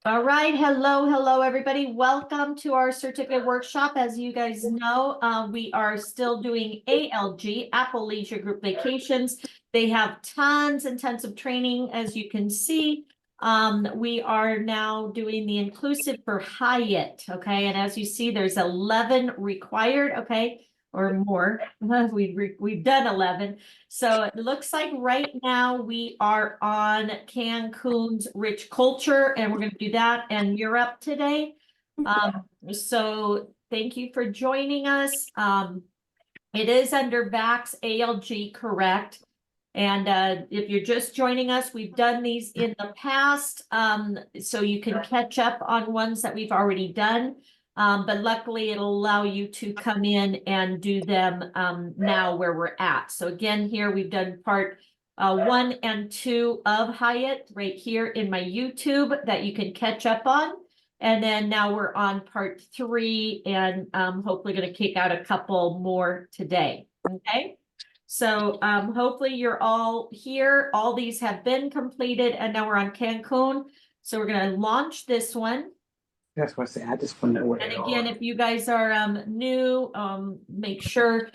All right. Hello, everybody. Welcome to our certificate workshop. As you guys know, we are still doing ALG, Apple Leisure Group Vacations. They have tons and tons of training, as you can see. We are now doing the inclusive for Hyatt, okay? And as you see, there's 11 required, okay? Or more. We've done 11. So it looks like right now we are on Cancun's rich culture, and we're going to do that and Europe today. So thank you for joining us. It is under VAX ALG, correct? And if you're just joining us, we've done these in the past, so you can catch up on ones that we've already done. But luckily it'll allow you to come in and do them now where we're at. So again, here we've done part 1 and 2 of Hyatt right here in my YouTube that you can catch up on. And then now we're on part 3 and hopefully going to kick out a couple more today. Okay. So hopefully you're all here. All these have been completed and now we're on Cancun. So we're going to launch this one. That's what I say. I just want to know what. And again, if you guys are new, make sure,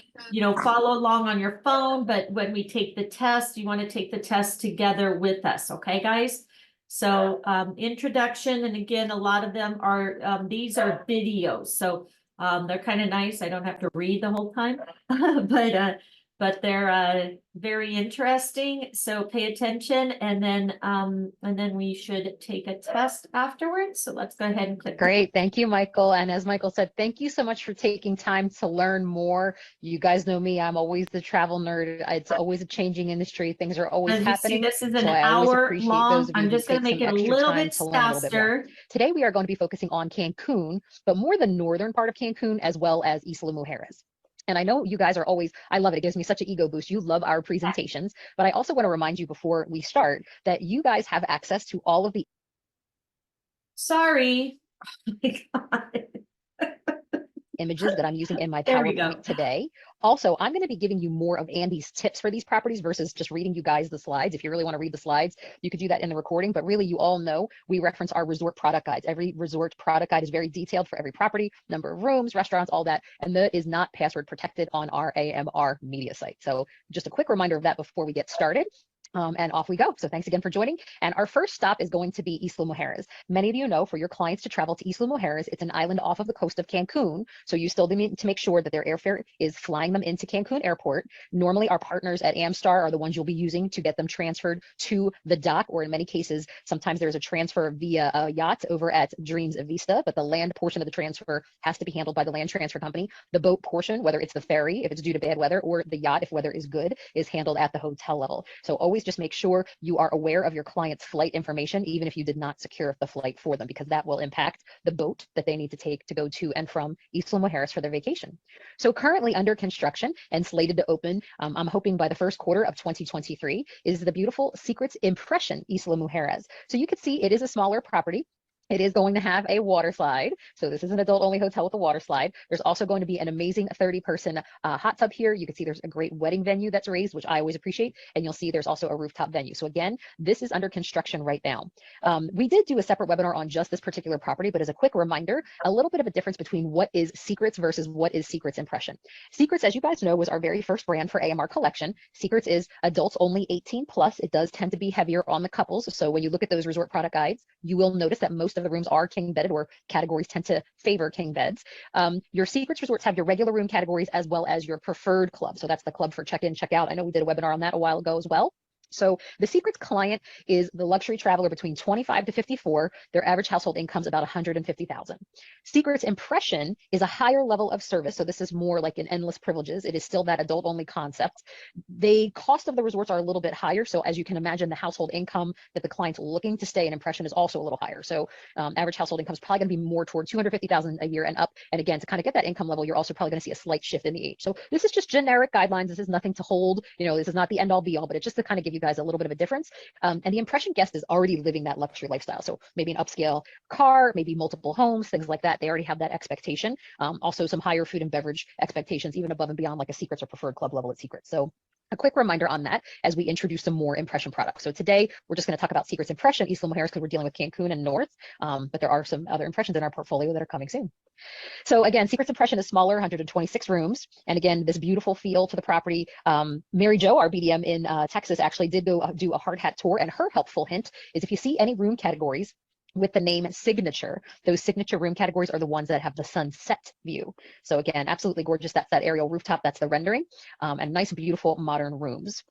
follow along on your phone. But when we take the test, you want to take the test together with us. Okay, guys? So introduction. And again, a lot of them are, these are videos. So they're kind of nice. I don't have to read the whole time, but they're very interesting. So pay attention, and then we should take a test afterwards. So let's go ahead and click. Great, thank you, Michael. And as Michael said, thank you so much for taking time to learn more. You guys know me; I'm always the travel nerd. It's always a changing industry. Things are always happening. This is an hour long. I'm just going to make it a little bit faster. Today we are going to be focusing on Cancun, but more the northern part of Cancun as well as Isla Mujeres. And I know you guys are always, I love it. It gives me such an ego boost. You love our presentations, but I also want to remind you before we start that you guys have access to all of the. Sorry. Oh my God. Images that I'm using in my PowerPoint today. Also, I'm going to be giving you more of Andy's tips for these properties versus just reading you guys the slides. If you really want to read the slides, you could do that in the recording, but really you all know we reference our resort product guides. Every resort product guide is very detailed for every property, number of rooms, restaurants, all that, and that is not password protected on our AMR media site. So just a quick reminder of that before we get started. And off we go. So thanks again for joining. And our first stop is going to be Isla Mujeres. Many of you know, for your clients to travel to Isla Mujeres, it's an island off of the coast of Cancun. So you still need to make sure that their airfare is flying them into Cancun Airport. Normally, our partners at Amstar are the ones you'll be using to get them transferred to the dock, or in many cases, sometimes there's a transfer via a yacht over at Dreams Vista, but the land portion of the transfer has to be handled by the land transfer company. The boat portion, whether it's the ferry, if it's due to bad weather, or the yacht, if weather is good, is handled at the hotel level. So always just make sure you are aware of your client's flight information, even if you did not secure the flight for them, because that will impact the boat that they need to take to go to and from Isla Mujeres for their vacation. So currently under construction and slated to open, I'm hoping by the first quarter of 2023, is the beautiful Secrets Impression Isla Mujeres. So you can see it is a smaller property. It is going to have a water slide. So this is an adult-only hotel with a water slide. There's also going to be an amazing 30-person hot tub here. You can see there's a great wedding venue that's raised, which I always appreciate. And you'll see there's also a rooftop venue. So again, this is under construction right now. We did do a separate webinar on just this particular property, but as a quick reminder, a little bit of a difference between what is Secrets versus what is Secrets Impression. Secrets, as you guys know, was our very first brand for AMR Collection. Secrets is adults only 18 plus. It does tend to be heavier on the couples. So when you look at those resort product guides, you will notice that most of the rooms are king bedded, or categories tend to favor king beds. Your Secrets resorts have your regular room categories as well as your preferred club. So that's the club for check-in, check-out. I know we did a webinar on that a while ago as well. So the Secrets client is the luxury traveler between 25 to 54. Their average household income is about 150,000. Secrets Impression is a higher level of service. So this is more like an endless privileges. It is still that adult only concept. The cost of the resorts are a little bit higher. So as you can imagine, the household income that the client's looking to stay in Impression is also a little higher. So average household income is probably going to be more toward 250,000 a year and up. And again, to kind of get that income level, you're also probably going to see a slight shift in the age. So this is just generic guidelines. This is nothing to hold. This is not the end all be all, but it's just to kind of give you guys a little bit of a difference. And the Impression guest is already living that luxury lifestyle. So maybe an upscale car, maybe multiple homes, things like that. They already have that expectation. Also some higher food and beverage expectations, even above and beyond like a Secrets or preferred club level at Secrets. So A quick reminder on that as we introduce some more impression products. So today we're just going to talk about Secrets Impression, East Limo Harris, because we're dealing with Cancun and North, but there are some other impressions in our portfolio that are coming soon. So again, Secrets Impression is smaller, 126 rooms. And again, this beautiful feel to the property. Mary Jo, our BDM in Texas, actually did go do a hard hat tour, and her helpful hint is if you see any room categories with the name signature, those signature room categories are the ones that have the sunset view. So again, absolutely gorgeous. That's that aerial rooftop. That's the rendering, and nice, beautiful, modern rooms.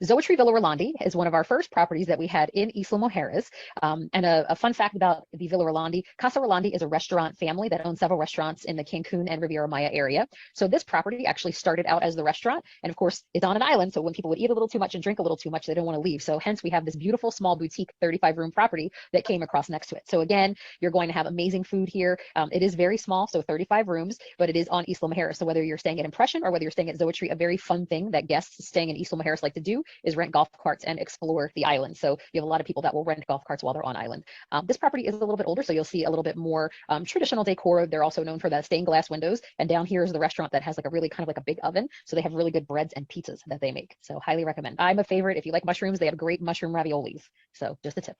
Zoetry Villa Rolandi is one of our first properties that we had in East Limo Harris. And a fun fact about the Villa Rolandi, Casa Rolandi is a restaurant family that owns several restaurants in the Cancun and Riviera Maya area. So this property actually started out as the restaurant. And of course, it's on an island. So when people would eat a little too much and drink a little too much, they don't want to leave. So hence we have this beautiful small boutique 35-room property that came across next to it. So again, you're going to have amazing food here. It is very small, so 35 rooms, but it is on East Limo Harris. So whether you're staying at Impression or whether you're staying at Zoetry, a very fun thing that guests staying in East Limo Harris like to do is rent golf carts and explore the island. So you have a lot of people that will rent golf carts while they're on island. This property is a little bit older, so you'll see a little bit more traditional decor. They're also known for that stained glass windows. And down here is the restaurant that has like a really kind of like a big oven. So they have really good breads and pizzas that they make. So highly recommend. I'm a favorite. If you like mushrooms, they have great mushroom raviolis. So just a tip.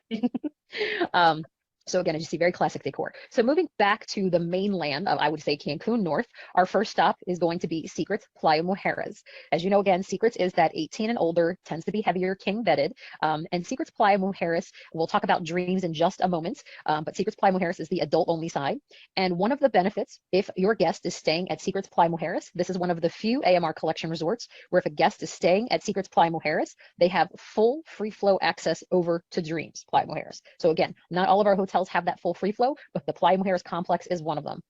So again, as you see, very classic decor. So moving back to the mainland of, I would say, Cancun North, our first stop is going to be Secrets Playa Mujeres. As you know, again, Secrets is that 18 and older, tends to be heavier king vetted. And Secrets Playa Mujeres, we'll talk about Dreams in just a moment, but Secrets Playa Mujeres is the adult only side. And one of the benefits, if your guest is staying at Secrets Playa Mujeres, this is one of the few AMR collection resorts where if a guest is staying at Secrets Playa Mujeres, they have full free flow access over to Dreams Playa Mujeres. So again, not all of our hotels have that full free flow, but the Playa Mujeres complex is one of them.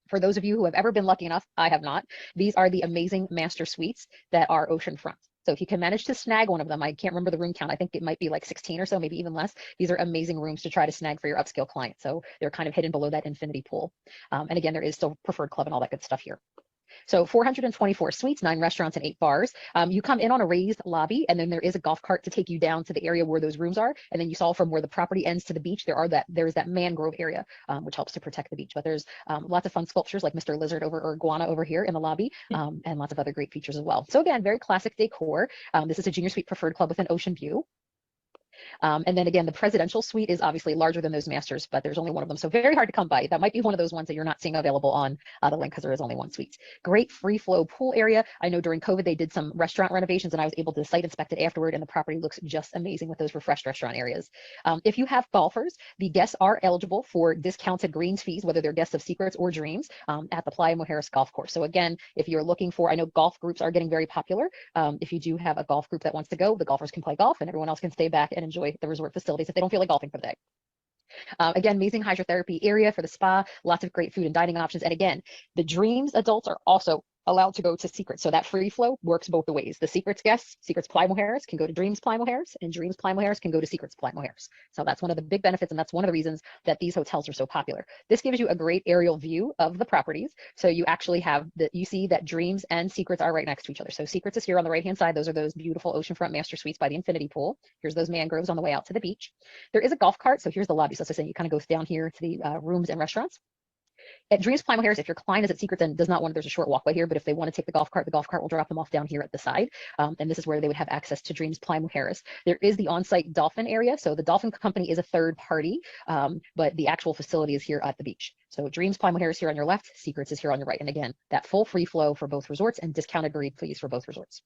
For those of you who have ever been lucky enough, I have not, these are the amazing master suites that are oceanfront. So if you can manage to snag one of them, I can't remember the room count. I think it might be like 16 or so, maybe even less. These are amazing rooms to try to snag for your upscale client. So they're kind of hidden below that infinity pool. And again, there is still preferred club and all that good stuff here. So 424 suites, 9 restaurants, and 8 bars. You come in on a raised lobby, and then there is a golf cart to take you down to the area where those rooms are. And then you saw from where the property ends to the beach, there's that mangrove area, which helps to protect the beach. But there's lots of fun sculptures like Mr. Lizard or Iguana over here in the lobby, and lots of other great features as well. So again, very classic decor. This is a junior suite preferred club with an ocean view. And then again, the presidential suite is obviously larger than those masters, but there's only one of them. So very hard to come by. That might be one of those ones that you're not seeing available on the link because there is only one suite. Great free flow pool area. I know during COVID, they did some restaurant renovations and I was able to site inspect it afterward, and the property looks just amazing with those refreshed restaurant areas. If you have golfers, the guests are eligible for discounted greens fees, whether they're guests of Secrets or Dreams, at the Playa Mujeres golf course. So again, if you're looking for, I know golf groups are getting very popular. If you do have a golf group that wants to go, the golfers can play golf and everyone else can stay back and enjoy the resort facilities if they don't feel like golfing for the day. Again, amazing hydrotherapy area for the spa, lots of great food and dining options. And again, the Dreams adults are also allowed to go to Secrets. So that free flow works both the ways. The Secrets guests, Secrets Playa Mujeres, can go to Dreams Playa Mujeres, and Dreams Playa Mujeres can go to Secrets Playa Mujeres. So that's one of the big benefits, and that's one of the reasons that these hotels are so popular. This gives you a great aerial view of the properties. So you actually have you see that Dreams and Secrets are right next to each other. So Secrets is here on the right-hand side. Those are those beautiful oceanfront master suites by the infinity pool. Here's those mangroves on the way out to the beach. There is a golf cart. So here's the lobby. So as I say, you kind of go down here to the rooms and restaurants. At Dreams Playa Mujeres, if your client is at Secrets and does not want, there's a short walkway here, but if they want to take the golf cart will drop them off down here at the side. And this is where they would have access to Dreams Playa Mujeres. There is the on-site dolphin area. So the dolphin company is a third party, but the actual facility is here at the beach. So Dreams Playa Mujeres here on your left, Secrets is here on your right. And again, that full free flow for both resorts and discounted green fees for both resorts.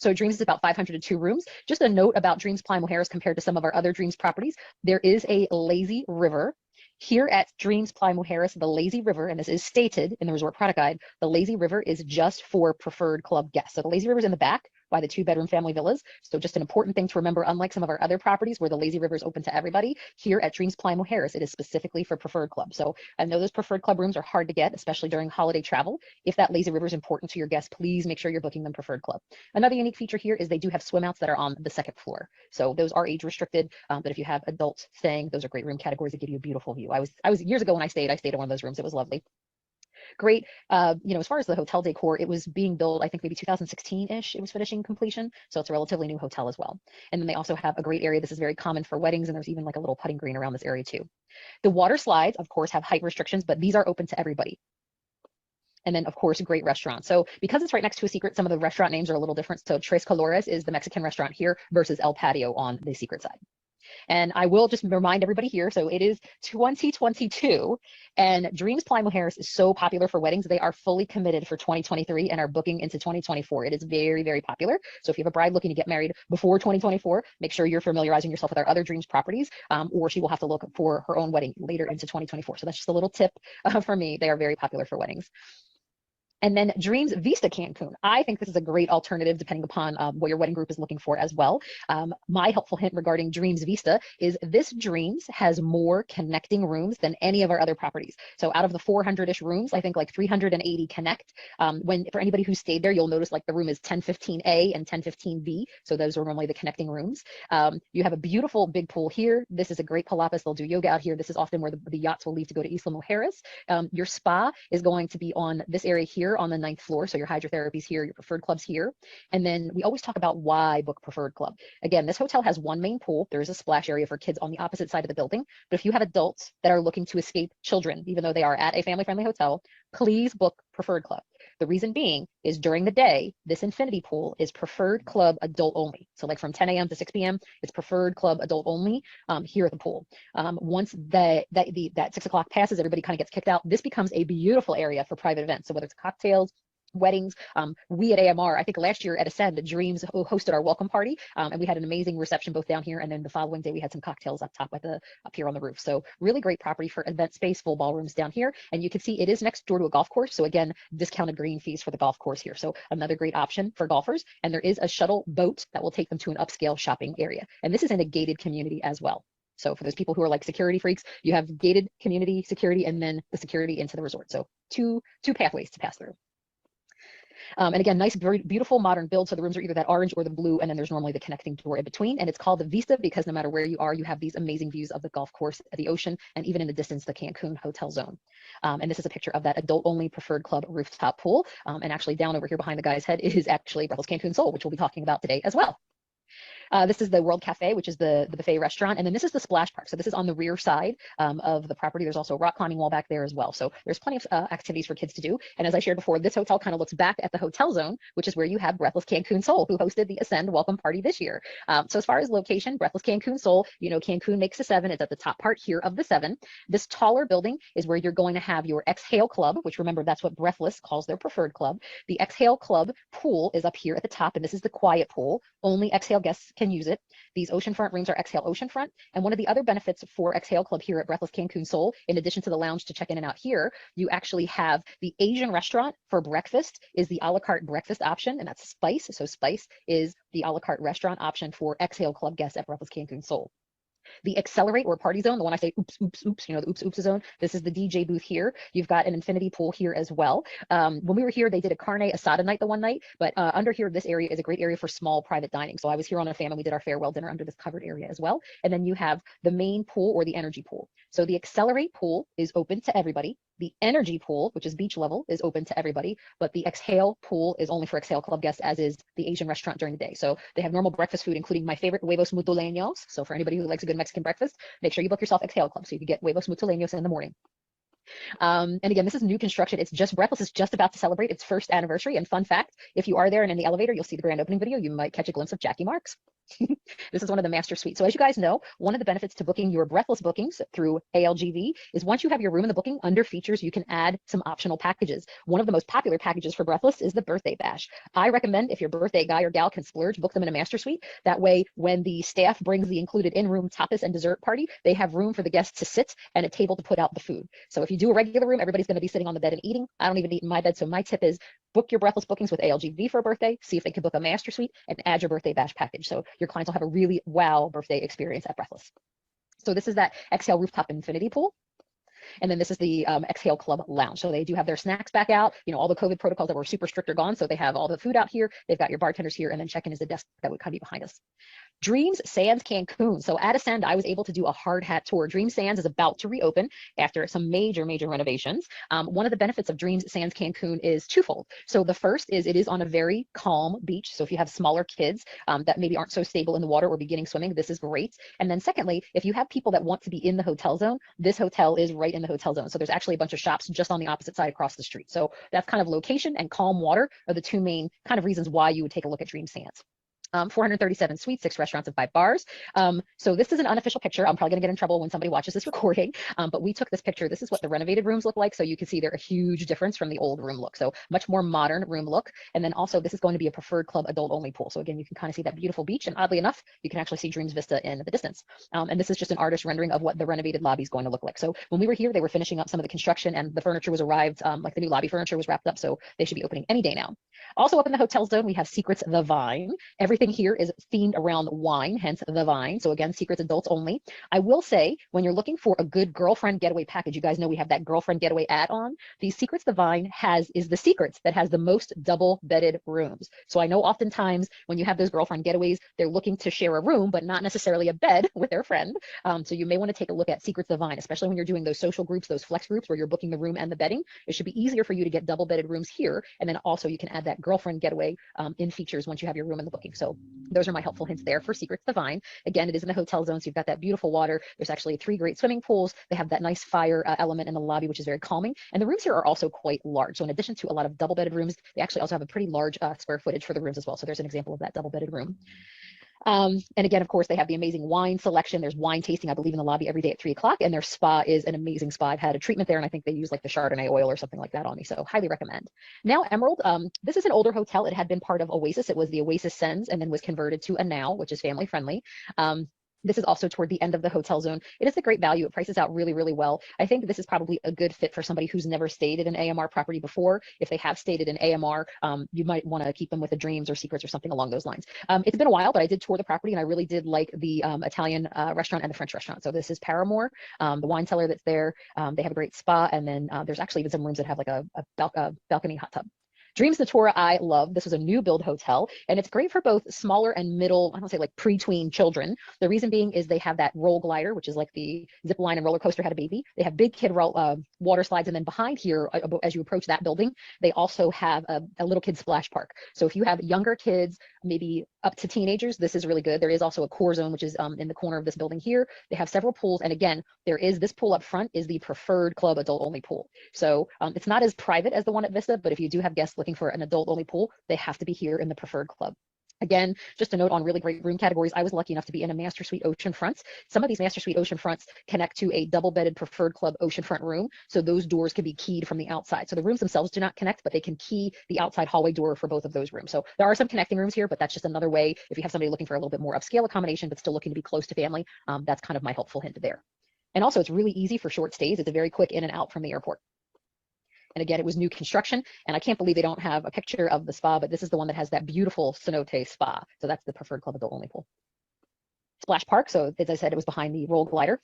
So Dreams is about 502 rooms. Just a note about Dreams Playa Mujeres compared to some of our other Dreams properties, there is a lazy river. Here at Dreams Playa Mujeres, the lazy river, and this is stated in the resort product guide, the lazy river is just for preferred club guests. So the lazy river is in the back by the 2-bedroom family villas. So just an important thing to remember, unlike some of our other properties where the lazy river is open to everybody, here at Dreams Playa Mujeres, it is specifically for preferred club. So I know those preferred club rooms are hard to get, especially during holiday travel. If that lazy river is important to your guests, please make sure you're booking them preferred club. Another unique feature here is they do have swim outs that are on the 2nd floor. So those are age restricted, but if you have adults staying, those are great room categories that give you a beautiful view. I was years ago when I stayed in one of those rooms. It was lovely. Great. As far as the hotel decor, it was being built, I think maybe 2016-ish, it was finishing completion. So it's a relatively new hotel as well. And then they also have a great area. This is very common for weddings, and there's even like a little putting green around this area too. The water slides, of course, have height restrictions, but these are open to everybody. And then, of course, great restaurants. So because it's right next to a secret, some of the restaurant names are a little different. So Tres Colores is the Mexican restaurant here versus El Patio on the secret side. And I will just remind everybody here, so it is 2022, and Dreams Plymouth Harris is so popular for weddings. They are fully committed for 2023 and are booking into 2024. It is very, very popular. So if you have a bride looking to get married before 2024, make sure you're familiarizing yourself with our other Dreams properties, or she will have to look for her own wedding later into 2024. So that's just a little tip for me. They are very popular for weddings. And then Dreams Vista Cancun. I think this is a great alternative depending upon what your wedding group is looking for as well. My helpful hint regarding Dreams Vista is this Dreams has more connecting rooms than any of our other properties. So out of the 400-ish rooms, I think like 380 connect. For anybody who stayed there, you'll notice like the room is 1015A and 1015B. So those are normally the connecting rooms. You have a beautiful big pool here. This is a great Palapas. They'll do yoga out here. This is often where the yachts will leave to go to Isla Mujeres. Your spa is going to be on this area here on the 9th floor. So your hydrotherapy's here, your preferred club's here. And then we always talk about why book preferred club. Again, this hotel has one main pool. There is a splash area for kids on the opposite side of the building. But if you have adults that are looking to escape children, even though they are at a family-friendly hotel, please book preferred club. The reason being is during the day, this infinity pool is preferred club adult only. So like from 10 a.m. to 6 p.m., it's preferred club adult only here at the pool. Once that 6 o'clock passes, everybody kind of gets kicked out. This becomes a beautiful area for private events. So whether it's cocktails, weddings, we at AMR, I think last year at Ascend, Dreams hosted our welcome party, and we had an amazing reception both down here, and then the following day we had some cocktails up top up here on the roof. So really great property for event space, full ballrooms down here, and you can see it is next door to a golf course. So again, discounted green fees for the golf course here. So another great option for golfers, and there is a shuttle boat that will take them to an upscale shopping area, and this is in a gated community as well. So for those people who are like security freaks, you have gated community security and then the security into the resort. So two pathways to pass through. And again, nice, very beautiful modern build. So the rooms are either that orange or the blue, and then there's normally the connecting door in between. And it's called the Vista because no matter where you are, you have these amazing views of the golf course, the ocean, and even in the distance, the Cancun hotel zone. And this is a picture of that adult-only preferred club rooftop pool. And actually down over here behind the guy's head is actually Breathless Cancun Soul, which we'll be talking about today as well. This is the World Cafe, which is the buffet restaurant. And then this is the splash park. So this is on the rear side of the property. There's also a rock climbing wall back there as well. So there's plenty of activities for kids to do. And as I shared before, this hotel kind of looks back at the hotel zone, which is where you have Breathless Cancun Soul, who hosted the Ascend welcome party this year. So as far as location, Breathless Cancun Soul, you know, Cancun makes a 7. It's at the top part here of the 7. This taller building is where you're going to have your Exhale Club, which remember, that's what Breathless calls their preferred club. The Exhale Club pool is up here at the top, and this is the quiet pool. Only Exhale guests can use it. These oceanfront rooms are Exhale Oceanfront. And one of the other benefits for Exhale Club here at Breathless Cancun Soul, in addition to the lounge to check in and out here, you actually have the Asian restaurant for breakfast is the a la carte breakfast option, and that's Spice. So Spice is the a la carte restaurant option for Exhale Club guests at Breathless Cancun Soul. The Accelerate or Party Zone, the one I say oops, oops, oops, you know, the oops, oops zone. This is the DJ booth here. You've got an infinity pool here as well. When we were here, they did a carne asada night the one night, but under here, this area is a great area for small private dining. So I was here on a family, we did our farewell dinner under this covered area as well. And then you have the main pool or the energy pool. So the Accelerate pool is open to everybody. The energy pool, which is beach level, is open to everybody, but the Exhale pool is only for Exhale Club guests, as is the Asian restaurant during the day. So they have normal breakfast food, including my favorite huevos mutuleños. So for anybody who likes a good Mexican breakfast, make sure you book yourself Exhale Club so you can get huevos mutuleños in the morning. And again, this is new construction. It's just Breathless is just about to celebrate its first anniversary. And fun fact, if you are there and in the elevator, you'll see the grand opening video. You might catch a glimpse of Jackie Marks. This is one of the master suites. So as you guys know, one of the benefits to booking your Breathless bookings through ALGV is once you have your room in the booking, under features, you can add some optional packages. One of the most popular packages for Breathless is the birthday bash. I recommend if your birthday guy or gal can splurge, book them in a master suite. That way, when the staff brings the included in-room tapas and dessert party, they have room for the guests to sit and a table to put out the food. So if you do a regular room, everybody's going to be sitting on the bed and eating. I don't even eat in my bed. So my tip is book your Breathless bookings with ALGV for a birthday, see if they can book a master suite and add your birthday bash package. So your clients will have a really wow birthday experience at Breathless. So this is that Exhale rooftop infinity pool. And then this is the Exhale Club lounge. So they do have their snacks back out. You know, all the COVID protocols that were super strict are gone. So they have all the food out here. They've got your bartenders here, and then check-in is the desk that would kind of be behind us. Dreams Sands Cancun. So at Ascend, I was able to do a hard hat tour. Dreams Sands is about to reopen after some major renovations. One of the benefits of Dreams Sands Cancun is twofold. So the first is it is on a very calm beach. So if you have smaller kids that maybe aren't so stable in the water or beginning swimming, this is great. And then secondly, if you have people that want to be in the hotel zone, this hotel is right in the hotel zone. So there's actually a bunch of shops just on the opposite side across the street. So that's kind of location and calm water are the two main kind of reasons why you would take a look at Dream Sands. 437 suites, 6 restaurants, and 5 bars. So this is an unofficial picture. I'm probably going to get in trouble when somebody watches this recording, but we took this picture. This is what the renovated rooms look like. So you can see they're a huge difference from the old room look. So much more modern room look. And then also this is going to be a preferred club adult only pool. So again, you can kind of see that beautiful beach. And oddly enough, you can actually see Dreams Vista in the distance. And this is just an artist rendering of what the renovated lobby is going to look like. So when we were here, they were finishing up some of the construction and the furniture was arrived, like the new lobby furniture was wrapped up. So they should be opening any day now. Also up in the hotel zone, we have Secrets the Vine. Everything here is themed around wine, hence the Vine. So again, Secrets adults only. I will say, when you're looking for a good girlfriend getaway package, you guys know we have that girlfriend getaway add-on. The Secrets the Vine is the Secrets that has the most double bedded rooms. So I know oftentimes when you have those girlfriend getaways, they're looking to share a room, but not necessarily a bed with their friend. So you may want to take a look at Secrets the Vine, especially when you're doing those social groups, those flex groups where you're booking the room and the bedding. It should be easier for you to get double bedded rooms here. And then also you can add that girlfriend getaway in features once you have your room in the booking. So those are my helpful hints there for Secrets the Vine. Again, it is in the hotel zone, so you've got that beautiful water. There's actually 3 great swimming pools. They have that nice fire element in the lobby, which is very calming. And the rooms here are also quite large. So in addition to a lot of double bedded rooms, they actually also have a pretty large square footage for the rooms as well. So there's an example of that double bedded room. And again, of course, they have the amazing wine selection. There's wine tasting, I believe, in the lobby every day at 3 o'clock. And their spa is an amazing spa. I've had a treatment there, and I think they use like the Chardonnay oil or something like that on me. So highly recommend. Now, Emerald, this is an older hotel. It had been part of Oasis. It was the Oasis Sens and then was converted to a Now, which is family friendly. This is also toward the end of the hotel zone. It is a great value. It prices out really well. I think this is probably a good fit for somebody who's never stayed at an AMR property before. If they have stayed at an AMR, you might want to keep them with the Dreams or Secrets or something along those lines. It's been a while, but I did tour the property and I really did like the Italian restaurant and the French restaurant. So this is Paramore, the wine cellar that's there. They have a great spa, and then there's actually even some rooms that have like a balcony hot tub. Dreams Natura, I love. This was a new build hotel, and it's great for both smaller and middle, I don't say like pre-tween children. The reason being is they have that roll glider, which is like the zip line and roller coaster had a baby. They have big kid water slides, and then behind here, as you approach that building, they also have a little kid splash park. So if you have younger kids, maybe up to teenagers, this is really good. There is also a core zone, which is in the corner of this building here. They have several pools, and again, there is this pool up front is the preferred club adult only pool. So it's not as private as the one at Vista, but if you do have guests looking for an adult only pool, they have to be here in the preferred club. Again, just a note on really great room categories. I was lucky enough to be in a Master Suite ocean fronts. Some of these Master Suite ocean fronts connect to a double bedded preferred club oceanfront room. So those doors can be keyed from the outside. So the rooms themselves do not connect, but they can key the outside hallway door for both of those rooms. So there are some connecting rooms here, but that's just another way. If you have somebody looking for a little bit more upscale accommodation, but still looking to be close to family, that's kind of my helpful hint there. And also it's really easy for short stays. It's a very quick in and out from the airport. And again, it was new construction, and I can't believe they don't have a picture of the spa, but this is the one that has that beautiful cenote spa. So that's the preferred club adult only pool. Splash Park, so as I said, it was behind the roll glider.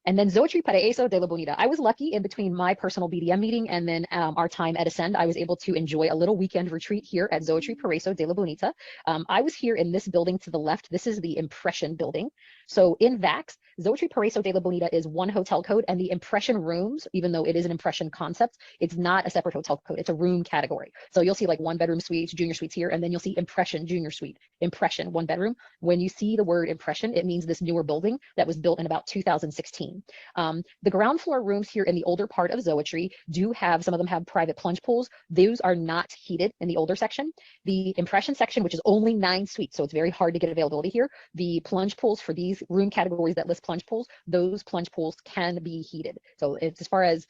And then Zoetry Paraíso de la Bonita. I was lucky in between my personal BDM meeting and then our time at Ascend, I was able to enjoy a little weekend retreat here at Zoetry Paraíso de la Bonita. I was here in this building to the left. This is the Impression building. So in VAX, Zoetry Paraíso de la Bonita is one hotel code, and the Impression rooms, even though it is an Impression concept, it's not a separate hotel code. It's a room category. So you'll see like 1-bedroom suites, junior suites here, and then you'll see Impression junior suite, Impression 1 bedroom. When you see the word Impression, it means this newer building that was built in about 2016. The ground floor rooms here in the older part of Zoetry do have, some of them have private plunge pools. Those are not heated in the older section. The Impression section, which is only 9 suites, so it's very hard to get availability here. The plunge pools for these room categories that list plunge pools, those plunge pools can be heated. So it's, as far as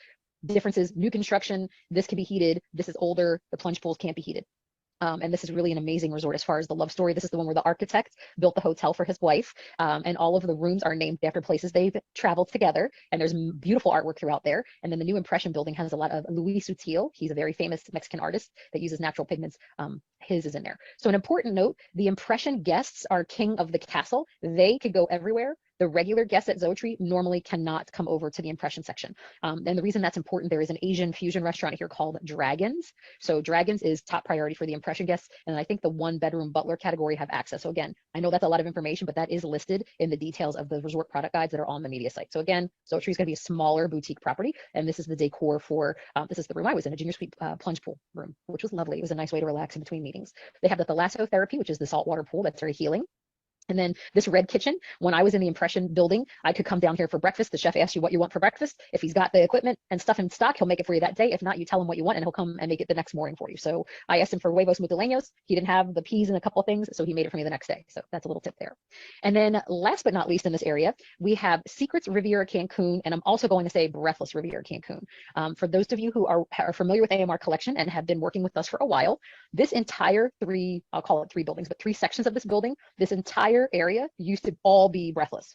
differences, new construction, this can be heated. This is older, the plunge pools can't be heated. And this is really an amazing resort as far as the love story. This is the one where the architect built the hotel for his wife, and all of the rooms are named after places they've traveled together, and there's beautiful artwork throughout there. And then the new Impression building has a lot of Luis Sutil. He's a very famous Mexican artist that uses natural pigments. His is in there. So an important note, the Impression guests are king of the castle. They could go everywhere. The regular guests at Zoetree normally cannot come over to the impression section. And the reason that's important, there is an Asian fusion restaurant here called Dragons. So Dragons is top priority for the impression guests. And I think the 1-bedroom butler category have access. So again, I know that's a lot of information, but that is listed in the details of the resort product guides that are on the media site. So again, Zoetree is going to be a smaller boutique property. And this is the decor for, this is the room I was in, a junior suite plunge pool room, which was lovely. It was a nice way to relax in between meetings. They have the thalassotherapy, which is the saltwater pool that's very healing. And then this red kitchen, when I was in the impression building, I could come down here for breakfast. The chef asks you what you want for breakfast. If he's got the equipment and stuff in stock, he'll make it for you that day. If not, you tell him what you want and he'll come and make it the next morning for you. So I asked him for huevos mutaleños. He didn't have the peas and a couple of things, so he made it for me the next day. So that's a little tip there. And then last but not least in this area, we have Secrets Riviera Cancun, and I'm also going to say Breathless Riviera Cancun. For those of you who are familiar with AMR Collection and have been working with us for a while, this entire I'll call it 3 buildings, but 3 sections of this building, this entire area used to all be Breathless.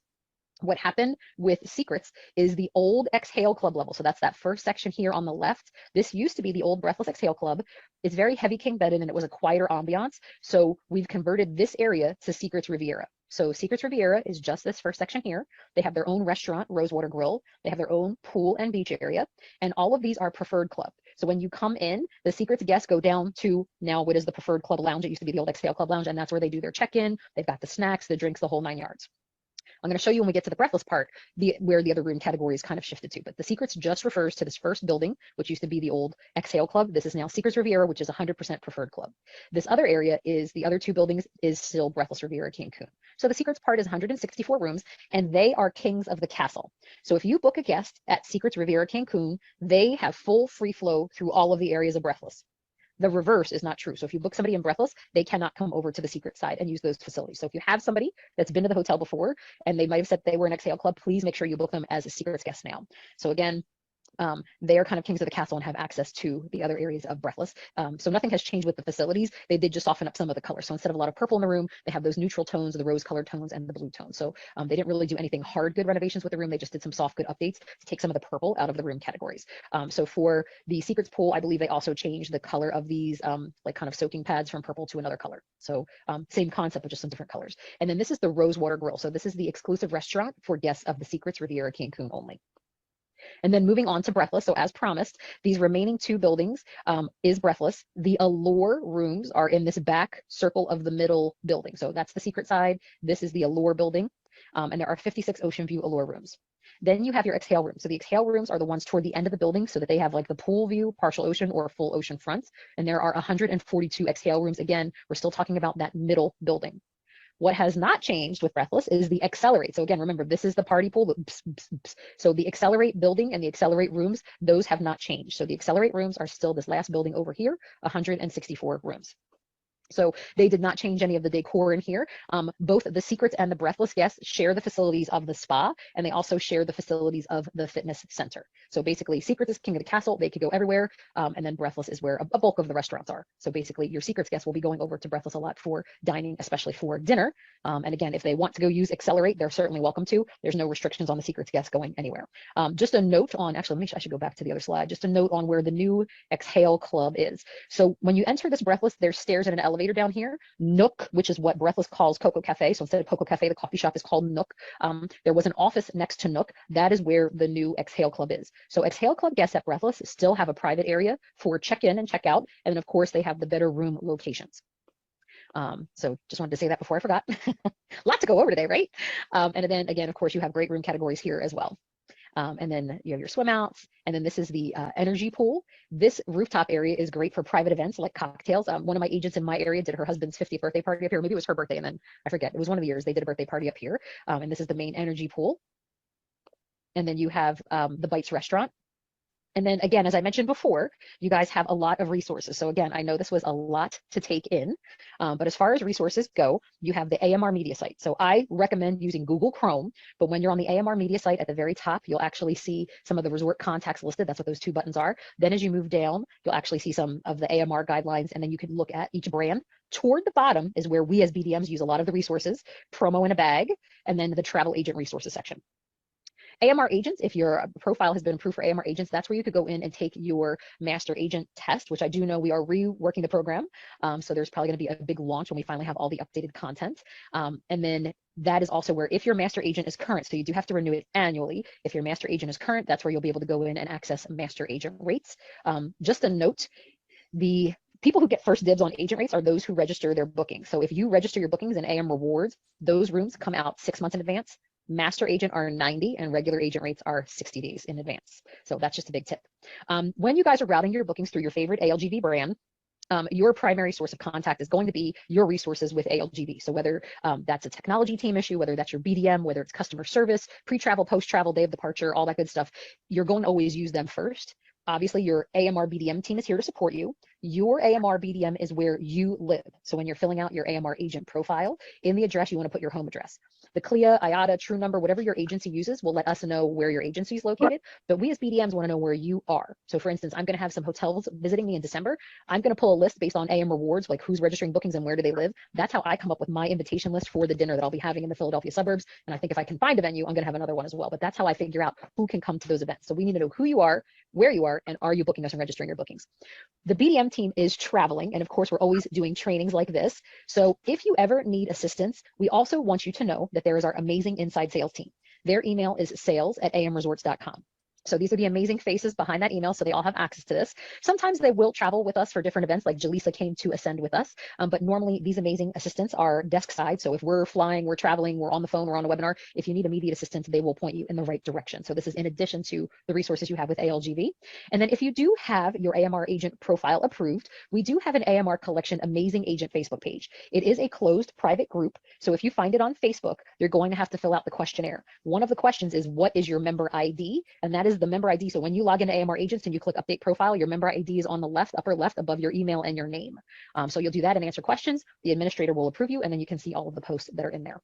What happened with Secrets is the old Exhale Club level. So that's that first section here on the left. This used to be the old Breathless Exhale Club. It's very heavy king bedded and it was a quieter ambiance. So we've converted this area to Secrets Riviera. So Secrets Riviera is just this first section here. They have their own restaurant, Rosewater Grill. They have their own pool and beach area. And all of these are preferred club. So when you come in, the Secrets guests go down to now what is the preferred club lounge. It used to be the old Exhale Club lounge, and that's where they do their check-in. They've got the snacks, the drinks, the whole 9 yards. I'm going to show you when we get to the Breathless part, where the other room category is kind of shifted to. But the Secrets just refers to this first building, which used to be the old Exhale Club. This is now Secrets Riviera, which is 100% preferred club. This other area is the other 2 buildings is still Breathless Riviera Cancun. So the Secrets part is 164 rooms, and they are kings of the castle. So if you book a guest at Secrets Riviera Cancun, they have full free flow through all of the areas of Breathless. The reverse is not true. So if you book somebody in Breathless, they cannot come over to the Secret side and use those facilities. So if you have somebody that's been to the hotel before and they might have said they were an Exhale Club, please make sure you book them as a Secrets guest now. So again, they are kind of kings of the castle and have access to the other areas of Breathless. So nothing has changed with the facilities. They did just soften up some of the colors. So instead of a lot of purple in the room, they have those neutral tones, the rose colored tones and the blue tones. So they didn't really do anything hard good renovations with the room. They just did some soft good updates to take some of the purple out of the room categories. So for the Secrets pool, I believe they also changed the color of these like kind of soaking pads from purple to another color. So same concept, but just some different colors. And then this is the Rosewater Grill. So this is the exclusive restaurant for guests of the Secrets Riviera Cancun only. And then moving on to Breathless. So as promised, these remaining 2 buildings is Breathless. The Allure rooms are in this back circle of the middle building. So that's the Secret side. This is the Allure building. And there are 56 Ocean View Allure rooms. Then you have your Exhale rooms. So the Exhale rooms are the ones toward the end of the building so that they have like the pool view, partial ocean or full ocean fronts. And there are 142 Exhale rooms. Again, we're still talking about that middle building. What has not changed with Breathless is the Accelerate. So again, remember, this is the party pool. So the Accelerate building and the Accelerate rooms, those have not changed. So the Accelerate rooms are still this last building over here, 164 rooms. So they did not change any of the decor in here. Both the Secrets and the Breathless guests share the facilities of the spa, and they also share the facilities of the fitness center. So basically, Secrets is king of the castle. They could go everywhere. And then Breathless is where a bulk of the restaurants are. So basically, your Secrets guests will be going over to Breathless a lot for dining, especially for dinner. And again, if they want to go use Accelerate, they're certainly welcome to. There's no restrictions on the Secrets guests going anywhere. Just a note on, actually, I should go back to the other slide. Just a note on where the new Exhale Club is. So when you enter this Breathless, there's stairs and an elevator down here. Nook, which is what Breathless calls Coco Cafe. So instead of Coco Cafe, the coffee shop is called Nook. There was an office next to Nook. That is where the new Exhale Club is. So Exhale Club guests at Breathless still have a private area for check-in and check-out. And then of course they have the better room locations. So just wanted to say that before I forgot. Lot to go over today, right? And then again, of course, you have great room categories here as well. And then you have your swim outs. And then this is the energy pool. This rooftop area is great for private events like cocktails. One of my agents in my area did her husband's 50th birthday party up here. Maybe it was her birthday, and then I forget. It was one of the years they did a birthday party up here. And this is the main energy pool. And then you have the Bites restaurant. And then again, as I mentioned before, you guys have a lot of resources. So again, I know this was a lot to take in, but as far as resources go, you have the AMR media site. So I recommend using Google Chrome, but when you're on the AMR media site at the very top, you'll actually see some of the resort contacts listed. That's what those 2 buttons are. Then as you move down, you'll actually see some of the AMR guidelines, and then you can look at each brand. Toward the bottom is where we as BDMs use a lot of the resources, promo in a bag, and then the travel agent resources section. AMR agents, if your profile has been approved for AMR agents, that's where you could go in and take your master agent test, which I do know we are reworking the program. So there's probably going to be a big launch when we finally have all the updated content. And then that is also where if your master agent is current, so you do have to renew it annually. If your master agent is current, that's where you'll be able to go in and access master agent rates. Just a note, the people who get first dibs on agent rates are those who register their bookings. So if you register your bookings in AM Rewards, those rooms come out 6 months in advance. Master agent are 90 and regular agent rates are 60 days in advance. So that's just a big tip. When you guys are routing your bookings through your favorite ALGV brand, your primary source of contact is going to be your resources with ALGV. So whether that's a technology team issue, whether that's your BDM, whether it's customer service, pre-travel, post-travel, day of departure, all that good stuff, you're going to always use them first. Obviously, your AMR BDM team is here to support you. Your AMR BDM is where you live. So when you're filling out your AMR agent profile, in the address, you want to put your home address. The CLIA, IATA, True Number, whatever your agency uses will let us know where your agency is located. But we as BDMs want to know where you are. So for instance, I'm going to have some hotels visiting me in December. I'm going to pull a list based on AM Rewards, like who's registering bookings and where do they live. That's how I come up with my invitation list for the dinner that I'll be having in the Philadelphia suburbs. And I think if I can find a venue, I'm going to have another one as well. But that's how I figure out who can come to those events. So we need to know who you are, where you are, and are you booking us and registering your bookings. The BDM team is traveling, and of course we're always doing trainings like this. So if you ever need assistance, we also want you to know that there is our amazing inside sales team. Their email is sales@amresorts.com. So these are the amazing faces behind that email, so they all have access to this. Sometimes they will travel with us for different events, like Jaleesa came to Ascend with us, but normally these amazing assistants are desk side. So if we're flying, we're traveling, we're on the phone, we're on a webinar, if you need immediate assistance, they will point you in the right direction. So this is in addition to the resources you have with ALGV. And then if you do have your AMR agent profile approved, we do have an AMR Collection Amazing Agent Facebook page. It is a closed private group. So if you find it on Facebook, you're going to have to fill out the questionnaire. One of the questions is, what is your member ID? And that is the member ID. So when you log into AMR agents and you click update profile, your member ID is on the left, upper left, above your email and your name. So you'll do that and answer questions. The administrator will approve you, and then you can see all of the posts that are in there.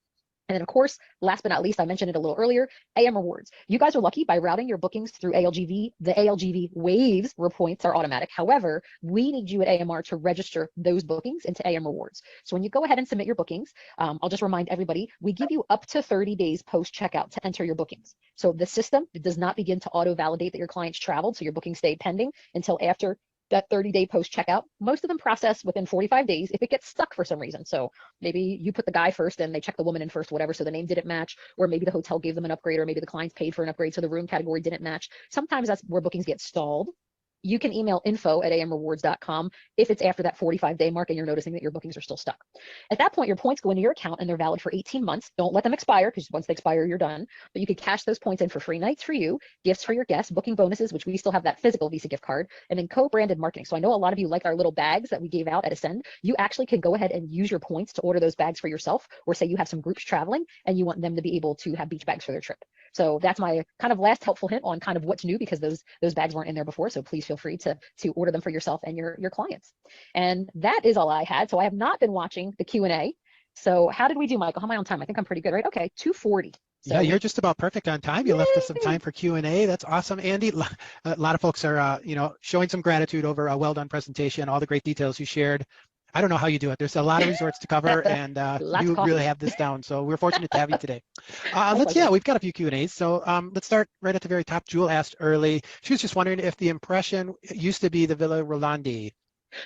And then of course, last but not least, I mentioned it a little earlier, AM Rewards. You guys are lucky by routing your bookings through ALGV. The ALGV waves points are automatic. However, we need you at AMR to register those bookings into AM Rewards. So when you go ahead and submit your bookings, I'll just remind everybody, we give you up to 30 days post-checkout to enter your bookings. So the system does not begin to auto-validate that your clients traveled, so your booking stayed pending until after that 30-day post checkout. Most of them process within 45 days if it gets stuck for some reason. So maybe you put the guy first and they check the woman in first, whatever, so the name didn't match, or maybe the hotel gave them an upgrade, or maybe the clients paid for an upgrade, so the room category didn't match. Sometimes that's where bookings get stalled. You can email info@amrewards.com if it's after that 45-day mark and you're noticing that your bookings are still stuck. At that point, your points go into your account and they're valid for 18 months. Don't let them expire, because once they expire, you're done. But you could cash those points in for free nights for you, gifts for your guests, booking bonuses, which we still have that physical Visa gift card, and then co-branded marketing. So I know a lot of you like our little bags that we gave out at Ascend. You actually can go ahead and use your points to order those bags for yourself, or say you have some groups traveling and you want them to be able to have beach bags for their trip. So that's my kind of last helpful hint on kind of what's new, because those bags weren't in there before. So please feel free to order them for yourself and your clients. And that is all I had. So I have not been watching the Q&A. So how did we do, Michael? How am I on time? I think I'm pretty good, right? Okay, 2:40. So, yeah, you're just about perfect on time. You left us some time for Q&A. That's awesome, Andy. A lot of folks are, showing some gratitude over a well-done presentation, all the great details you shared. I don't know how you do it. There's a lot of resorts to cover, and you really have this down. So we're fortunate to have you today. We've got a few Q&As. So let's start right at the very top. Jewel asked early. She was just wondering if the Impression used to be the Villa Rolandi.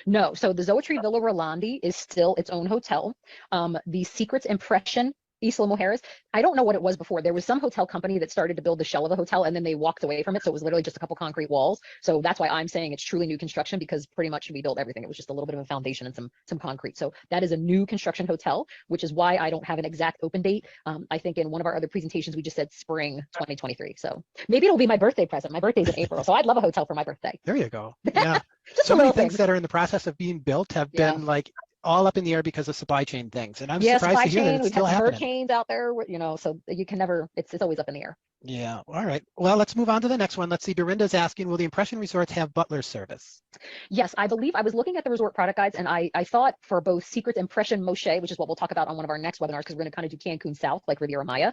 No, so the Zoetree Villa Rolandi is still its own hotel. The Secrets Impression Isla Mujeres, I don't know what it was before. There was some hotel company that started to build the shell of a hotel and then they walked away from it. So it was literally just a couple concrete walls. So that's why I'm saying it's truly new construction, because pretty much we built everything. It was just a little bit of a foundation and some concrete. So that is a new construction hotel, which is why I don't have an exact open date. I think in one of our other presentations, we just said spring 2023. So maybe it'll be my birthday present. My birthday's in April. So I'd love a hotel for my birthday. There you go. Yeah. Just so many things that are in the process of being built have been like all up in the air because of supply chain things. And I'm surprised to hear that it's still happening. Hurricanes out there, so you can never, it's always up in the air. Yeah. All right. Well, let's move on to the next one. Let's see. Dorinda's asking, will the Impression resorts have butler service? Yes, I believe I was looking at the resort product guides, and I thought for both Secrets Impression Moshe, which is what we'll talk about on one of our next webinars, because we're going to kind of do Cancun South like Riviera Maya.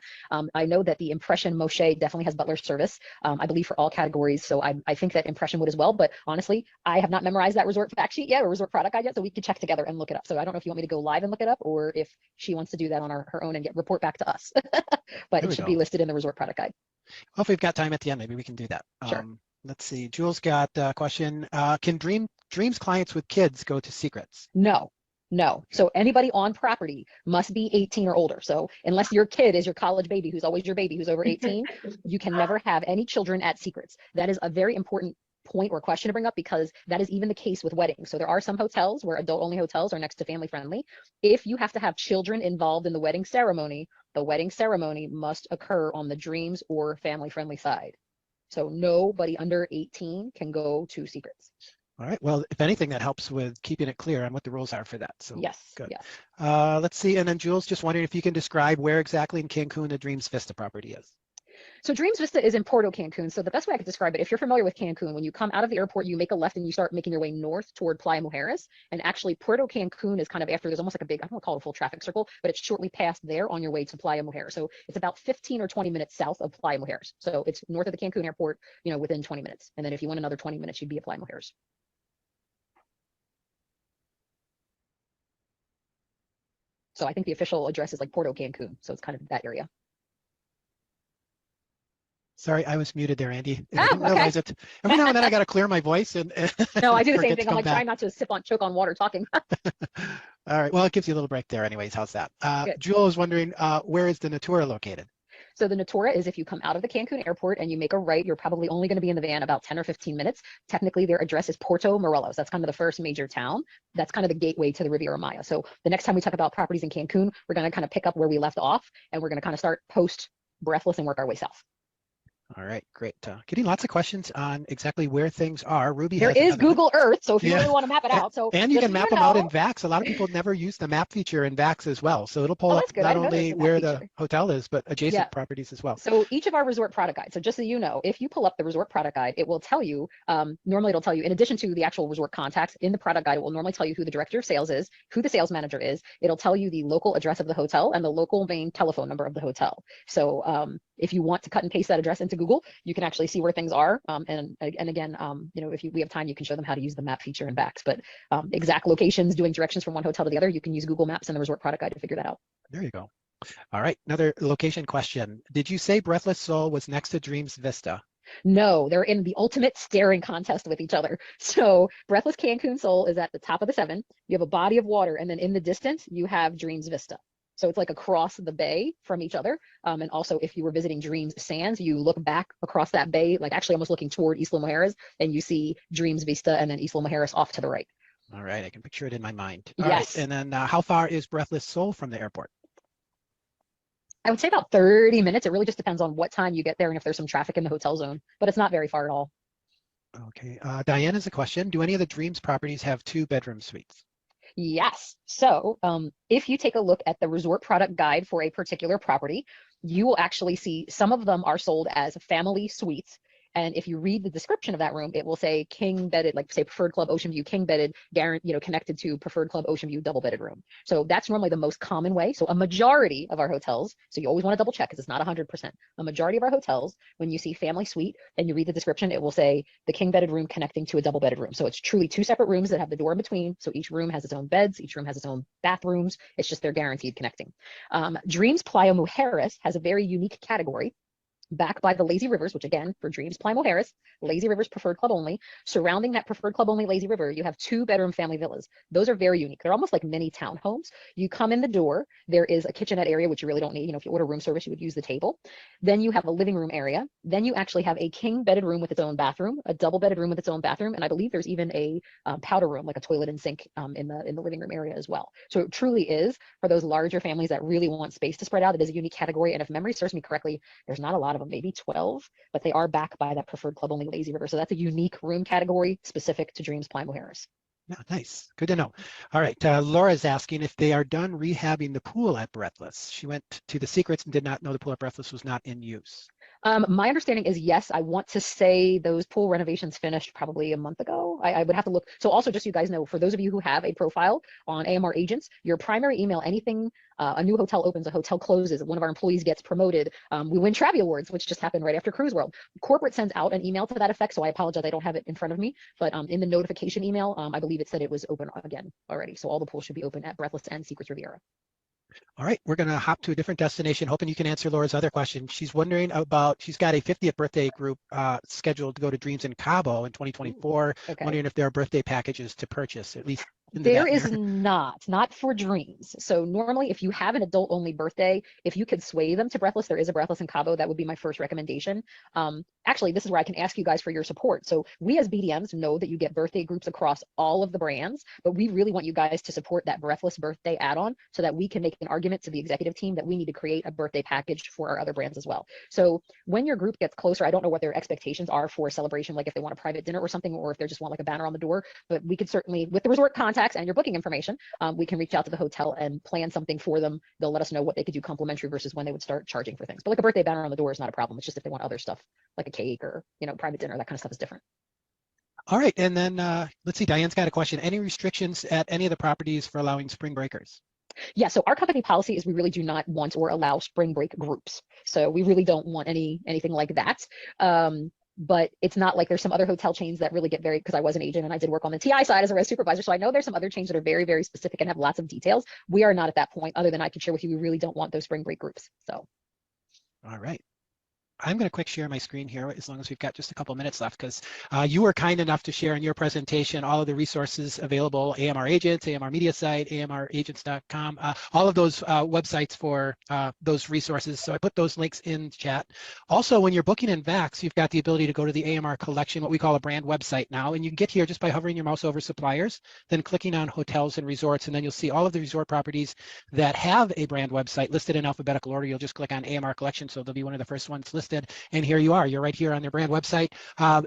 I know that the Impression Moshe definitely has butler service, I believe for all categories. So I think that Impression would as well. But honestly, I have not memorized that resort fact sheet yet, or resort product guide yet, so we could check together and look it up. So I don't know if you want me to go live and look it up, or if she wants to do that on her own and report back to us. But it should be listed in the resort product guide. Well, if we've got time at the end, maybe we can do that. Sure. Let's see. Jules got a question. Can Dreams clients with kids go to secrets? No, no. So anybody on property must be 18 or older. So unless your kid is your college baby, who's always your baby, who's over 18, you can never have any children at secrets. That is a very important point or question to bring up because that is even the case with weddings. So there are some hotels where adult-only hotels are next to family-friendly. If you have to have children involved in the wedding ceremony must occur on the Dreams or family-friendly side. So nobody under 18 can go to secrets. All right. Well, if anything, that helps with keeping it clear on what the rules are for that. So Yes, good. yes. Let's see. And then Jules, just wondering if you can describe where exactly in Cancun the Dreams Vista property is. So Dreams Vista is in Puerto Cancun. So the best way I could describe it, if you're familiar with Cancun, when you come out of the airport, you make a left and you start making your way north toward Playa Mujeres. And actually Puerto Cancun is kind of after, there's almost like a big, I don't want to call it a full traffic circle, but it's shortly past there on your way to Playa Mujeres. So it's about 15 or 20 minutes south of Playa Mujeres. So it's north of the Cancun airport, you know, within 20 minutes. And then if you went another 20 minutes, you'd be at Playa Mujeres. So I think the official address is like Puerto Cancun. So it's kind of that area. Sorry, I was muted there, Andy. Oh, I didn't realize it. Every now and then I got to clear my voice and No, I do the same forget to thing. I'm come like back. trying not to choke on water talking. All right. Well, it gives you a little break there anyways. How's that? Good. Jewel is wondering, where is the Natura located? So the Natura is if you come out of the Cancun airport and you make a right, you're probably only going to be in the van about 10 or 15 minutes. Technically, their address is Puerto Morelos. That's kind of the first major town. That's kind of the gateway to the Riviera Maya. So the next time we talk about properties in Cancun, we're going to kind of pick up where we left off and we're going to kind of start post Breathless and work our way south. All right, great. Getting lots of questions on exactly where things are. Ruby There has is another one. Google Earth, so if you Yeah. really want to map it out. So And you just can so map them out in VAX. A lot of people never use the map feature in VAX as well. So it'll pull Oh, up that's good. I not didn't know there was only a map where the feature. hotel is, but adjacent Yeah. properties as well. So each of our resort product guides, so just so you know, if you pull up the resort product guide, it will tell you, normally it'll tell you, in addition to the actual resort contacts in the product guide, it will normally tell you who the director of sales is, who the sales manager is. It'll tell you the local address of the hotel and the local main telephone number of the hotel. So if you want to cut and paste that address into Google, you can actually see where things are. And again, you know, if we have time, you can show them how to use the map feature in VAX. But exact locations, doing directions from one hotel to the other, you can use Google Maps and the resort product guide to figure that out. There you go. All right, another location question. Did you say Breathless Soul was next to Dreams Vista? No, they're in the ultimate staring contest with each other. So Breathless Cancun Soul is at the top of the 7. You have a body of water, and then in the distance, you have Dreams Vista. So it's like across the bay from each other. And also, if you were visiting Dreams Sands, you look back across that bay, like actually almost looking toward Isla Mujeres, and you see Dreams Vista and then Isla Mujeres off to the right. All right, I can picture it in my mind. All Yes. right, and then how far is Breathless Soul from the airport? I would say about 30 minutes. It really just depends on what time you get there and if there's some traffic in the hotel zone, but it's not very far at all. Okay, Diane has a question. Do any of the Dreams properties have 2-bedroom suites? Yes. So if you take a look at the resort product guide for a particular property, you will actually see some of them are sold as family suites. And if you read the description of that room, it will say king bedded, like say Preferred Club Ocean View king bedded, connected to Preferred Club Ocean View double bedded room. So that's normally the most common way. So a majority of our hotels, so you always want to double check because it's not 100%. A majority of our hotels, when you see family suite and you read the description, it will say the king bedded room connecting to a double bedded room. So it's truly 2 separate rooms that have the door in between. So each room has its own beds, each room has its own bathrooms. It's just they're guaranteed connecting. Dreams Playa Mujeres has a very unique category. Back by the lazy rivers, which again, for Dreams Playa Mujeres, lazy rivers preferred club only. Surrounding that preferred club only lazy river, you have 2-bedroom family villas. Those are very unique. They're almost like mini townhomes. You come in the door, there is a kitchenette area, which you really don't need. You know, if you order room service, you would use the table. Then you have a living room area. Then you actually have a king bedded room with its own bathroom, a double bedded room with its own bathroom, and I believe there's even a powder room, like a toilet and sink in the living room area as well. So it truly is for those larger families that really want space to spread out. It is a unique category, and if memory serves me correctly, there's not a lot of them, maybe 12, but they are backed by that preferred club only lazy river. So that's a unique room category specific to Dreams Playa Mujeres. Yeah, nice. Good to know. All right. Laura's asking if they are done rehabbing the pool at Breathless. She went to the secrets and did not know the pool at Breathless was not in use. My understanding is yes. I want to say those pool renovations finished probably a month ago. I would have to look. So also, just so you guys know, for those of you who have a profile on AMR Agents, your primary email, anything, a new hotel opens, a hotel closes, one of our employees gets promoted, we win Travi Awards, which just happened right after Cruise World. Corporate sends out an email to that effect, so I apologize, I don't have it in front of me, but in the notification email, I believe it said it was open again already. So all the pools should be open at Breathless and Secrets Riviera. All right, we're going to hop to a different destination, hoping you can answer Laura's other question. She's wondering about, she's got a 50th birthday group scheduled to go to Dreams in Cabo in 2024, Okay. wondering if there are birthday packages to purchase, at least There is not for Dreams. So normally if you have an adult only birthday, if you could sway them to Breathless, there is a Breathless in Cabo. That would be my first recommendation. Actually, this is where I can ask you guys for your support. So we as BDMs know that you get birthday groups across all of the brands, but we really want you guys to support that Breathless birthday add-on so that we can make an argument to the executive team that we need to create a birthday package for our other brands as well. So when your group gets closer, I don't know what their expectations are for celebration, like if they want a private dinner or something, or if they just want like a banner on the door, but we could certainly, with the resort contacts and your booking information, we can reach out to the hotel and plan something for them. They'll let us know what they could do complimentary versus when they would start charging for things. But like a birthday banner on the door is not a problem. It's just if they want other stuff, like a cake or, you know, private dinner, that kind of stuff is different. All right, and then let's see, Diane's got a question. Any restrictions at any of the properties for allowing spring breakers? Yeah, so our company policy is we really do not want or allow spring break groups. So we really don't want anything like that. But it's not like there's some other hotel chains that really get very, because I was an agent and I did work on the TI side as a res supervisor. So I know there's some other chains that are very, very specific and have lots of details. We are not at that point, other than I can share with you, we really don't want those spring break groups. So. All right. I'm going to quick share my screen here as long as we've got just a couple minutes left, because you were kind enough to share in your presentation all of the resources available, AMR Agents, AMR Media Site, AMRagents.com, all of those websites for those resources. So I put those links in chat. Also, when you're booking in VAX, you've got the ability to go to the AMR collection, what we call a brand website now, and you can get here just by hovering your mouse over suppliers, then clicking on hotels and resorts, and then you'll see all of the resort properties that have a brand website listed in alphabetical order. You'll just click on AMR collection, so they'll be one of the first ones listed. And here you are, you're right here on their brand website.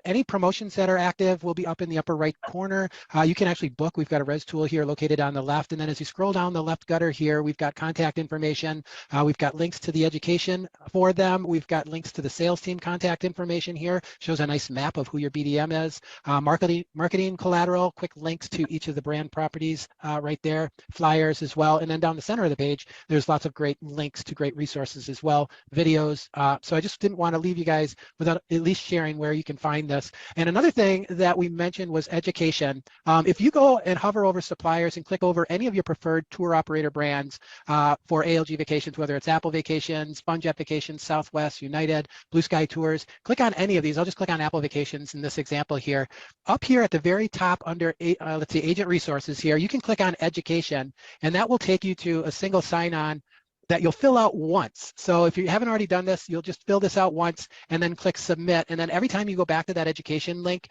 Any promotions that are active will be up in the upper right corner. You can actually book. We've got a res tool here located on the left. And then as you scroll down the left gutter here, we've got contact information. We've got links to the education for them. We've got links to the sales team contact information here. Shows a nice map of who your BDM is. Marketing collateral, quick links to each of the brand properties right there. Flyers as well. And then down the center of the page, there's lots of great links to great resources as well. Videos. So I just didn't want to leave you guys without at least sharing where you can find this. And another thing that we mentioned was education. If you go and hover over suppliers and click over any of your preferred tour operator brands for ALG vacations, whether it's Apple Vacations, FunJet Vacations, Southwest, United, Blue Sky Tours, click on any of these. I'll just click on Apple Vacations in this example here. Up here at the very top under, let's see, Agent Resources here, you can click on Education, and that will take you to a single sign-on that you'll fill out once. So if you haven't already done this, you'll just fill this out once and then click submit. And then every time you go back to that education link,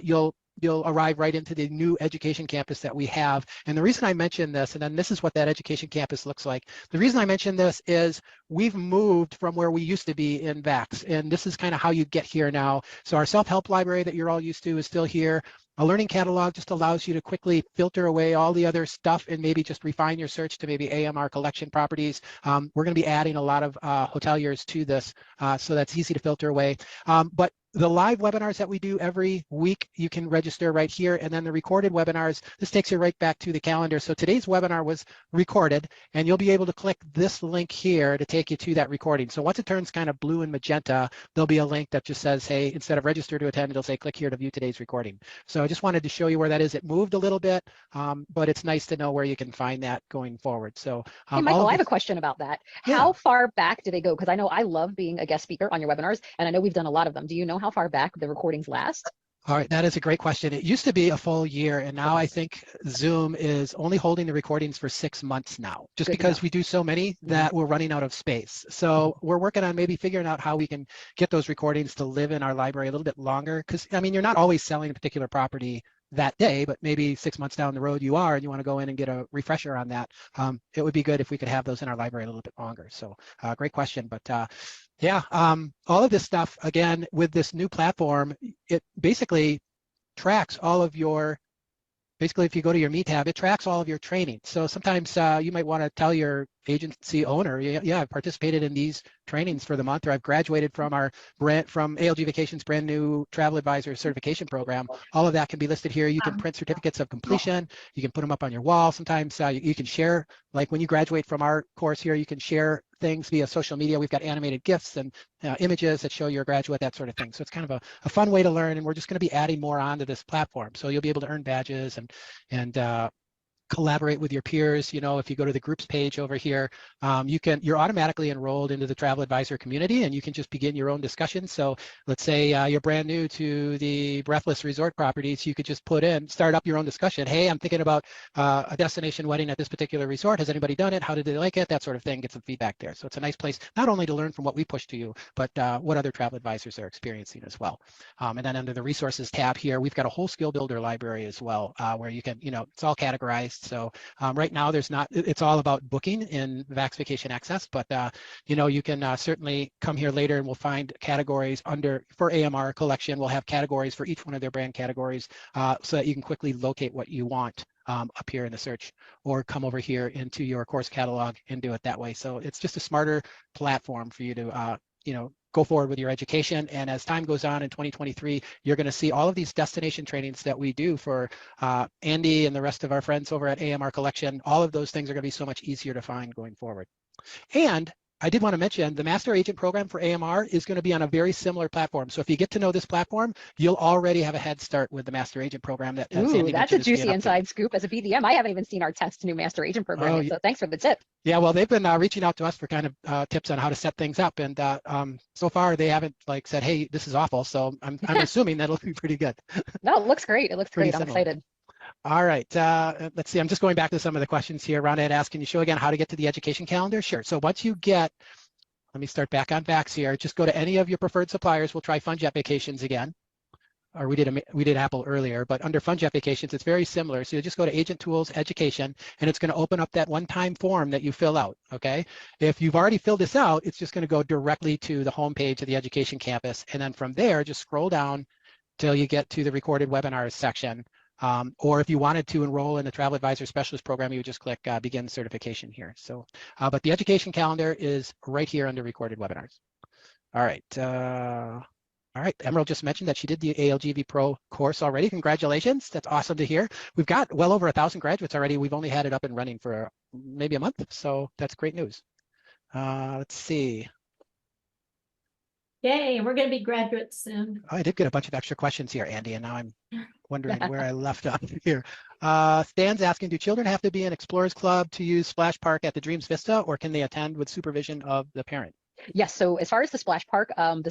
you'll arrive right into the new education campus that we have. And the reason I mention this, and then this is what that education campus looks like. The reason I mention this is we've moved from where we used to be in VAX, and this is kind of how you get here now. So our self-help library that you're all used to is still here. A learning catalog just allows you to quickly filter away all the other stuff and maybe just refine your search to maybe AMR collection properties. We're going to be adding a lot of hoteliers to this, so that's easy to filter away. But the live webinars that we do every week, you can register right here, and then the recorded webinars, this takes you right back to the calendar. So today's webinar was recorded, and you'll be able to click this link here to take you to that recording. So once it turns kind of blue and magenta, there'll be a link that just says, hey, instead of register to attend, it'll say click here to view today's recording. So I just wanted to show you where that is. It moved a little bit, but it's nice to know where you can find that going forward. So hey, Michael, I have a question about that. Yeah. How far back do they go? Because I know I love being a guest speaker on your webinars, and I know we've done a lot of them. Do you know how far back the recordings last? All right, that is a great question. It used to be a full year, and now I think Zoom is only holding the recordings for 6 months now, just Good because we do so many that we're running out of space. So we're working on maybe figuring out how we can get those recordings to live in our library a little bit longer, because I mean, you're not always selling a particular property that day, but maybe 6 months down the road you are, and you want to go in and get a refresher on that. It would be good if we could have those in our library a little bit longer. So great question, but yeah, all of this stuff, again, with this new platform, it basically tracks all of your, basically if you go to your Me tab, it tracks all of your training. So sometimes you might want to tell your agency owner, yeah, I've participated in these trainings for the month, or I've graduated from our from ALG Vacations brand new travel advisor certification program. All of that can be listed here. You can print certificates of completion. You can put them up on your wall. Sometimes you can share, like when you graduate from our course here, you can share things via social media. We've got animated GIFs and images that show you're a graduate, that sort of thing. So it's kind of a fun way to learn, and we're just going to be adding more onto this platform. So you'll be able to earn badges and collaborate with your peers. You know, if you go to the groups page over here, you're automatically enrolled into the travel advisor community, and you can just begin your own discussion. So let's say you're brand new to the Breathless Resort properties, you could just start up your own discussion. Hey, I'm thinking about a destination wedding at this particular resort. Has anybody done it? How did they like it? That sort of thing. Get some feedback there. So it's a nice place not only to learn from what we push to you, but what other travel advisors are experiencing as well. And then under the resources tab here, we've got a whole skill builder library as well, where you can, it's all categorized. So right now it's all about booking in Vax Vacation Access, but you can certainly come here later and we'll find categories for AMR collection. We'll have categories for each one of their brand categories so that you can quickly locate what you want up here in the search, or come over here into your course catalog and do it that way. So it's just a smarter platform for you to, go forward with your education. And as time goes on in 2023, you're going to see all of these destination trainings that we do for Andy and the rest of our friends over at AMR Collection. All of those things are going to be so much easier to find going forward. And I did want to mention the Master Agent Program for AMR is going to be on a very similar platform. So if you get to know this platform, you'll already have a head start with the Master Agent Program. Ooh, that's a juicy inside scoop. As a BDM, I haven't even seen our test new Master Agent Program yet, so thanks for the tip. Yeah, well, they've been reaching out to us for kind of tips on how to set things up, and so far they haven't said, "Hey, this is awful." So I'm assuming that'll be pretty good. No, it looks great. It looks great. I'm excited. All right, let's see. I'm just going back to some of the questions here. Rhonda had asked, can you show again how to get to the education calendar? Sure. So once you get, let me start back on Vax here. Just go to any of your preferred suppliers. We'll try FunJet Vacations again. Or we did Apple earlier, but under FunJet Vacations, it's very similar. So you just go to Agent Tools, Education, and it's going to open up that one-time form that you fill out, okay? If you've already filled this out, it's just going to go directly to the homepage of the Education Campus. And then from there, just scroll down till you get to the recorded webinars section. Or if you wanted to enroll in the Travel Advisor Specialist Program, you would just click Begin Certification here. So, but the education calendar is right here under recorded webinars. All right. All right, Emerald just mentioned that she did the ALGV Pro course already. Congratulations, that's awesome to hear. We've got well over 1,000 graduates already. We've only had it up and running for maybe a month, so that's great news. Let's see. Yay, we're going to be graduates soon. Oh, I did get a bunch of extra questions here, Andy, and now I'm wondering where I left off here. Stan's asking, do children have to be in Explorers Club to use Splash Park at the Dreams Vista, or can they attend with supervision of the parent? Yes, so as far as the splash park, and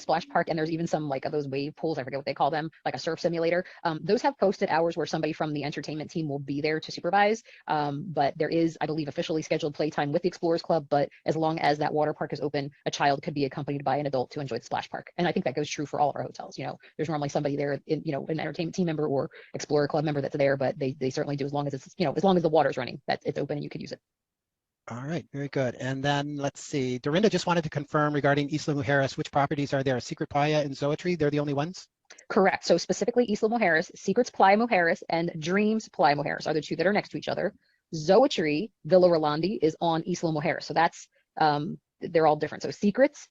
there's even some like those wave pools, I forget what they call them, like a surf simulator. Those have posted hours where somebody from the entertainment team will be there to supervise. But there is, I believe, officially scheduled playtime with the Explorers Club. But as long as that water park is open, a child could be accompanied by an adult to enjoy the splash park. And I think that goes true for all of our hotels. There's normally somebody there, an entertainment team member or Explorer Club member that's there, but they certainly do as long as it's, as long as the water's running, that it's open and you could use it. All right, very good. And then let's see, Dorinda just wanted to confirm regarding Isla Mujeres, which properties are there? Secret Playa and Zoetry, they're the only ones? Correct. So specifically Isla Mujeres, Secrets Playa Mujeres, and Dreams Playa Mujeres are the two that are next to each other. Zoetry, Villa Rolandi, is on Isla Mujeres. So that's, they're all different. So Secrets,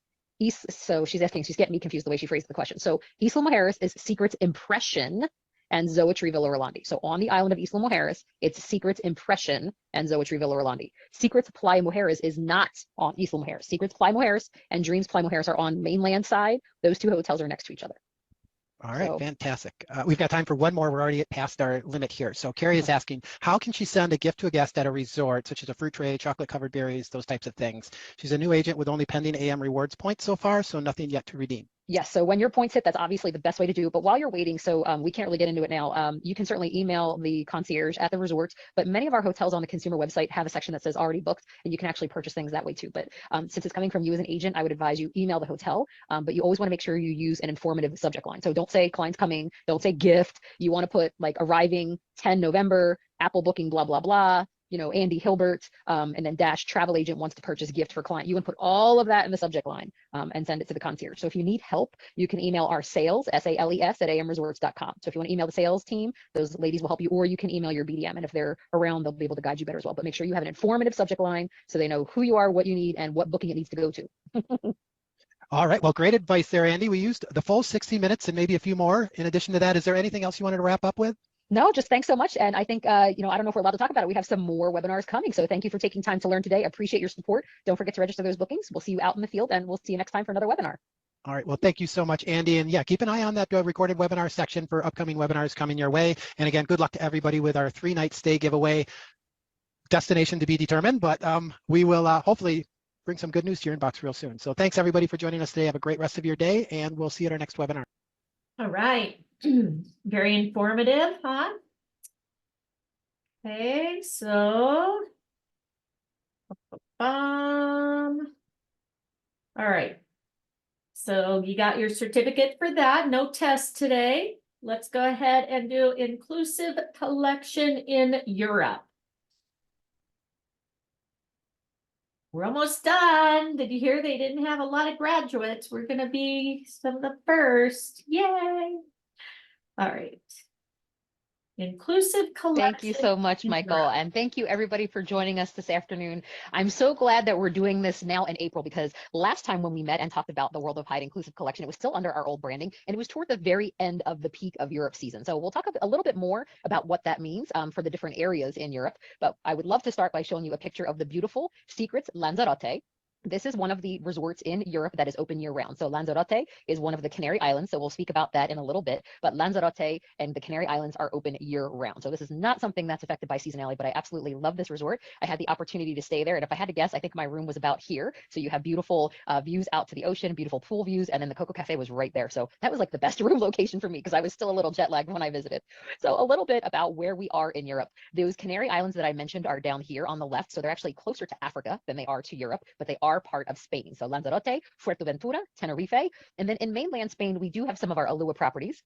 so she's getting me confused the way she phrased the question. So Isla Mujeres is Secrets Impression, and Zoetry Villa Rolandi. So on the island of Isla Mujeres, it's Secrets Impression and Zoetry Villa Rolandi. Secrets Playa Mujeres is not on Isla Mujeres. Secrets Playa Mujeres and Dreams Playa Mujeres are on mainland side. Those two hotels are next to each other. All right, fantastic. We've got time for one more. We're already past our limit here. So Carrie is asking, how can she send a gift to a guest at a resort, such as a fruit tray, chocolate covered berries, those types of things? She's a new agent with only pending AM rewards points so far, so nothing yet to redeem. Yes, so when your points hit, that's obviously the best way to do it. But while you're waiting, so we can't really get into it now, you can certainly email the concierge at the resorts, but many of our hotels on the consumer website have a section that says already booked, and you can actually purchase things that way too. But since it's coming from you as an agent, I would advise you email the hotel, but you always want to make sure you use an informative subject line. So don't say client's coming, don't say gift. You want to put like arriving 10 November, Apple booking, blah, blah, blah. Andy Hilbert, and then dash travel agent wants to purchase gift for client. You can put all of that in the subject line and send it to the concierge. So if you need help, you can email our sales, SALES, at amresorts.com. So if you want to email the sales team, those ladies will help you, or you can email your BDM. And if they're around, they'll be able to guide you better as well. But make sure you have an informative subject line so they know who you are, what you need, and what booking it needs to go to. All right, well, great advice there, Andy. We used the full 60 minutes and maybe a few more. In addition to that, is there anything else you wanted to wrap up with? No, just thanks so much. And I think, I don't know if we're allowed to talk about it. We have some more webinars coming. So thank you for taking time to learn today. Appreciate your support. Don't forget to register those bookings. We'll see you out in the field, and we'll see you next time for another webinar. All right, well, thank you so much, Andy. And yeah, keep an eye on that recorded webinar section for upcoming webinars coming your way. And again, good luck to everybody with our 3-night stay giveaway. destination to be determined, but we will hopefully bring some good news to your inbox real soon. So thanks everybody for joining us today. Have a great rest of your day, and we'll see you at our next webinar. All right. Very informative, huh? Okay, so. All right. So you got your certificate for that. No test today. Let's go ahead and do inclusive collection in Europe. We're almost done. Did you hear they didn't have a lot of graduates? We're going to be some of the first. Yay. All right. Inclusive collection. Thank you so much, Michael. And thank you everybody for joining us this afternoon. I'm so glad that we're doing this now in April, because last time when we met and talked about the World of Hyatt Inclusive Collection, it was still under our old branding, and it was toward the very end of the peak of Europe season. So we'll talk a little bit more about what that means for the different areas in Europe. But I would love to start by showing you a picture of the beautiful Secrets Lanzarote. This is one of the resorts in Europe that is open year-round. So Lanzarote is one of the Canary Islands, so we'll speak about that in a little bit, but Lanzarote and the Canary Islands are open year-round. So this is not something that's affected by seasonality, but I absolutely love this resort. I had the opportunity to stay there, and if I had to guess, I think my room was about here. So you have beautiful views out to the ocean, beautiful pool views, and then the Coco Cafe was right there. So that was like the best room location for me, because I was still a little jet lagged when I visited. So a little bit about where we are in Europe. Those Canary Islands that I mentioned are down here on the left, so they're actually closer to Africa than they are to Europe, but they are part of Spain. So Lanzarote, Fuerteventura, Tenerife, and then in mainland Spain, we do have some of our Alua properties.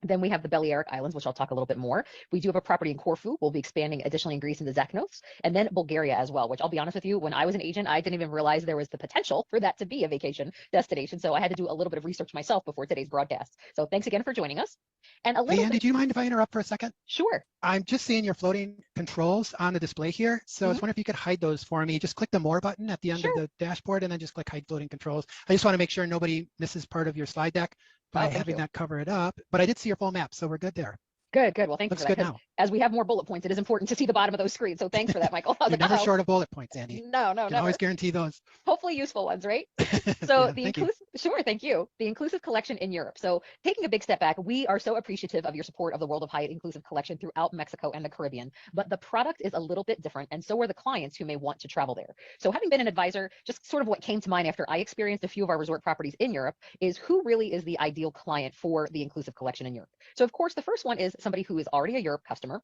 Then we have the Balearic Islands, which I'll talk a little bit more. We do have a property in Corfu. We'll be expanding additionally in Greece into Zakynthos, and then Bulgaria as well, which I'll be honest with you, when I was an agent, I didn't even realize there was the potential for that to be a vacation destination. So I had to do a little bit of research myself before today's broadcast. So thanks again for joining us. And a little Hey, Andy, do you mind if I interrupt for a second? Sure. I'm just seeing your floating controls on the display here. So I was wondering if you could hide those for me. Just click the More button at the end of the dashboard, and then just click Hide Floating Controls. I just want to make sure nobody misses part of your slide deck by having that cover it up. But I did see your full map, so we're good there. Good. Well, thank you for that. Looks good now. As we have more bullet points, it is important to see the bottom of those screens. So thanks for that, Michael. You're never short of bullet points, Andy. No, Can always guarantee those. Hopefully useful ones, right? So yeah, the inclusive, sure, thank you. The inclusive collection in Europe. So taking a big step back, we are so appreciative of your support of the World of Hyatt Inclusive Collection throughout Mexico and the Caribbean. But the product is a little bit different, and so are the clients who may want to travel there. So having been an advisor, just sort of what came to mind after I experienced a few of our resort properties in Europe is who really is the ideal client for the inclusive collection in Europe. So of course, the first one is somebody who is already a Europe customer.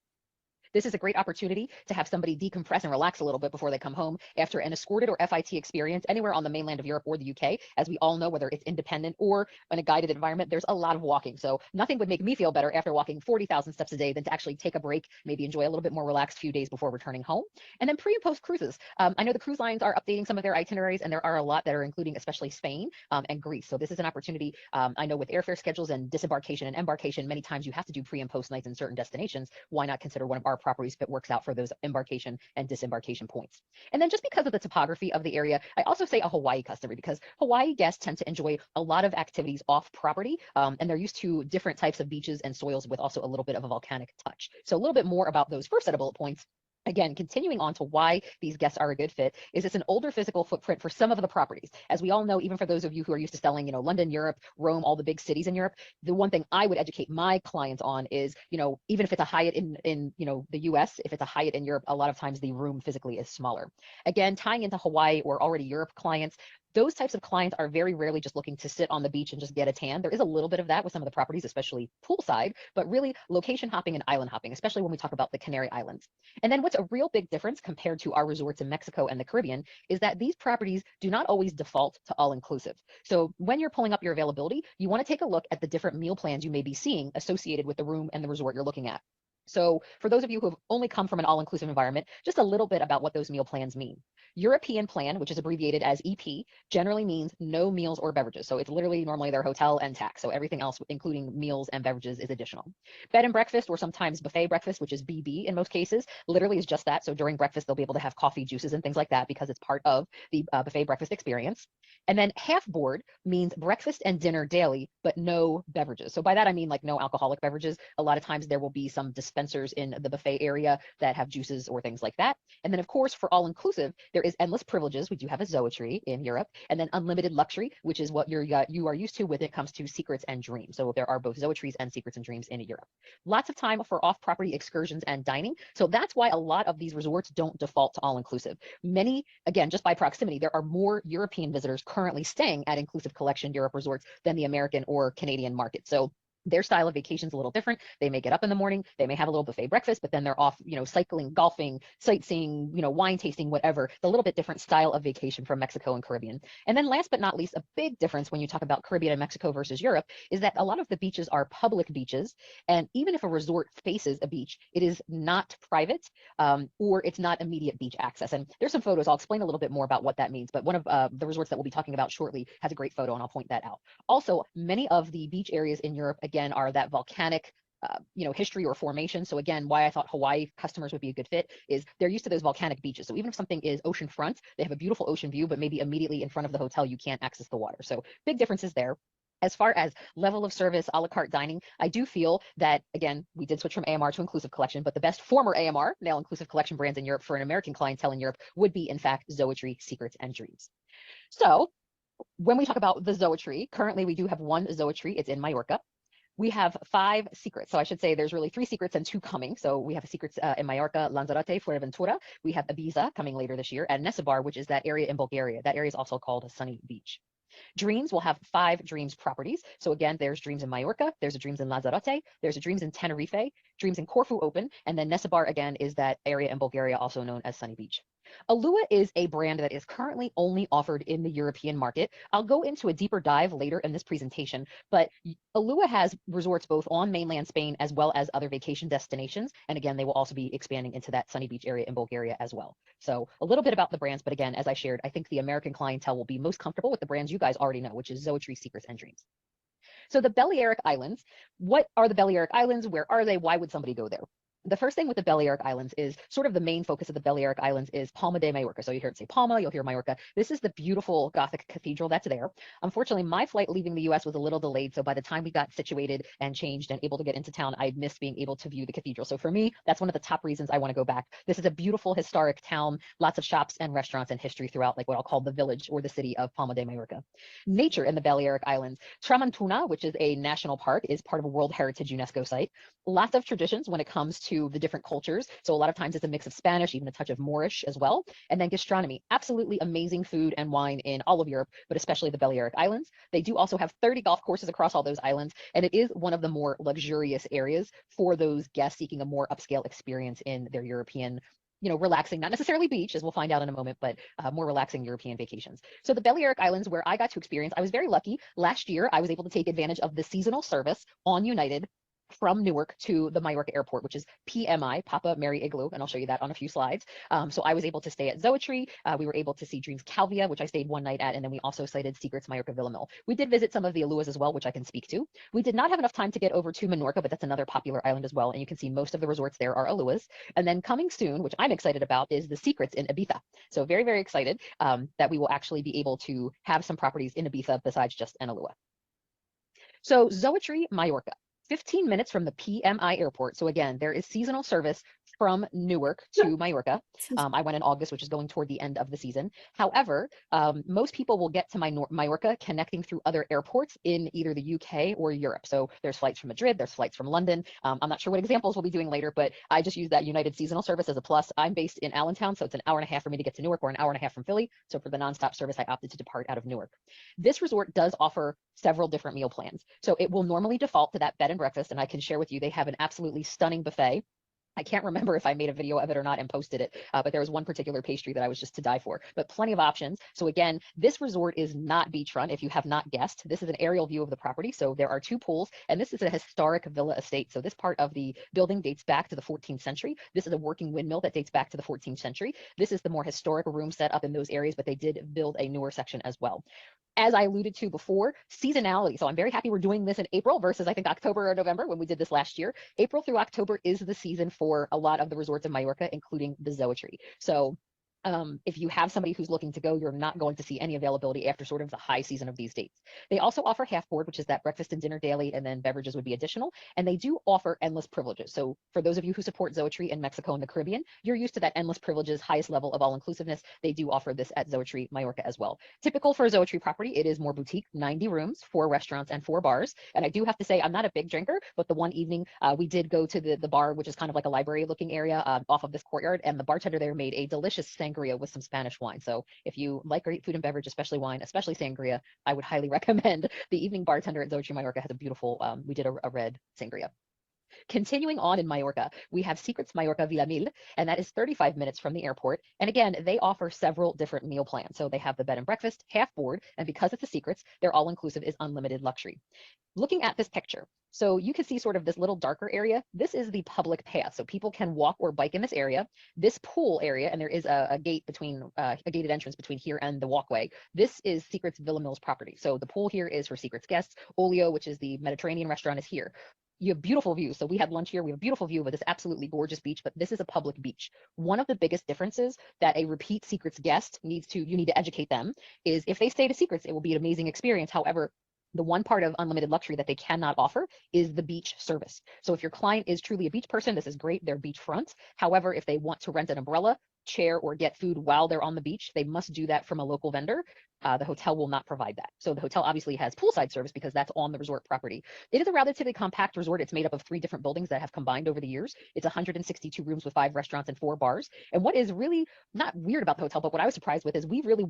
This is a great opportunity to have somebody decompress and relax a little bit before they come home after an escorted or FIT experience anywhere on the mainland of Europe or the UK. As we all know, whether it's independent or in a guided environment, there's a lot of walking. So nothing would make me feel better after walking 40,000 steps a day than to actually take a break, maybe enjoy a little bit more relaxed few days before returning home. And then pre and post cruises. I know the cruise lines are updating some of their itineraries, and there are a lot that are including especially Spain and Greece. So this is an opportunity. I know with airfare schedules and disembarkation and embarkation, many times you have to do pre and post nights in certain destinations. Why not consider one of our properties if it works out for those embarkation and disembarkation points? And then just because of the topography of the area, I also say a Hawaii customer, because Hawaii guests tend to enjoy a lot of activities off property, and they're used to different types of beaches and soils with also a little bit of a volcanic touch. So a little bit more about those first set of bullet points. Again, continuing on to why these guests are a good fit is it's an older physical footprint for some of the properties. As we all know, even for those of you who are used to selling, London, Europe, Rome, all the big cities in Europe, the one thing I would educate my clients on is, even if it's a Hyatt in the US, if it's a Hyatt in Europe, a lot of times the room physically is smaller. Again, tying into Hawaii or already Europe clients, those types of clients are very rarely just looking to sit on the beach and just get a tan. There is a little bit of that with some of the properties, especially poolside, but really location hopping and island hopping, especially when we talk about the Canary Islands. And then what's a real big difference compared to our resorts in Mexico and the Caribbean is that these properties do not always default to all-inclusive. So when you're pulling up your availability, you want to take a look at the different meal plans you may be seeing associated with the room and the resort you're looking at. So for those of you who have only come from an all-inclusive environment, just a little bit about what those meal plans mean. European plan, which is abbreviated as EP, generally means no meals or beverages. So it's literally normally their hotel and tax. So everything else, including meals and beverages, is additional. Bed and breakfast, or sometimes buffet breakfast, which is BB in most cases, literally is just that. So during breakfast, they'll be able to have coffee, juices, and things like that because it's part of the buffet breakfast experience. And then half board means breakfast and dinner daily, but no beverages. So by that, I mean like no alcoholic beverages. A lot of times there will be some dispensers in the buffet area that have juices or things like that. And then of course, for all inclusive, there is endless privileges. We do have a Zoetry in Europe, and then unlimited luxury, which is what you are used to when it comes to secrets and dreams. So there are both Zoetries and secrets and dreams in Europe. Lots of time for off-property excursions and dining. So that's why a lot of these resorts don't default to all inclusive. Many, again, just by proximity, there are more European visitors currently staying at Inclusive Collection Europe resorts than the American or Canadian market. So their style of vacation is a little different. They may get up in the morning, they may have a little buffet breakfast, but then they're off, cycling, golfing, sightseeing, wine tasting, whatever. The little bit different style of vacation from Mexico and Caribbean. And then last but not least, a big difference when you talk about Caribbean and Mexico versus Europe is that a lot of the beaches are public beaches. And even if a resort faces a beach, it is not private, or it's not immediate beach access. And there's some photos. I'll explain a little bit more about what that means. But one of the resorts that we'll be talking about shortly has a great photo, and I'll point that out. Also, many of the beach areas in Europe, again, are that volcanic history or formation. So again, why I thought Hawaii customers would be a good fit is they're used to those volcanic beaches. So even if something is oceanfront, they have a beautiful ocean view, but maybe immediately in front of the hotel, you can't access the water. So big differences there. As far as level of service, a la carte dining, I do feel that, again, we did switch from AMR to Inclusive Collection, but the best former AMR, now Inclusive Collection brands in Europe for an American clientele in Europe would be, in fact, Zoetry, Secrets, and Dreams. So when we talk about the Zoetry, currently we do have one Zoetry. It's in Mallorca. We have 5 secrets. So I should say there's really 3 secrets and 2 coming. So we have secrets in Mallorca, Lanzarote, Fuerteventura. We have Ibiza coming later this year, and Nesebar, which is that area in Bulgaria. That area is also called a Sunny Beach. Dreams will have 5 Dreams properties. So again, there's Dreams in Mallorca, there's a Dreams in Lanzarote, there's a Dreams in Tenerife, Dreams in Corfu Open, and then Nesebar again is that area in Bulgaria also known as Sunny Beach. Alua is a brand that is currently only offered in the European market. I'll go into a deeper dive later in this presentation, but Alua has resorts both on mainland Spain as well as other vacation destinations. And again, they will also be expanding into that Sunny Beach area in Bulgaria as well. So a little bit about the brands, but again, as I shared, I think the American clientele will be most comfortable with the brands you guys already know, which is Zoetry, Secrets, and Dreams. So the Balearic Islands, what are the Balearic Islands? Where are they? Why would somebody go there? The first thing with the Balearic Islands is sort of the main focus of the Balearic Islands is Palma de Mallorca. So you hear it say Palma, you'll hear Mallorca. This is the beautiful Gothic cathedral that's there. Unfortunately, my flight leaving the US was a little delayed. So by the time we got situated and changed and able to get into town, I missed being able to view the cathedral. So for me, that's one of the top reasons I want to go back. This is a beautiful historic town, lots of shops and restaurants and history throughout like what I'll call the village or the city of Palma de Mallorca. Nature in the Balearic Islands. Tramontana, which is a national park, is part of a World Heritage UNESCO site. Lots of traditions when it comes to the different cultures. So a lot of times it's a mix of Spanish, even a touch of Moorish as well. And then gastronomy, absolutely amazing food and wine in all of Europe, but especially the Balearic Islands. They do also have 30 golf courses across all those islands. And it is one of the more luxurious areas for those guests seeking a more upscale experience in their European, relaxing, not necessarily beach, as we'll find out in a moment, but more relaxing European vacations. So the Balearic Islands, where I got to experience, I was very lucky. Last year, I was able to take advantage of the seasonal service on United from Newark to the Mallorca airport, which is PMI, Papa Mary Igloo, and I'll show you that on a few slides. So I was able to stay at Zoetry. We were able to see Dreams Calvia, which I stayed one night at, and then we also cited Secrets Mallorca Villamil. We did visit some of the Aluas as well, which I can speak to. We did not have enough time to get over to Menorca, but that's another popular island as well, and you can see most of the resorts there are Aluas. And then coming soon, which I'm excited about, is the Secrets in Ibiza. So very, very excited that we will actually be able to have some properties in Ibiza besides just an Alua. So Zoetry Mallorca. 15 minutes from the PMI airport. So again, there is seasonal service from Newark to Mallorca. I went in August, which is going toward the end of the season. However, most people will get to Mallorca connecting through other airports in either the UK or Europe. So there's flights from Madrid, there's flights from London. I'm not sure what examples we'll be doing later, but I just use that United seasonal service as a plus. I'm based in Allentown, so it's an hour and a half for me to get to Newark or an hour and a half from Philly. So for the nonstop service, I opted to depart out of Newark. This resort does offer several different meal plans. So it will normally default to that bed and breakfast, and I can share with you, they have an absolutely stunning buffet. I can't remember if I made a video of it or not and posted it, but there was one particular pastry that I was just to die for, but plenty of options. So again, this resort is not beachfront. If you have not guessed, this is an aerial view of the property. So there are 2 pools, and this is a historic villa estate. So this part of the building dates back to the 14th century. This is a working windmill that dates back to the 14th century. This is the more historic room set up in those areas, but they did build a newer section as well. As I alluded to before, seasonality. So I'm very happy we're doing this in April versus I think October or November when we did this last year. April through October is the season for a lot of the resorts in Mallorca, including the Zoetry. So If you have somebody who's looking to go, you're not going to see any availability after sort of the high season of these dates. They also offer half board, which is that breakfast and dinner daily, and then beverages would be additional. And they do offer endless privileges. So for those of you who support Zoetry in Mexico and the Caribbean, you're used to that endless privileges, highest level of all inclusiveness. They do offer this at Zoetry Mallorca as well. Typical for a Zoetry property, it is more boutique, 90 rooms, 4 restaurants and 4 bars. And I do have to say, I'm not a big drinker, but the one evening we did go to the bar, which is kind of like a library looking area off of this courtyard. And the bartender there made a delicious sangria with some Spanish wine. So if you like great food and beverage, especially wine, especially sangria, I would highly recommend. The evening bartender at Zoetry Mallorca has a beautiful, we did a red sangria. Continuing on in Mallorca, we have Secrets Mallorca Villamil, and that is 35 minutes from the airport. And again, they offer several different meal plans. So they have the bed and breakfast, half board, and because it's a Secrets, their all-inclusive is unlimited luxury. Looking at this picture, so you can see sort of this little darker area. This is the public path. So people can walk or bike in this area. This pool area, and there is a gate between, a gated entrance between here and the walkway. This is Secrets Villa Mills property. So the pool here is for Secrets guests. Olio, which is the Mediterranean restaurant, is here. You have beautiful views. So we had lunch here. We have a beautiful view of this absolutely gorgeous beach, but this is a public beach. One of the biggest differences that a repeat Secrets guest you need to educate them is if they stay to Secrets, it will be an amazing experience. However, the one part of unlimited luxury that they cannot offer is the beach service. So if your client is truly a beach person, this is great. They're beachfront. However, if they want to rent an umbrella, chair, or get food while they're on the beach, they must do that from a local vendor. The hotel will not provide that. So the hotel obviously has poolside service because that's on the resort property. It is a relatively compact resort. It's made up of 3 different buildings that have combined over the years. It's 162 rooms with 5 restaurants and 4 bars. And what is really not weird about the hotel, but what I was surprised with is we really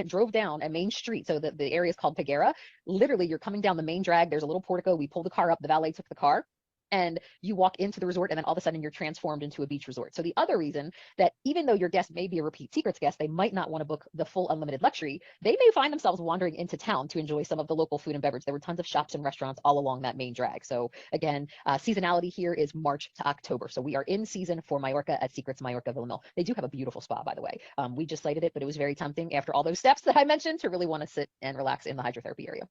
drove down a main street. So the area is called Peguera. Literally, you're coming down the main drag. There's a little portico. We pulled the car up. The valet took the car. And you walk into the resort and then all of a sudden you're transformed into a beach resort. So the other reason that even though your guest may be a repeat Secrets guest, they might not want to book the full unlimited luxury, they may find themselves wandering into town to enjoy some of the local food and beverage. There were tons of shops and restaurants all along that main drag. So again, seasonality here is March to October. So we are in season for Mallorca at Secrets Mallorca Villamil. They do have a beautiful spa, by the way. We just cited it, but it was very tempting after all those steps that I mentioned to really want to sit and relax in the hydrotherapy area.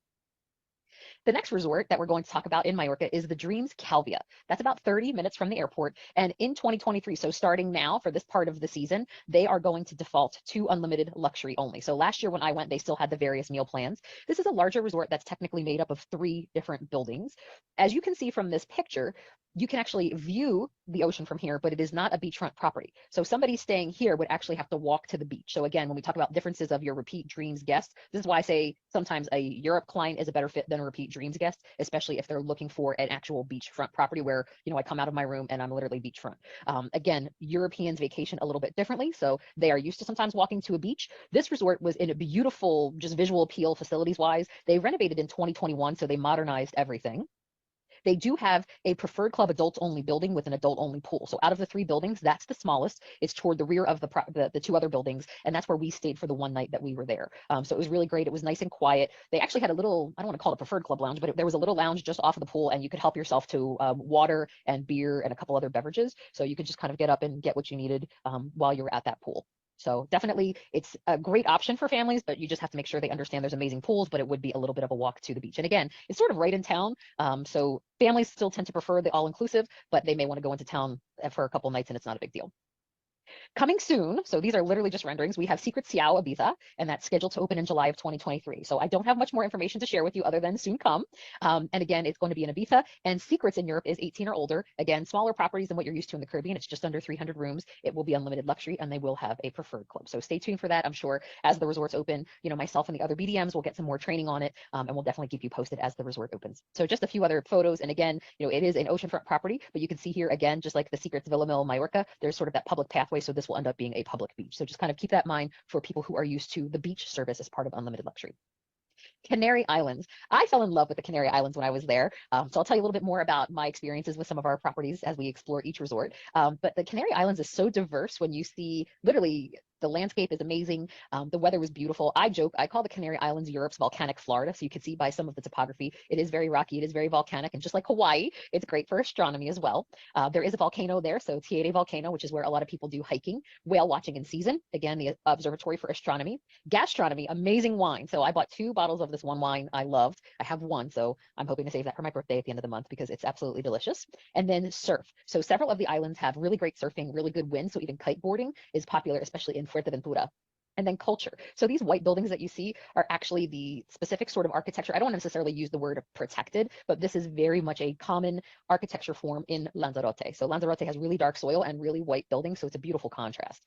The next resort that we're going to talk about in Mallorca is the Dreams Calvia. That's about 30 minutes from the airport. And in 2023, so starting now for this part of the season, they are going to default to unlimited luxury only. So last year when I went, they still had the various meal plans. This is a larger resort that's technically made up of 3 different buildings. As you can see from this picture, you can actually view the ocean from here, but it is not a beachfront property. So somebody staying here would actually have to walk to the beach. So again, when we talk about differences of your repeat Dreams guest, this is why I say sometimes a Europe client is a better fit than a repeat Dreams guest, especially if they're looking for an actual beachfront property where, you know, I come out of my room and I'm literally beachfront. Again, Europeans vacation a little bit differently. So they are used to sometimes walking to a beach. This resort was in a beautiful, just visual appeal facilities wise. They renovated in 2021, so they modernized everything. They do have a preferred club adults only building with an adult only pool. So out of the 3 buildings, that's the smallest. It's toward the rear of the 2 other buildings. And that's where we stayed for the one night that we were there. So it was really great. It was nice and quiet. They actually had a little, I don't want to call it a preferred club lounge, but there was a little lounge just off of the pool and you could help yourself to water and beer and a couple other beverages. So you could just kind of get up and get what you needed while you were at that pool. So definitely it's a great option for families, but you just have to make sure they understand there's amazing pools, but it would be a little bit of a walk to the beach. And again, it's sort of right in town. So families still tend to prefer the all-inclusive, but they may want to go into town for a couple nights and it's not a big deal. Coming soon, so these are literally just renderings, we have Secret Siao Ibiza, and that's scheduled to open in July of 2023. So I don't have much more information to share with you other than soon come. And again, it's going to be in Ibiza, and Secrets in Europe is 18 or older. Again, smaller properties than what you're used to in the Caribbean. It's just under 300 rooms. It will be unlimited luxury, and they will have a preferred club. So stay tuned for that. I'm sure as the resorts open, you know, myself and the other BDMs will get some more training on it, and we'll definitely keep you posted as the resort opens. So just a few other photos, and again, you know, it is an oceanfront property, but you can see here again, just like the Secrets Villa Mill Mallorca, there's sort of that public pathway. So this will end up being a public beach. So just kind of keep that in mind for people who are used to the beach service as part of unlimited luxury. Canary Islands. I fell in love with the Canary Islands when I was there. So I'll tell you a little bit more about my experiences with some of our properties as we explore each resort. But the Canary Islands is so diverse when you see literally the landscape is amazing. The weather was beautiful. I joke, I call the Canary Islands Europe's volcanic Florida. So you can see by some of the topography, it is very rocky, it is very volcanic. And just like Hawaii, it's great for astronomy as well. There is a volcano there. So Hyatt volcano, which is where a lot of people do hiking, whale watching in season. Again, the observatory for astronomy. Gastronomy, amazing wine. So I bought 2 bottles of this one wine I loved. I have one, so I'm hoping to save that for my birthday at the end of the month because it's absolutely delicious. And then surf. So several of the islands have really great surfing, really good wind. So even kiteboarding is popular, especially in Fuerteventura. And then culture. So these white buildings that you see are actually the specific sort of architecture. I don't necessarily use the word protected, but this is very much a common architecture form in Lanzarote. So Lanzarote has really dark soil and really white buildings, so it's a beautiful contrast.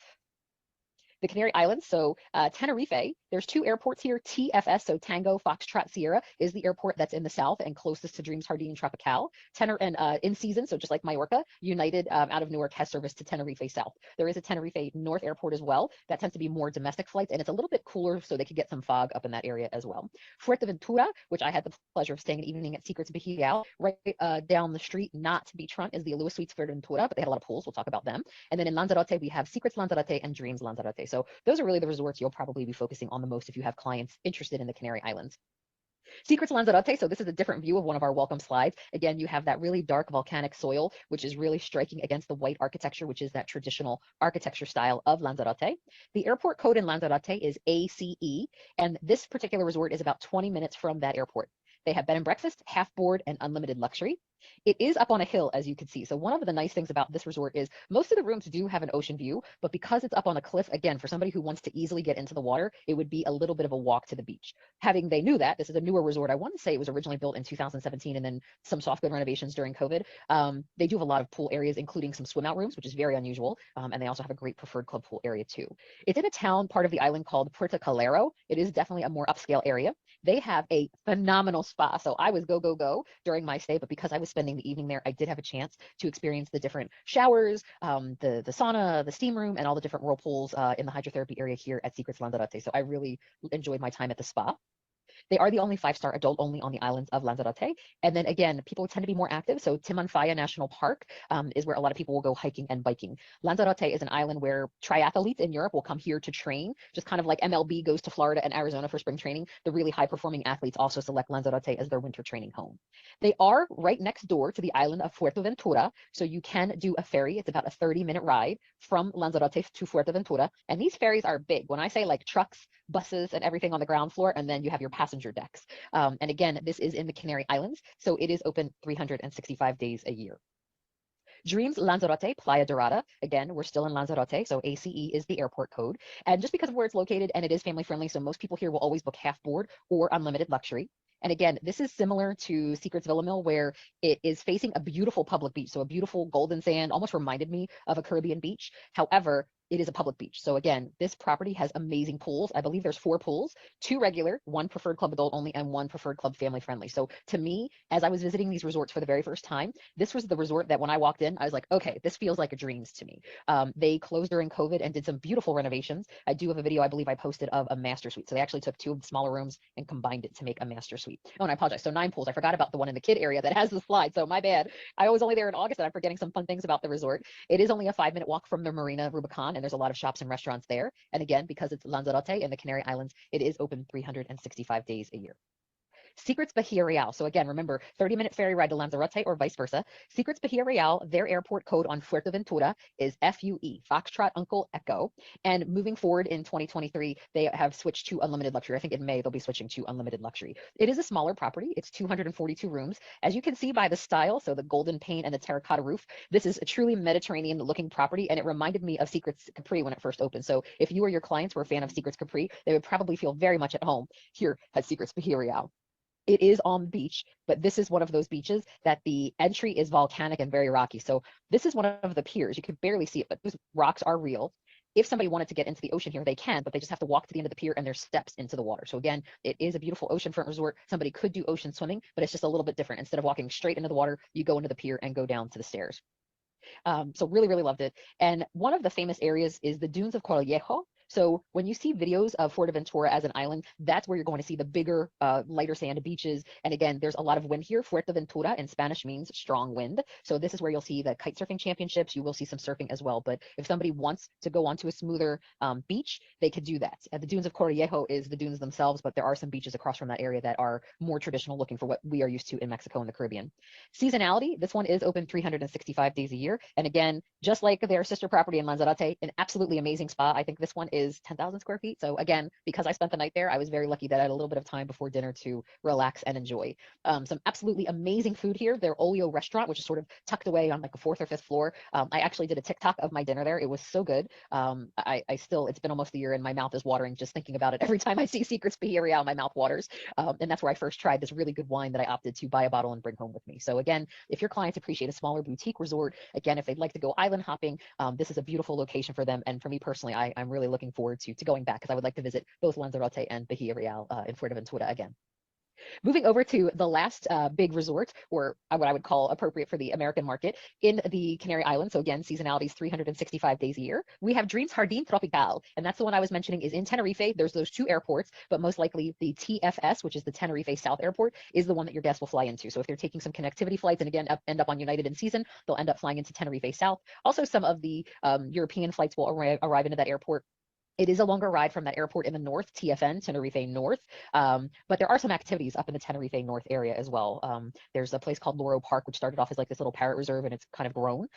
The Canary Islands, so Tenerife, there's two airports here. TFS, so Tango Foxtrot Sierra, is the airport that's in the south and closest to Dreams Jardín Tropical. In season, so just like Mallorca, United out of Newark has service to Tenerife South. There is a Tenerife North airport as well. That tends to be more domestic flights, and it's a little bit cooler, so they could get some fog up in that area as well. Fuerteventura, which I had the pleasure of staying an evening at Secrets Bahia, right down the street, not beachfront, is the Alua Suites Fuerteventura, but they had a lot of pools. We'll talk about them. And then in Lanzarote, we have Secrets Lanzarote and Dreams Lanzarote. So those are really the resorts you'll probably be focusing on the most if you have clients interested in the Canary Islands. Secrets Lanzarote, so this is a different view of one of our welcome slides. Again, you have that really dark volcanic soil, which is really striking against the white architecture, which is that traditional architecture style of Lanzarote. The airport code in Lanzarote is ACE, and this particular resort is about 20 minutes from that airport. They have bed and breakfast, half board, and unlimited luxury. It is up on a hill, as you can see. So one of the nice things about this resort is most of the rooms do have an ocean view, but because it's up on a cliff, again, for somebody who wants to easily get into the water, it would be a little bit of a walk to the beach. They knew that, this is a newer resort. I want to say it was originally built in 2017 and then some soft good renovations during COVID. They do have a lot of pool areas, including some swim out rooms, which is very unusual. And they also have a great preferred club pool area too. It's in a town, part of the island called Puerto Calero. It is definitely a more upscale area. They have a phenomenal spa. So I was go during my stay, but because I was spending the evening there, I did have a chance to experience the different showers, the sauna, the steam room, and all the different whirlpools in the hydrotherapy area here at Secrets Lanzarote. So I really enjoyed my time at the spa. They are the only 5-star adult only on the islands of Lanzarote. And then again, people tend to be more active. So Timanfaya National Park is where a lot of people will go hiking and biking. Lanzarote is an island where triathletes in Europe will come here to train, just kind of like MLB goes to Florida and Arizona for spring training. The really high performing athletes also select Lanzarote as their winter training home. They are right next door to the island of Fuerteventura. So you can do a ferry. It's about a 30-minute ride from Lanzarote to Fuerteventura. And these ferries are big. When I say like trucks, buses, and everything on the ground floor, and then you have your passenger decks. And again, this is in the Canary Islands, so it is open 365 days a year. Dreams Lanzarote, Playa Dorada. Again, we're still in Lanzarote, so ACE is the airport code. And just because of where it's located, and it is family friendly, so most people here will always book half board or unlimited luxury. And again, this is similar to Secrets Villamil, where it is facing a beautiful public beach. So a beautiful golden sand, almost reminded me of a Caribbean beach. However, it is a public beach. So again, this property has amazing pools. I believe there's 4 pools, 2 regular, 1 preferred club adult only, and 1 preferred club family friendly. So to me, as I was visiting these resorts for the very first time, this was the resort that when I walked in, I was like, okay, this feels like a Dreams to me. They closed during COVID and did some beautiful renovations. I do have a video I believe I posted of a master suite. So they actually took 2 of the smaller rooms and combined it to make a master suite. Oh, and I apologize. So 9 pools. I forgot about the one in the kid area that has the slide. So my bad. I was only there in August and I'm forgetting some fun things about the resort. It is only a 5-minute walk from the Marina Rubicon, and there's a lot of shops and restaurants there. And again, because it's Lanzarote and the Canary Islands, it is open 365 days a year. Secrets Bahia Real. So again, remember, 30-minute ferry ride to Lanzarote or vice versa. Secrets Bahia Real, their airport code on Fuerteventura is FUE, Foxtrot Uncle Echo. And moving forward in 2023, they have switched to unlimited luxury. I think in May, they'll be switching to unlimited luxury. It is a smaller property. It's 242 rooms. As you can see by the style, so the golden paint and the terracotta roof, this is a truly Mediterranean looking property. And it reminded me of Secrets Capri when it first opened. So if you or your clients were a fan of Secrets Capri, they would probably feel very much at home here at Secrets Bahia Real. It is on the beach, but this is one of those beaches that the entry is volcanic and very rocky. So this is one of the piers. You can barely see it, but those rocks are real. If somebody wanted to get into the ocean here, they can, but they just have to walk to the end of the pier and there's steps into the water. So again, it is a beautiful oceanfront resort. Somebody could do ocean swimming, but it's just a little bit different. Instead of walking straight into the water, you go into the pier and go down to the stairs. So really, really loved it. And one of the famous areas is the dunes of Corallejo. So when you see videos of Fuerteventura as an island, that's where you're going to see the bigger, lighter sand beaches. And again, there's a lot of wind here. Fuerteventura in Spanish means strong wind. So this is where you'll see the kite surfing championships. You will see some surfing as well. But if somebody wants to go onto a smoother beach, they could do that. The dunes of Corallejo is the dunes themselves, but there are some beaches across from that area that are more traditional looking for what we are used to in Mexico and the Caribbean. Seasonality, this one is open 365 days a year. And again, just like their sister property in Lanzarote, an absolutely amazing spa. I think this one is is 10,000 square feet. So again, because I spent the night there, I was very lucky that I had a little bit of time before dinner to relax and enjoy. Some absolutely amazing food here. Their Olio restaurant, which is sort of tucked away on like the 4th or 5th floor. I actually did a TikTok of my dinner there. It was so good. I still, it's been almost a year and my mouth is watering just thinking about it. Every time I see Secrets Bahia Real, my mouth waters. And that's where I first tried this really good wine that I opted to buy a bottle and bring home with me. So again, if your clients appreciate a smaller boutique resort, again, if they'd like to go island hopping, this is a beautiful location for them. And for me personally, I'm really looking forward to going back because I would like to visit both Lanzarote and Bahia Real in Fuerteventura again. Moving over to the last big resort, or what I would call appropriate for the American market, in the Canary Islands. So again, seasonality is 365 days a year. We have Dreams Jardín Tropical, and that's the one I was mentioning is in Tenerife. There's those 2 airports, but most likely the TFS, which is the Tenerife South Airport, is the one that your guests will fly into. So if they're taking some connectivity flights, and again, end up on United in season, they'll end up flying into Tenerife South. Also, some of the European flights will arrive into that airport. It is a longer ride from that airport in the north, TFN, Tenerife North, but there are some activities up in the Tenerife North area as well. There's a place called Loro Park, which started off as like this little parrot reserve, and it's kind of grown.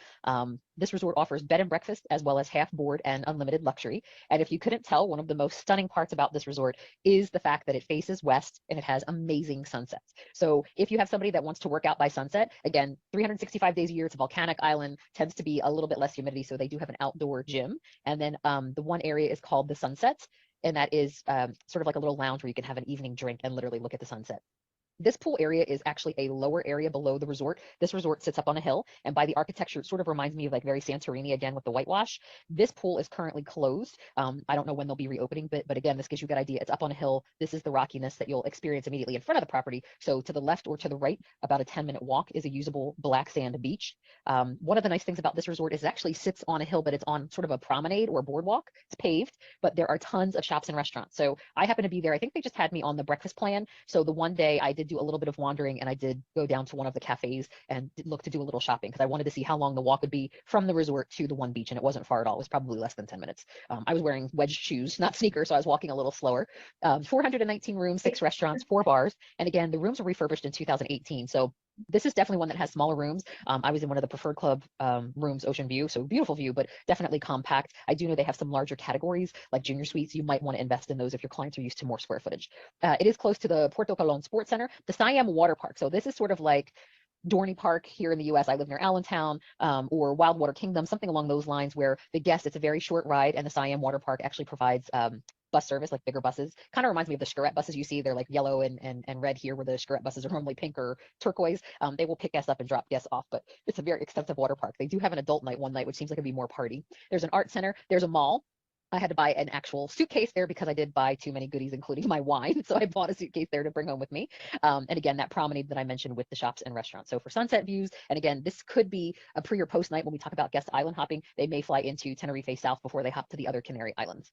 This resort offers bed and breakfast as well as half board and unlimited luxury. And if you couldn't tell, one of the most stunning parts about this resort is the fact that it faces west and it has amazing sunsets. So if you have somebody that wants to work out by sunset, again, 365 days a year, it's a volcanic island, tends to be a little bit less humidity, so they do have an outdoor gym. And then the one area is called the Sunsets, and that is sort of like a little lounge where you can have an evening drink and literally look at the sunset. This pool area is actually a lower area below the resort. This resort sits up on a hill, and by the architecture, it sort of reminds me of like very Santorini again with the whitewash. This pool is currently closed. I don't know when they'll be reopening, but again, this gives you a good idea. It's up on a hill. This is the rockiness that you'll experience immediately in front of the property. So to the left or to the right, about a 10-minute walk is a usable black sand beach. One of the nice things about this resort is it actually sits on a hill, but it's on sort of a promenade or boardwalk. It's paved, but there are tons of shops and restaurants. So I happen to be there. I think they just had me on the breakfast plan. So the one day I did do a little bit of wandering, and I did go down to one of the cafes and look to do a little shopping because I wanted to see how long the walk would be from the resort to the one beach, and it wasn't far at all. It was probably less than 10 minutes. I was wearing wedge shoes, not sneakers, so I was walking a little slower. 419 rooms, 6 restaurants, 4 bars, and again, the rooms were refurbished in 2018. So this is definitely one that has smaller rooms. I was in one of the preferred club rooms, Ocean View, so beautiful view, but definitely compact. I do know they have some larger categories like junior suites. You might want to invest in those if your clients are used to more square footage. It is close to the Puerto Colón Sports Center, the Siam Water Park. So this is sort of like Dorney Park here in the US. I live near Allentown, or Wildwater Kingdom, something along those lines, where the guest, it's a very short ride, and the Siam Water Park actually provides bus service, like bigger buses. Kind of reminds me of the Charrette buses you see. They're like yellow and red here, where the Charrette buses are normally pink or turquoise. They will pick guests up and drop guests off, but it's a very extensive water park. They do have an adult night one night, which seems like it'd be more party. There's an art center. There's a mall. I had to buy an actual suitcase there because I did buy too many goodies, including my wine. So I bought a suitcase there to bring home with me. And again, that promenade that I mentioned with the shops and restaurants. So for sunset views, and again, this could be a pre or post night when we talk about guest island hopping. They may fly into Tenerife South before they hop to the other Canary Islands.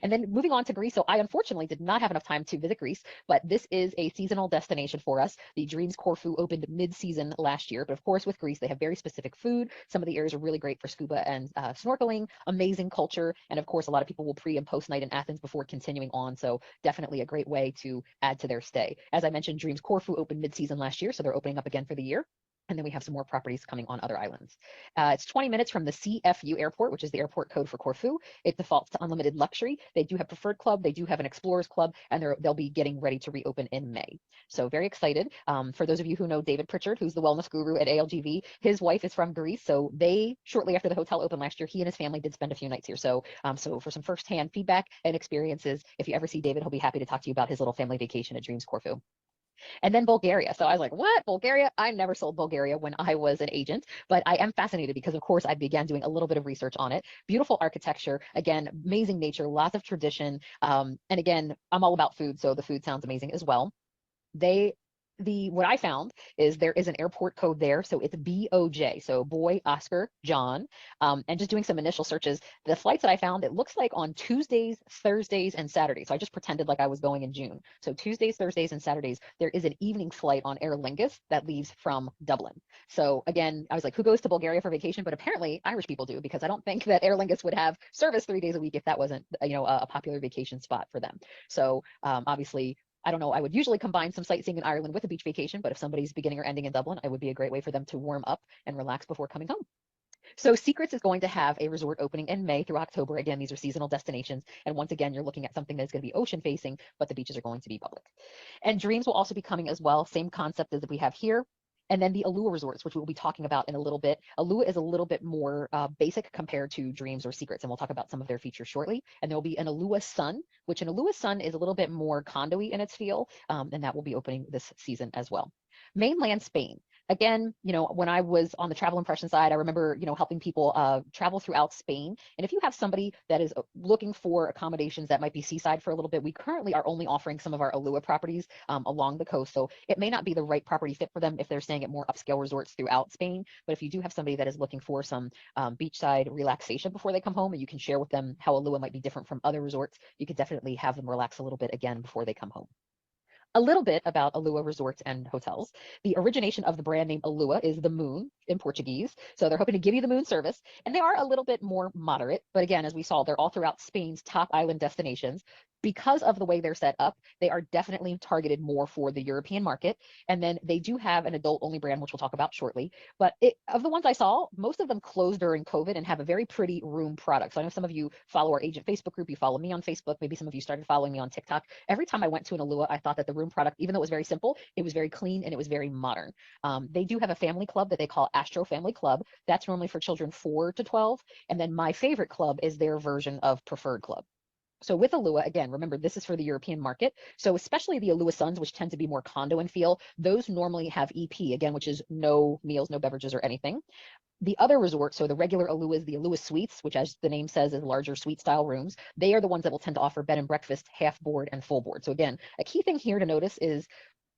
And then moving on to Greece. So I unfortunately did not have enough time to visit Greece, but this is a seasonal destination for us. The Dreams Corfu opened mid-season last year, but of course with Greece, they have very specific food. Some of the areas are really great for scuba and snorkeling, amazing culture. And of course, a lot of people will pre and post night in Athens before continuing on. So definitely a great way to add to their stay. As I mentioned, Dreams Corfu opened mid-season last year, so they're opening up again for the year. And then we have some more properties coming on other islands. It's 20 minutes from the CFU airport, which is the airport code for Corfu. It defaults to unlimited luxury. They do have preferred club. They do have an explorers club, and they'll be getting ready to reopen in May. So very excited. For those of you who know David Pritchard, who's the wellness guru at ALGV, his wife is from Greece. So they, shortly after the hotel opened last year, he and his family did spend a few nights here. So for some firsthand feedback and experiences, if you ever see David, he'll be happy to talk to you about his little family vacation at Dreams Corfu. And then Bulgaria. So I was like, what? Bulgaria? I never sold Bulgaria when I was an agent, but I am fascinated because, of course, I began doing a little bit of research on it. Beautiful architecture, again, amazing nature, lots of tradition. And again, I'm all about food, so the food sounds amazing as well. What I found is there is an airport code there, so it's BOJ, so Boy Oscar John. And just doing some initial searches, the flights that I found, it looks like on Tuesdays, Thursdays, and Saturdays. So I just pretended like I was going in June. So Tuesdays, Thursdays, and Saturdays, there is an evening flight on Aer Lingus that leaves from Dublin. So again, I was like, who goes to Bulgaria for vacation? But apparently Irish people do, because I don't think that Aer Lingus would have service 3 days a week if that wasn't, a popular vacation spot for them. So obviously, I don't know, I would usually combine some sightseeing in Ireland with a beach vacation, but if somebody's beginning or ending in Dublin, it would be a great way for them to warm up and relax before coming home. So Secrets is going to have a resort opening in May through October. Again, these are seasonal destinations. And once again, you're looking at something that's going to be ocean facing, but the beaches are going to be public. And Dreams will also be coming as well. Same concept as we have here. And then the Alua resorts, which we'll be talking about in a little bit. Alua is a little bit more basic compared to Dreams or Secrets, and we'll talk about some of their features shortly. And there'll be an Alua Sun, which an Alua Sun is a little bit more condo-y in its feel, and that will be opening this season as well. Mainland Spain. Again, when I was on the travel impression side, I remember, helping people travel throughout Spain. And if you have somebody that is looking for accommodations that might be seaside for a little bit, we currently are only offering some of our Alua properties along the coast. So it may not be the right property fit for them if they're staying at more upscale resorts throughout Spain. But if you do have somebody that is looking for some beachside relaxation before they come home, and you can share with them how Alua might be different from other resorts, you could definitely have them relax a little bit again before they come home. A little bit about Alua resorts and hotels. The origination of the brand name Alua is the moon in Portuguese. So they're hoping to give you the moon service. And they are a little bit more moderate. But again, as we saw, they're all throughout Spain's top island destinations. Because of the way they're set up, they are definitely targeted more for the European market. And then they do have an adult-only brand, which we'll talk about shortly. But of the ones I saw, most of them closed during COVID and have a very pretty room product. So I know some of you follow our agent Facebook group, you follow me on Facebook, maybe some of you started following me on TikTok. Every time I went to an Alua, I thought that the room product, even though it was very simple, it was very clean and it was very modern. They do have a family club that they call Astro Family Club. That's normally for children 4 to 12. And then my favorite club is their version of Preferred Club. So with Alua, again, remember, this is for the European market. So especially the Alua Suns, which tend to be more condo in feel, those normally have EP, again, which is no meals, no beverages or anything. The other resorts, so the regular Aluas, the Alua Suites, which as the name says is larger suite style rooms, they are the ones that will tend to offer bed and breakfast, half board and full board. So again, a key thing here to notice is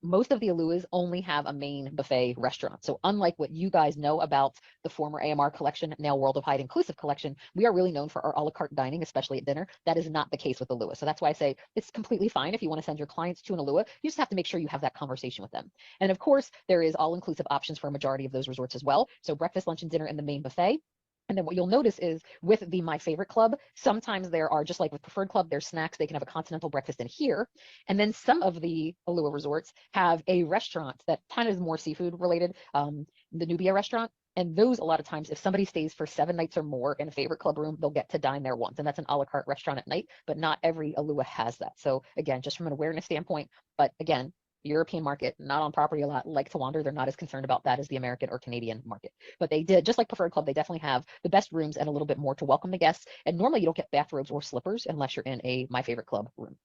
most of the Aluas only have a main buffet restaurant. So unlike what you guys know about the former AMR collection, now World of Hyatt Inclusive collection, we are really known for our a la carte dining, especially at dinner. That is not the case with Alua. So that's why I say it's completely fine if you want to send your clients to an Alua. You just have to make sure you have that conversation with them. And of course, there is all-inclusive options for a majority of those resorts as well. So breakfast, lunch, and dinner in the main buffet. And then what you'll notice is with the My Favorite Club, sometimes there are, just like with Preferred Club, there's snacks. They can have a continental breakfast in here. And then some of the Alua resorts have a restaurant that kind of is more seafood related, the Nubia restaurant. And those, a lot of times, if somebody stays for 7 nights or more in a Favorite Club room, they'll get to dine there once. And that's an a la carte restaurant at night, but not every Alua has that. So again, just from an awareness standpoint, but again, European market, not on property a lot, like to wander. They're not as concerned about that as the American or Canadian market. But they did, just like Preferred Club, they definitely have the best rooms and a little bit more to welcome the guests. And normally you don't get bathrobes or slippers unless you're in a My Favorite Club room.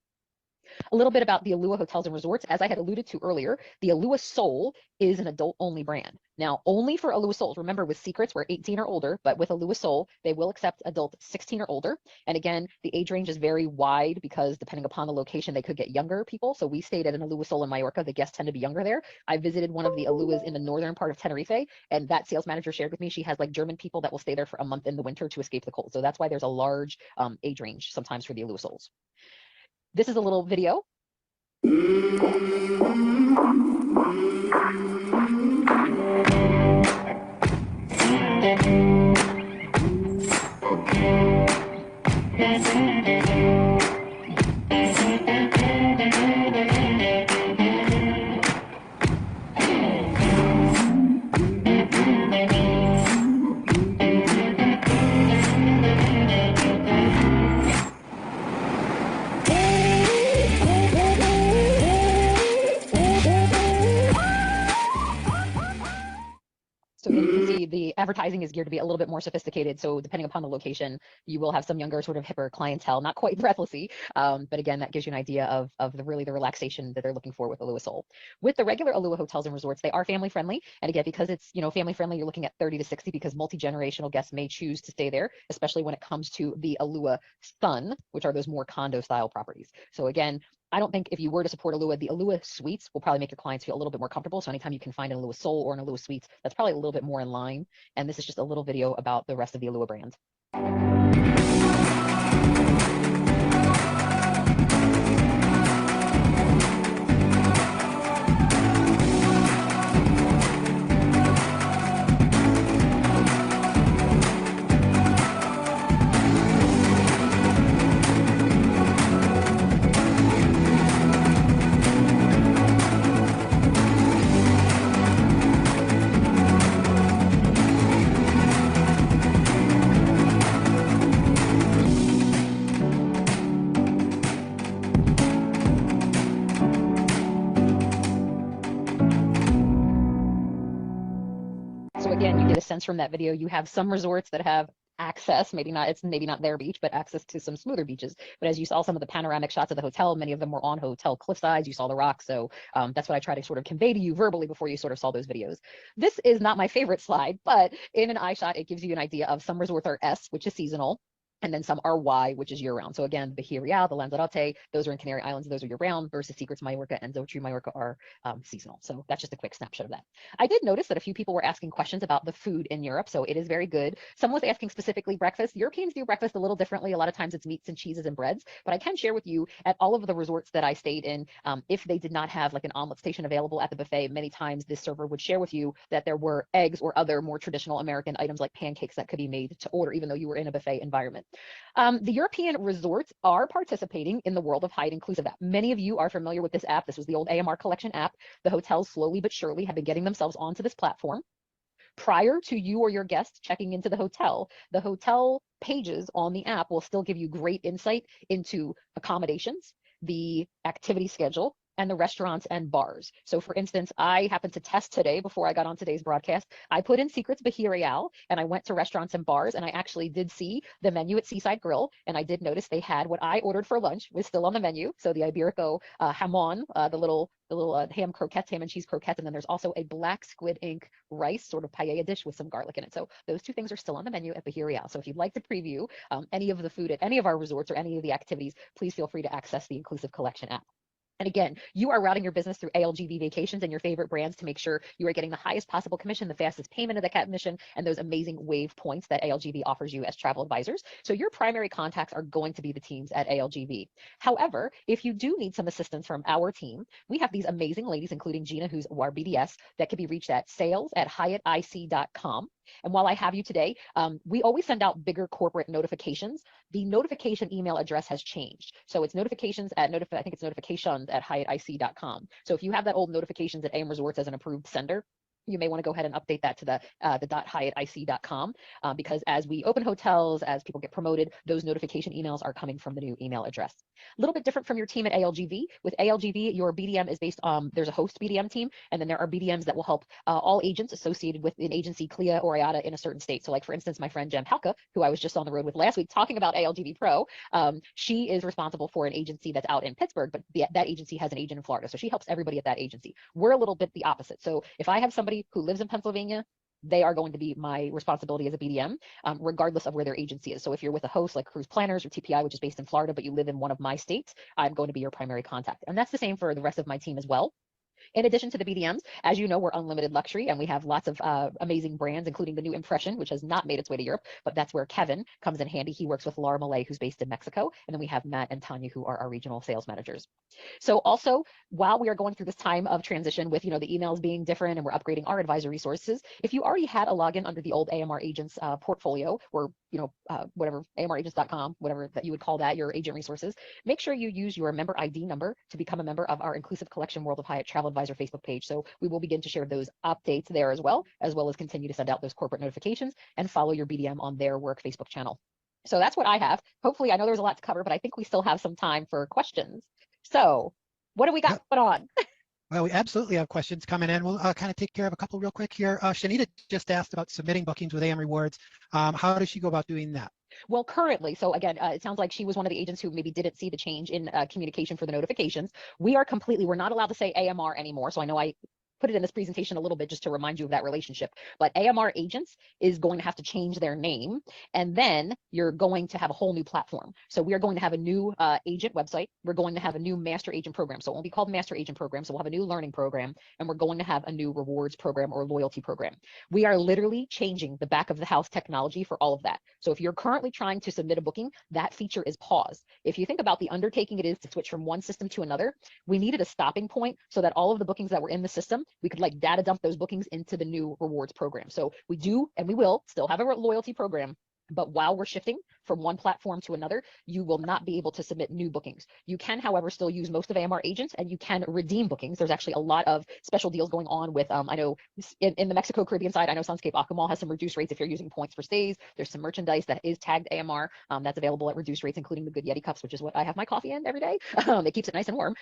A little bit about the Alua hotels and resorts. As I had alluded to earlier, the Alua Soul is an adult-only brand. Now, only for Alua Souls. Remember, with Secrets, we're 18 or older, but with Alua Soul, they will accept adult 16 or older. And again, the age range is very wide because depending upon the location, they could get younger people. So we stayed at an Alua Soul in Mallorca. The guests tend to be younger there. I visited one of the Aluas in the northern part of Tenerife, and that sales manager shared with me she has like German people that will stay there for a month in the winter to escape the cold. So that's why there's a large age range sometimes for the Alua Souls. This is a little video. So again, you can see the advertising is geared to be a little bit more sophisticated. So depending upon the location, you will have some younger, sort of hipper clientele, not quite breathlessy. But again, that gives you an idea of the relaxation that they're looking for with Alua Soul. With the regular Alua hotels and resorts, they are family friendly. And again, because it's, family friendly, you're looking at 30 to 60 because multi-generational guests may choose to stay there, especially when it comes to the Alua Sun, which are those more condo style properties. So again, I don't think if you were to support Alua, the Alua Suites will probably make your clients feel a little bit more comfortable. So anytime you can find an Alua Soul or an Alua Suites, that's probably a little bit more in line. And this is just a little video about the rest of the Alua brand. So again, you get a sense from that video. You have some resorts that have access, it's maybe not their beach, but access to some smoother beaches. But as you saw some of the panoramic shots of the hotel, many of them were on hotel cliff sides. You saw the rocks. So that's what I try to sort of convey to you verbally before you sort of saw those videos. This is not my favorite slide, but in an eye shot, it gives you an idea of some resorts are S, which is seasonal, and then some are Y, which is year-round. So again, Bahia Real, the Lanzarote, those are in Canary Islands, those are year-round, versus Secrets Mallorca and Zotri Mallorca are seasonal. So that's just a quick snapshot of that. I did notice that a few people were asking questions about the food in Europe, so it is very good. Someone was asking specifically breakfast. Europeans do breakfast a little differently. A lot of times it's meats and cheeses and breads, but I can share with you at all of the resorts that I stayed in, if they did not have like an omelet station available at the buffet, many times this server would share with you that there were eggs or other more traditional American items like pancakes that could be made to order, even though you were in a buffet environment. The European resorts are participating in the World of Hyatt Inclusive app. Many of you are familiar with this app. This was the old AMR Collection app. The hotels slowly but surely have been getting themselves onto this platform. Prior to you or your guests checking into the hotel pages on the app will still give you great insight into accommodations, the activity schedule, and the restaurants and bars. So for instance, I happened to test today before I got on today's broadcast. I put in Secrets Bahia Real and I went to restaurants and bars, and I actually did see the menu at Seaside Grill, and I did notice they had what I ordered for lunch was still on the menu. So the Iberico jamon, the little ham croquettes, ham and cheese croquettes, and then there's also a black squid ink rice sort of paella dish with some garlic in it. So those two things are still on the menu at Bahia Real. So if you'd like to preview any of the food at any of our resorts or any of the activities, please feel free to access the Inclusive Collection app. And again, you are routing your business through ALGV Vacations and your favorite brands to make sure you are getting the highest possible commission, the fastest payment of the commission, and those amazing wave points that ALGV offers you as travel advisors. So your primary contacts are going to be the teams at ALGV. However, if you do need some assistance from our team, we have these amazing ladies, including Gina, who's our BDS, that can be reached at sales@hyattic.com. And while I have you today, we always send out bigger corporate notifications. The notification email address has changed. So it's notifications at I think it's notifications@hyattic.com. So if you have that old notifications at AM Resorts as an approved sender, you may want to go ahead and update that to the .hyattic.com because as we open hotels, as people get promoted, those notification emails are coming from the new email address. A little bit different from your team at ALGV. With ALGV, your BDM is based on, there's a host BDM team, and then there are BDMs that will help all agents associated with an agency, CLIA or IATA in a certain state. So like for instance, my friend Jem Halka, who I was just on the road with last week talking about ALGV Pro, she is responsible for an agency that's out in Pittsburgh, but that agency has an agent in Florida. So she helps everybody at that agency. We're a little bit the opposite. So if I have somebody who lives in Pennsylvania, they are going to be my responsibility as a BDM, regardless of where their agency is. So if you're with a host like Cruise Planners or TPI, which is based in Florida, but you live in one of my states, I'm going to be your primary contact. And that's the same for the rest of my team as well. In addition to the BDMs, as you know, we're unlimited luxury and we have lots of amazing brands, including the new Impression, which has not made its way to Europe, but that's where Kevin comes in handy. He works with Laura Malay, who's based in Mexico. And then we have Matt and Tanya, who are our regional sales managers. So also, while we are going through this time of transition with, the emails being different and we're upgrading our advisor resources, if you already had a login under the old AMR Agents portfolio or, whatever, AMRagents.com, whatever that you would call that, your agent resources, make sure you use your member ID number to become a member of our Inclusive Collection World of Hyatt Travel Advisor Facebook page. So we will begin to share those updates there as well as continue to send out those corporate notifications and follow your BDM on their work Facebook channel. So that's what I have. Hopefully, I know there's a lot to cover, but I think we still have some time for questions. So what do we got going on? Well, we absolutely have questions coming in. We'll kind of take care of a couple real quick here. Shanita just asked about submitting bookings with AM Rewards. How does she go about doing that? Well, currently, so again, it sounds like she was one of the agents who maybe didn't see the change in communication for the notifications. We're not allowed to say AMR anymore. So I know I put it in this presentation a little bit just to remind you of that relationship, but AMR Agents is going to have to change their name, and then you're going to have a whole new platform. So we are going to have a new agent website. We're going to have a new master agent program. So it won't be called master agent program. So we'll have a new learning program, and we're going to have a new rewards program or loyalty program. We are literally changing the back of the house technology for all of that. So if you're currently trying to submit a booking, that feature is paused. If you think about the undertaking it is to switch from one system to another, we needed a stopping point so that all of the bookings that were in the system, we could like data dump those bookings into the new rewards program. So we do, and we will still have a loyalty program, but while we're shifting from one platform to another, you will not be able to submit new bookings. You can, however, still use most of AMR agents, and you can redeem bookings. There's actually a lot of special deals going on with, I know in the Mexico Caribbean side, I know Sunscape Aquamal has some reduced rates if you're using points for stays. There's some merchandise that is tagged AMR that's available at reduced rates, including the Good Yeti cups, which is what I have my coffee in every day. It keeps it nice and warm.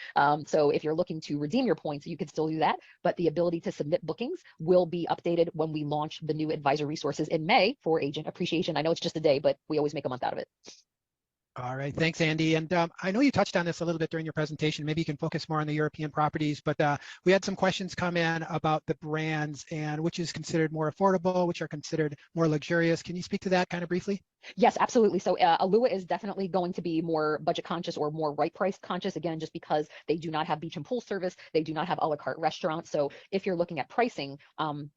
So if you're looking to redeem your points, you can still do that. But the ability to submit bookings will be updated when we launch the new advisor resources in May for agent appreciation. I know it's just a day, but we always make a month out of it. All right, thanks, Andy. And I know you touched on this a little bit during your presentation. Maybe you can focus more on the European properties, but we had some questions come in about the brands and which is considered more affordable, which are considered more luxurious. Can you speak to that kind of briefly? Yes, absolutely. So Alua is definitely going to be more budget conscious or more right price conscious, again, just because they do not have beach and pool service. They do not have a la carte restaurants. So if you're looking at pricing,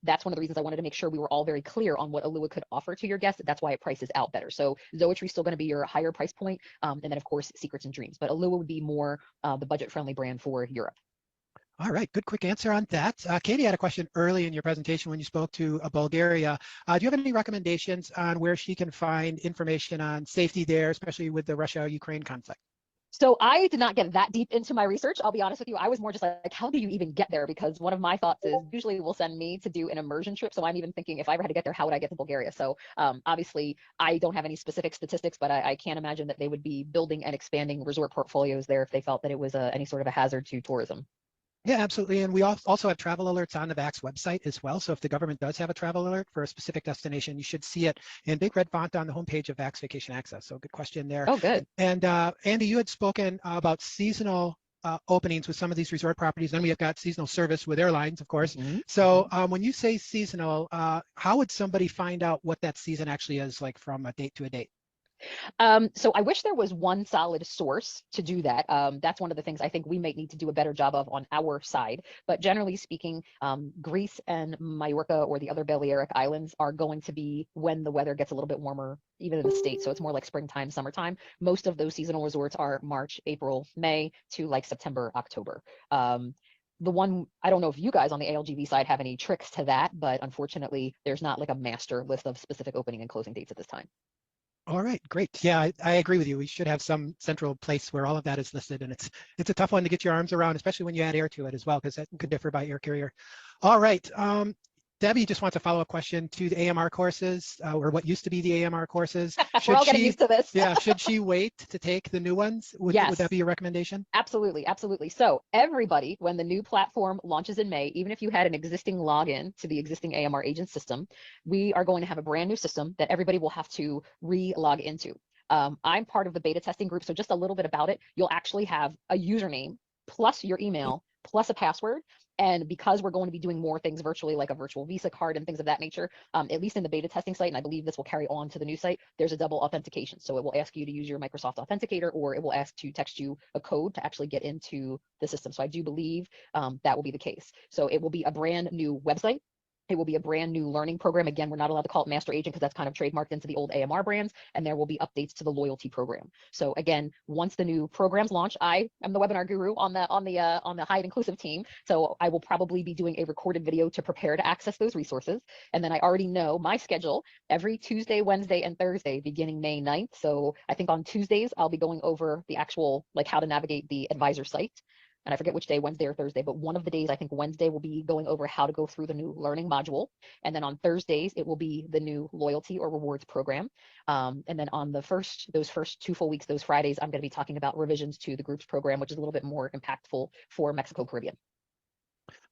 that's one of the reasons I wanted to make sure we were all very clear on what Alua could offer to your guests. That's why it prices out better. So Zoetry is still going to be your higher price point, and then of course Secrets and Dreams. But Alua would be more the budget friendly brand for Europe. All right, good quick answer on that. Katie had a question early in your presentation when you spoke to Bulgaria. Do you have any recommendations on where she can find information on safety there, especially with the Russia-Ukraine conflict? So I did not get that deep into my research. I'll be honest with you. I was more just like, how do you even get there? Because one of my thoughts is usually we'll send me to do an immersion trip. So I'm even thinking if I ever had to get there, how would I get to Bulgaria? So obviously I don't have any specific statistics, but I can't imagine that they would be building and expanding resort portfolios there if they felt that it was any sort of a hazard to tourism. Yeah, absolutely. And we also have travel alerts on the VAX website as well. So if the government does have a travel alert for a specific destination, you should see it in big red font on the homepage of VAX Vacation Access. So good question there. Oh, good. And Andy, you had spoken about seasonal openings with some of these resort properties. Then we have got seasonal service with airlines, of course. Mm-hmm. So when you say seasonal, how would somebody find out what that season actually is, like from a date to a date? So I wish there was one solid source to do that. That's one of the things I think we might need to do a better job of on our side. But generally speaking, Greece and Majorca or the other Balearic Islands are going to be when the weather gets a little bit warmer, even in the States. So it's more like springtime, summertime. Most of those seasonal resorts are March, April, May to like September, October. The one, I don't know if you guys on the ALGV side have any tricks to that, but unfortunately, there's not like a master list of specific opening and closing dates at this time. All right, great. Yeah, I agree with you. We should have some central place where all of that is listed, and it's a tough one to get your arms around, especially when you add air to it as well, because that could differ by air carrier. All right, Debbie just wants a follow-up question to the AMR courses, or what used to be the AMR courses. We're all getting used to this. Yeah, should she wait to take the new ones? Would that be your recommendation? Absolutely, absolutely. So everybody, when the new platform launches in May, even if you had an existing login to the existing AMR agent system, we are going to have a brand new system that everybody will have to re-log into. I'm part of the beta testing group, so just a little bit about it. You'll actually have a username plus your email plus a password. And because we're going to be doing more things virtually, like a virtual Visa card and things of that nature, at least in the beta testing site, and I believe this will carry on to the new site, there's a double authentication. So it will ask you to use your Microsoft Authenticator, or it will ask to text you a code to actually get into the system. So I do believe that will be the case. So it will be a brand new website. It will be a brand new learning program. Again, we're not allowed to call it Master Agent because that's kind of trademarked into the old AMR brands, and there will be updates to the loyalty program. So again, once the new programs launch, I am the webinar guru on the Hyatt inclusive team. So I will probably be doing a recorded video to prepare to access those resources. And then I already know my schedule every Tuesday, Wednesday, and Thursday beginning May 9th. So I think on Tuesdays, I'll be going over the actual, like how to navigate the advisor site. And I forget which day, Wednesday or Thursday, but one of the days, I think Wednesday, will be going over how to go through the new learning module. And then on Thursdays, it will be the new loyalty or rewards program. And then on those first 2 full weeks, those Fridays, I'm going to be talking about revisions to the groups program, which is a little bit more impactful for Mexico Caribbean.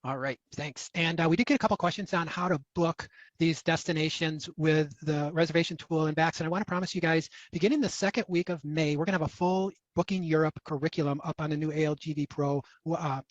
All right, thanks. And we did get a couple questions on how to book these destinations with the reservation tool in VAX. And I want to promise you guys, beginning the second week of May, we're going to have a full Booking Europe curriculum up on the new ALGV Pro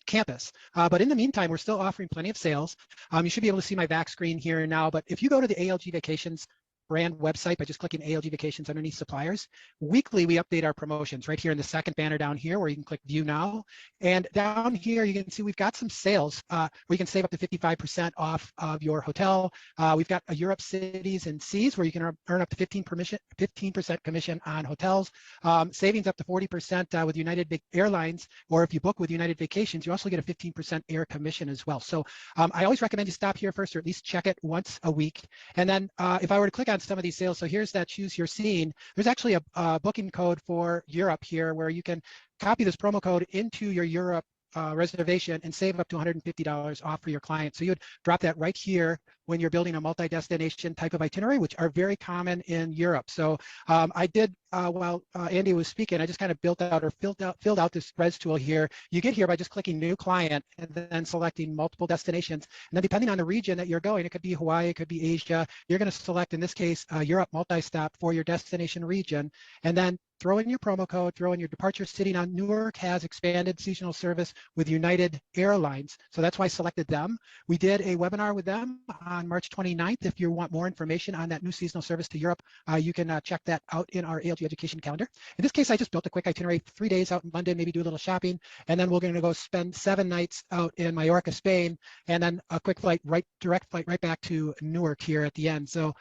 campus. But in the meantime, we're still offering plenty of sales. You should be able to see my VAX screen here now, but if you go to the ALG Vacations brand website by just clicking ALG Vacations underneath suppliers, weekly we update our promotions right here in the second banner down here where you can click view now. And down here you can see we've got some sales where you can save up to 55% off of your hotel. We've got a Europe cities and seas where you can earn up to 15% commission on hotels, savings up to 40% with United Airlines, or if you book with United Vacations, you also get a 15% air commission as well. So I always recommend you stop here first, or at least check it once a week. And then if I were to click on on some of these sales. So here's that choose your scene. There's actually a booking code for Europe here where you can copy this promo code into your Europe reservation and save up to $150 off for your client. So you would drop that right here when you're building a multi-destination type of itinerary, which are very common in Europe. So I did, while Andy was speaking, I just kind of built out or filled out this res tool here. You get here by just clicking new client and then selecting multiple destinations. And then depending on the region that you're going, it could be Hawaii, it could be Asia, you're going to select, in this case, Europe multi-stop for your destination region. And then throw in your promo code, throw in your departure city. Now, Newark has expanded seasonal service with United Airlines, so that's why I selected them. We did a webinar with them on March 29th. If you want more information on that new seasonal service to Europe, you can check that out in our ALG education calendar. In this case, I just built a quick itinerary, 3 days out in London, maybe do a little shopping, and then we're going to go spend 7 nights out in Mallorca, Spain, and then a quick flight, direct flight right back to Newark here at the end. So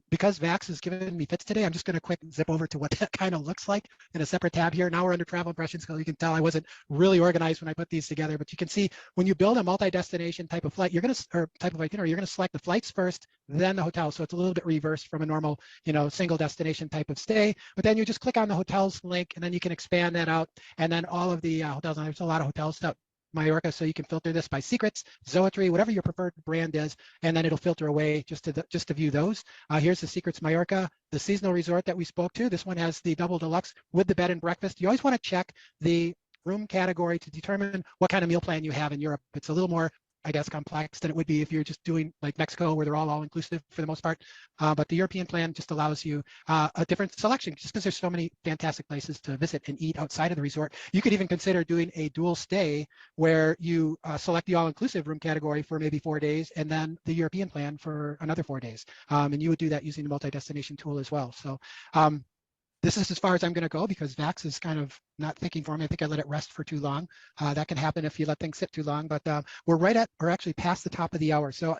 because Vax has given me fits today, I'm just going to quick zip over to what that kind of looks like in a separate tab here. Now we're under travel impressions, so you can tell I wasn't really organized when I put these together, but you can see when you build a multi-destination type of flight, you're going to, or type of itinerary, you're going to select the flights first, then the hotel. So it's a little bit reversed from a normal, single destination type of stay, but then you just click on the hotels link and then you can expand that out. And then all of the hotels, and there's a lot of hotels out Mallorca, so you can filter this by secrets, Zoetry, whatever your preferred brand is, and then it'll filter away just to view those. Here's the Secrets Mallorca, the seasonal resort that we spoke to. This one has the double deluxe with the bed and breakfast. You always want to check the room category to determine what kind of meal plan you have in Europe. It's a little more, I guess, complex than it would be if you're just doing like Mexico, where they're all inclusive for the most part. But the European plan just allows you a different selection, just because there's so many fantastic places to visit and eat outside of the resort. You could even consider doing a dual stay where you select the all-inclusive room category for maybe 4 days, and then the European plan for another 4 days. And you would do that using the multi-destination tool as well. So this is as far as I'm going to go because Vax is kind of not thinking for me. I think I let it rest for too long. That can happen if you let things sit too long, but we're actually past the top of the hour. So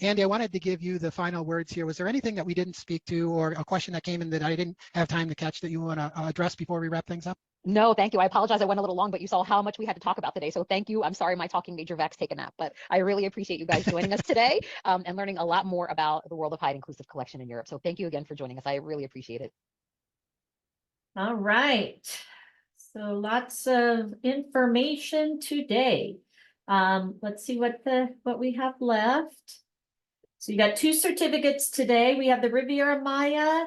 Andy, I wanted to give you the final words here. Was there anything that we didn't speak to or a question that came in that I didn't have time to catch that you want to address before we wrap things up? No, thank you. I apologize. I went a little long, but you saw how much we had to talk about today. So thank you. I'm sorry my talking made your Vax take a nap, but I really appreciate you guys joining us today and learning a lot more about the World of Hyatt Inclusive Collection in Europe. So thank you again for joining us. I really appreciate it. All right. So lots of information today. Let's see what we have left. So you got 2 certificates today. We have the Riviera Maya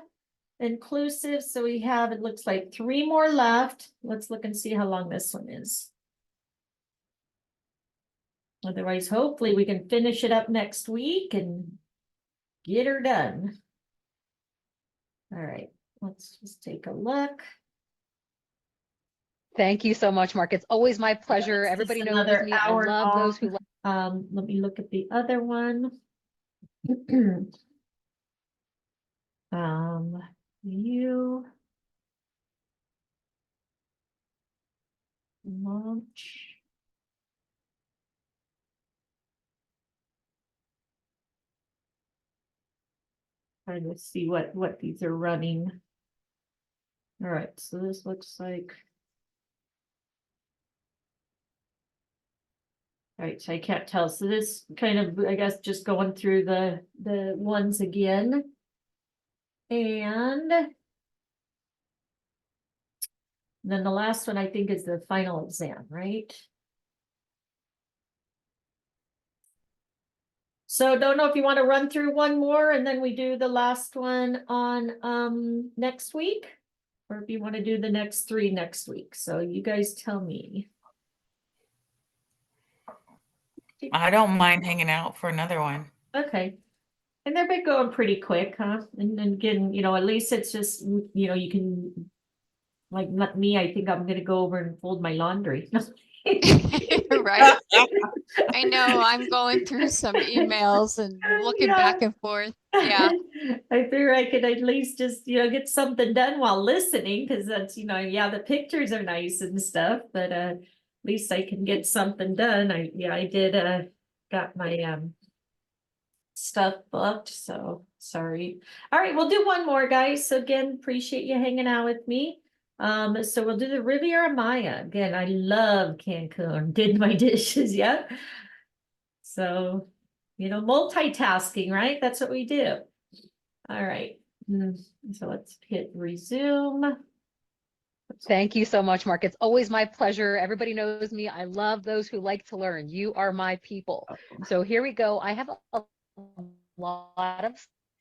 inclusive. So we have, it looks like 3 more left. Let's look and see how long this one is. Otherwise, hopefully we can finish it up next week and get her done. All right. Let's just take a look. Thank you so much, Mark. It's always my pleasure. Everybody knows Another me. I hour love those who let me look at the other one. You launch. Trying to see what these are running. All right, so this looks like. All right, so I can't tell. So this kind of, I guess, just going through the ones again. And then the last one I think is the final exam, right? So don't know if you want to run through one more and then we do the last one on next week, or if you want to do the next 3 next week. So you guys tell me. I don't mind hanging out for another one. Okay. And they've been going pretty quick, huh? And then again, at least it's just, you can, like, not me, I think I'm gonna go over and fold my laundry. Right. I know I'm going through some emails and looking Yeah. back and forth. Yeah. I figure I could at least just, get something done while listening, because that's, yeah, the pictures are nice and stuff, but at least I can get something done. I did got my stuff booked, so sorry. All right, we'll do one more, guys. So again, appreciate you hanging out with me. So we'll do the Riviera Maya. Again, I love Cancun. Did my dishes, yeah. So, multitasking, right? That's what we do. All right, so let's hit resume. Thank you so much, Mark. It's always my pleasure. Everybody knows me. I love those who like to learn. You are my people. So here we go. I have a lot of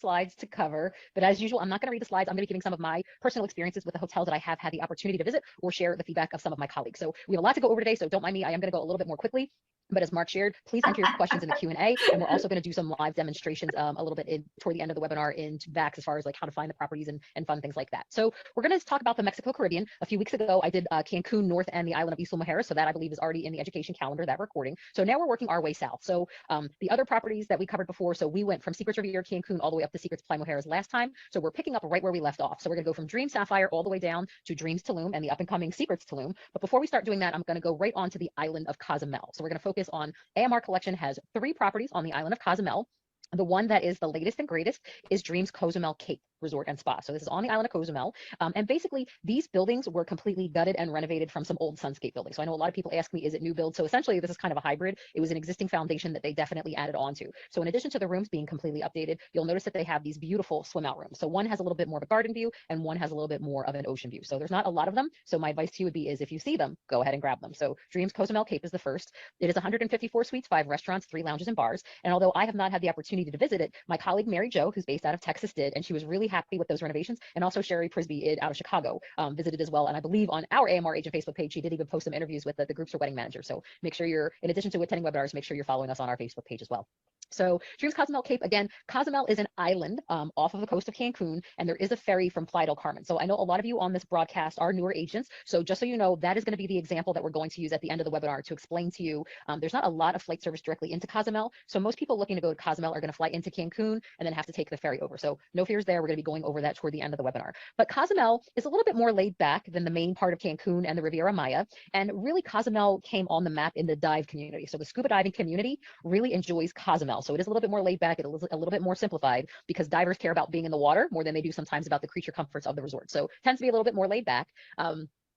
slides to cover, but as usual, I'm not going to read the slides. I'm going to be giving some of my personal experiences with the hotels that I have had the opportunity to visit or share the feedback of some of my colleagues. So we have a lot to go over today, so don't mind me. I am going to go a little bit more quickly. But as Mark shared, please enter your questions in the Q&A, and we're also going to do some live demonstrations a little bit toward the end of the webinar into VAX as far as like how to find the properties and fun things like that. So we're going to talk about the Mexico Caribbean. A few weeks ago, I did Cancun North and the island of Isla Mujeres, so that I believe is already in the education calendar, that recording. So now we're working our way south. So the other properties that we covered before, so we went from Secrets Riviera Cancun all the way up to Secrets Playa Mujeres last time. So we're picking up right where we left off. So we're going to go from Dreams Sapphire all the way down to Dreams Tulum and the up and coming Secrets Tulum. But before we start doing that, I'm going to go right on to the island of Cozumel. So we're going to focus on AMR Collection has 3 properties on the island of Cozumel. The one that is the latest and greatest is Dreams Cozumel Cape Resort and Spa. So this is on the island of Cozumel. And basically, these buildings were completely gutted and renovated from some old Sunscape buildings. So I know a lot of people ask me, is it new build? So essentially, this is kind of a hybrid. It was an existing foundation that they definitely added on to. So in addition to the rooms being completely updated, you'll notice that they have these beautiful swim out rooms. So one has a little bit more of a garden view and one has a little bit more of an ocean view. So there's not a lot of them. So my advice to you would be is if you see them, go ahead and grab them. So Dreams Cozumel Cape is the first. It is 154 suites, 5 restaurants, 3 lounges and bars. And although I have not had the opportunity to visit it, my colleague Mary Jo, who's based out of Texas, did, and she was really happy with those renovations. And also Sherry Prisby out of Chicago visited as well. And I believe on our AMR Agent Facebook page, she did even post some interviews with the group's wedding manager. So make sure you're, in addition to attending webinars, make sure you're following us on our Facebook page as well. So Dreams Cozumel Cape, again, Cozumel is an island off of the coast of Cancun, and there is a ferry from Playa del Carmen. So I know a lot of you on this broadcast are newer agents. So just so you know, that is going to be the example that we're going to use at the end of the webinar to explain to you. There's not a lot of flight service directly into Cozumel. So most people looking to go to Cozumel are going to fly into Cancun and then have to take the ferry over. So no fears there. We're going to be going over that toward the end of the webinar. But Cozumel is a little bit more laid back than the main part of Cancun and the Riviera Maya. And really Cozumel came on the map in the dive community. So the scuba diving community really enjoys Cozumel. So it is a little bit more laid back, a little bit more simplified because divers care about being in the water more than they do sometimes about the creature comforts of the resort. So it tends to be a little bit more laid back.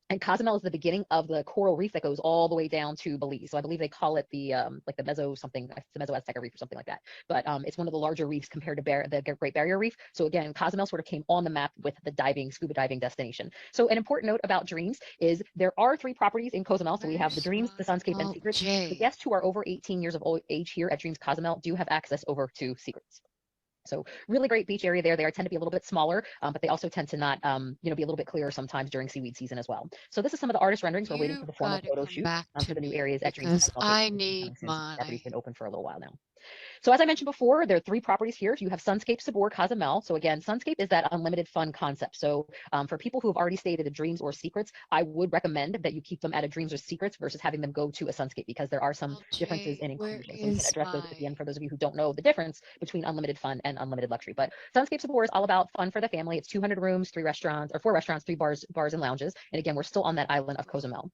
And Cozumel is the beginning of the coral reef that goes all the way down to Belize. So I believe they call it the like the Meso something, the Meso Azteca Reef or something like that. But it's one of the larger reefs compared to the Great Barrier Reef. So again, Cozumel sort of came on the map with the scuba diving destination. So an important note about Dreams is there are 3 properties in Cozumel. So we have the Dreams, the Sunscape, and Secrets. The guests who are over 18 years of age here at Dreams Cozumel do have access over to Secrets. So really great beach area there. They tend to be a little bit smaller, but they also tend to not, be a little bit clearer sometimes during seaweed season as well. So this is some of the artist renderings. We're waiting for the formal photo shoot for the new areas at Dreams. I need Property's my been open for a little while now. So as I mentioned before, there are 3 properties here. You have Sunscape, Sabor, Cozumel. So again, Sunscape is that unlimited fun concept. So for people who have already stayed at a Dreams or Secrets, I would recommend that you keep them at a Dreams or Secrets versus having them go to a Sunscape because there are some differences in inclusion. So we can address those at the end for those of you who don't know the difference between unlimited fun and unlimited luxury. But Sunscape Sabor is all about fun for the family. It's 200 rooms, 4 restaurants, 3 bars and lounges. And again, we're still on that island of Cozumel.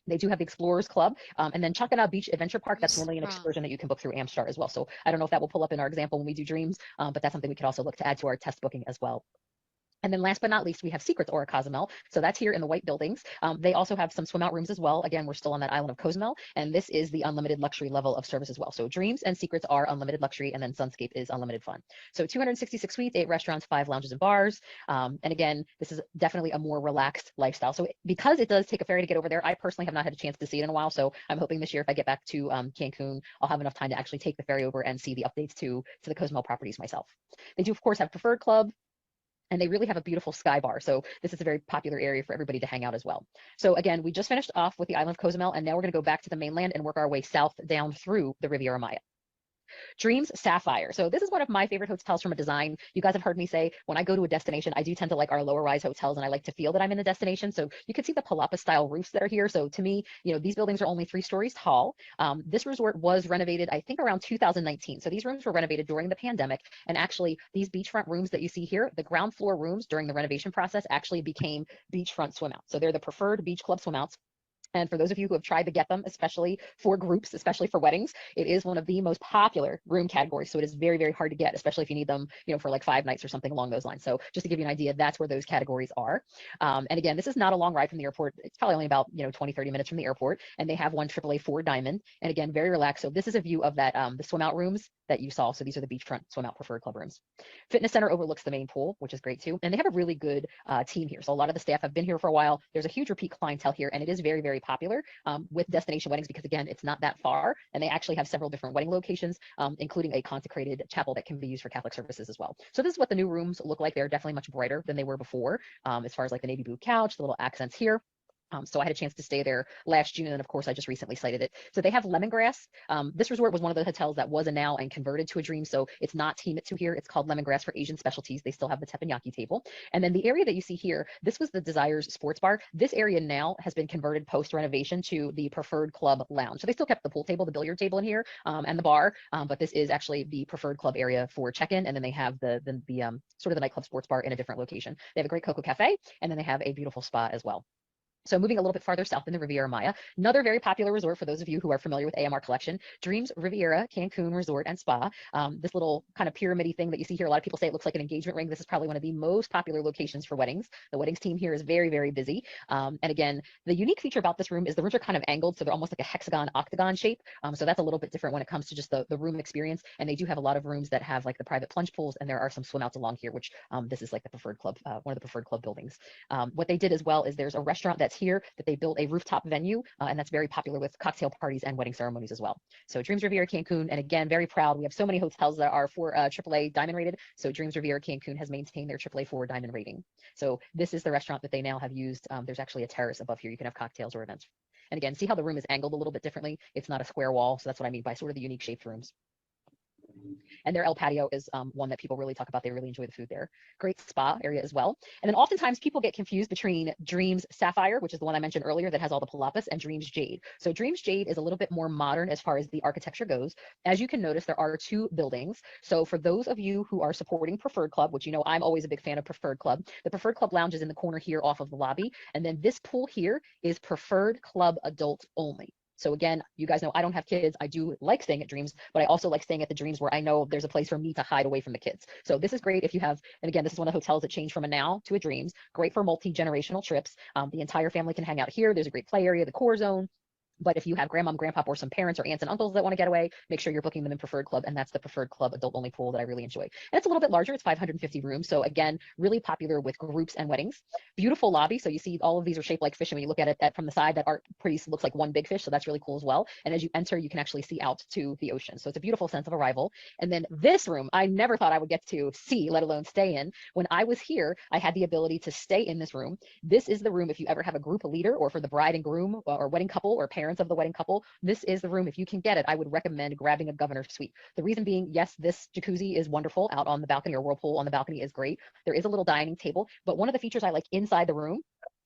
They do have the Explorers Club and then Chacana Beach Adventure Park. That's normally an excursion that you can book through Amstar as well. So I don't know if that will pull up in our example when we do Dreams, but that's something we could also look to add to our test booking as well. And then last but not least, we have Secrets Aura Cozumel. So that's here in the white buildings. They also have some swim out rooms as well. Again, we're still on that island of Cozumel. And this is the unlimited luxury level of service as well. So Dreams and Secrets are unlimited luxury, and then Sunscape is unlimited fun. So 266 suites, 8 restaurants, 5 lounges and bars. And again, this is definitely a more relaxed lifestyle. So because it does take a ferry to get over there, I personally have not had a chance to see it in a while. So I'm hoping this year, if I get back to Cancun, I'll have enough time to actually take the ferry over and see the updates to the Cozumel properties myself. They do, of course, have Preferred Club. And they really have a beautiful sky bar. So this is a very popular area for everybody to hang out as well. So again, we just finished off with the island of Cozumel, and now we're going to go back to the mainland and work our way south down through the Riviera Maya. Dreams Sapphire. So this is one of my favorite hotels from a design. You guys have heard me say when I go to a destination, I do tend to like our lower rise hotels and I like to feel that I'm in a destination. So you can see the palapa style roofs that are here. So to me, these buildings are only 3 stories tall. This resort was renovated, I think around 2019. So these rooms were renovated during the pandemic. And actually these beachfront rooms that you see here, the ground floor rooms during the renovation process actually became beachfront swim outs. So they're the preferred beach club swim outs. And for those of you who have tried to get them, especially for groups, especially for weddings, it is one of the most popular room categories. So it is very, very hard to get, especially if you need them, for like 5 nights or something along those lines. So just to give you an idea, that's where those categories are. And again, this is not a long ride from the airport. It's probably only about 20, 30 minutes from the airport. And they have one AAA 4 Diamond. And again, very relaxed. So this is a view of that the swim out rooms that you saw. So these are the beachfront swim out preferred club rooms. Fitness center overlooks the main pool, which is great too. And they have a really good team here. So a lot of the staff have been here for a while. There's a huge repeat clientele here, and it is very, very popular with destination weddings because, again, it's not that far. And they actually have several different wedding locations, including a consecrated chapel that can be used for Catholic services as well. So this is what the new rooms look like. They're definitely much brighter than they were before, as far as like the navy blue couch, the little accents here. So I had a chance to stay there last June, and of course, I just recently cited it. So they have lemongrass. This resort was one of the hotels that was a now and converted to a Dream. So it's not Himitsu here. It's called Lemongrass for Asian specialties. They still have the teppanyaki table. And then the area that you see here, this was the Desires Sports Bar. This area now has been converted post renovation to the Preferred Club Lounge. So they still kept the pool table, the billiard table in here, and the bar, but this is actually the Preferred Club area for check-in. And then they have the sort of the nightclub sports bar in a different location. They have a great Coco Cafe, and then they have a beautiful spa as well. So moving a little bit farther south in the Riviera Maya, another very popular resort for those of you who are familiar with AMR Collection, Dreams Riviera Cancun Resort and Spa. This little kind of pyramid-y thing that you see here, a lot of people say it looks like an engagement ring. This is probably one of the most popular locations for weddings. The weddings team here is very, very busy. And again, the unique feature about this room is the rooms are kind of angled, so they're almost like a hexagon, octagon shape. So that's a little bit different when it comes to just the room experience. And they do have a lot of rooms that have like the private plunge pools, and there are some swim outs along here, which this is like the preferred club, one of the preferred club buildings. What they did as well is there's a restaurant that's here that they built a rooftop venue, and that's very popular with cocktail parties and wedding ceremonies as well. So Dreams Riviera Cancun, and again, very proud. We have so many hotels that are for AAA diamond rated. So Dreams Riviera Cancun has maintained their AAA 4 diamond rating. So this is the restaurant that they now have used. There's actually a terrace above here. You can have cocktails or events. And again, see how the room is angled a little bit differently. It's not a square wall. So that's what I mean by sort of the unique shaped rooms. And their El Patio is one that people really talk about. They really enjoy the food there. Great spa area as well. And then oftentimes people get confused between Dreams Sapphire, which is the one I mentioned earlier that has all the palapas, and Dreams Jade. So Dreams Jade is a little bit more modern as far as the architecture goes. As you can notice, there are 2 buildings. So for those of you who are supporting Preferred Club, which you know I'm always a big fan of Preferred Club, the Preferred Club Lounge is in the corner here off of the lobby. And then this pool here is Preferred Club Adult only. So again, you guys know I don't have kids. I do like staying at Dreams, but I also like staying at the Dreams where I know there's a place for me to hide away from the kids. So this is great if you have, and again, this is one of the hotels that changed from a now to a Dreams. Great for multi-generational trips. The entire family can hang out here. There's a great play area, the core zone. But if you have grandmom, grandpop, or some parents or aunts and uncles that want to get away, make sure you're booking them in Preferred Club, and that's the Preferred Club adult only pool that I really enjoy. And it's a little bit larger. It's 550 rooms. So again, really popular with groups and weddings. Beautiful lobby. So you see all of these are shaped like fish. And when you look at it from the side, that art piece looks like one big fish. So that's really cool as well. And as you enter, you can actually see out to the ocean. So it's a beautiful sense of arrival. And then this room, I never thought I would get to see, let alone stay in. When I was here, I had the ability to stay in this room. This is the room if you ever have a group leader, or for the bride and groom or wedding couple or parents of the wedding couple. This is the room. If you can get it, I would recommend grabbing a governor's suite. The reason being, yes, this jacuzzi is wonderful out on the balcony, or whirlpool on the balcony is great. There is a little dining table, but one of the features I like inside the room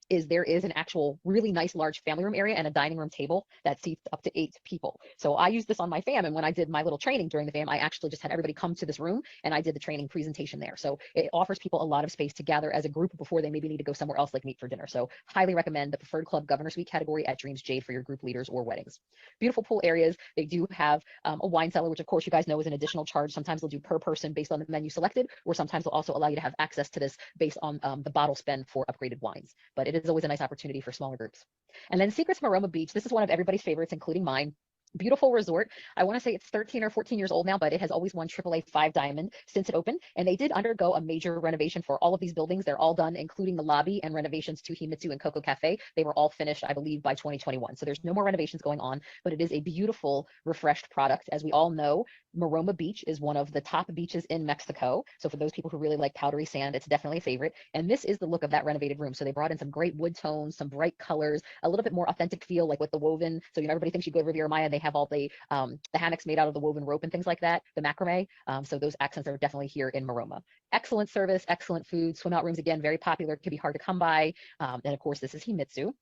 is there is an actual really nice large family room area and a dining room table that seats up to 8 people. So I use this on my fam, and when I did my little training during the fam, I actually just had everybody come to this room and I did the training presentation there. So it offers people a lot of space to gather as a group before they maybe need to go somewhere else like meet for dinner. So highly recommend the Preferred Club Governor Suite category at Dreams Jade for your group leaders or weddings. Beautiful pool areas. They do have a wine cellar, which of course you guys know is an additional charge. Sometimes they'll do per person based on the menu selected, or sometimes they'll also allow you to have access to this based on the bottle spend for upgraded wines. But it is always a nice opportunity for smaller groups. And then Secrets Maroma Beach. This is one of everybody's favorites, including mine. Beautiful resort. I want to say it's 13 or 14 years old now, but it has always won AAA 5 diamond since it opened. And they did undergo a major renovation for all of these buildings. They're all done, including the lobby and renovations to Himitsu and Coco Cafe. They were all finished, I believe, by 2021. So there's no more renovations going on, but it is a beautiful, refreshed product. As we all know, Maroma Beach is one of the top beaches in Mexico. So for those people who really like powdery sand, it's definitely a favorite. And this is the look of that renovated room. So they brought in some great wood tones, some bright colors, a little bit more authentic feel, like with the woven. So everybody thinks you go to Riviera Maya, they have all the hammocks made out of the woven rope and things like that, the macrame. So those accents are definitely here in Maroma. Excellent service, excellent food. Swim out rooms, again, very popular, can be hard to come by. And of course, this is Himitsu.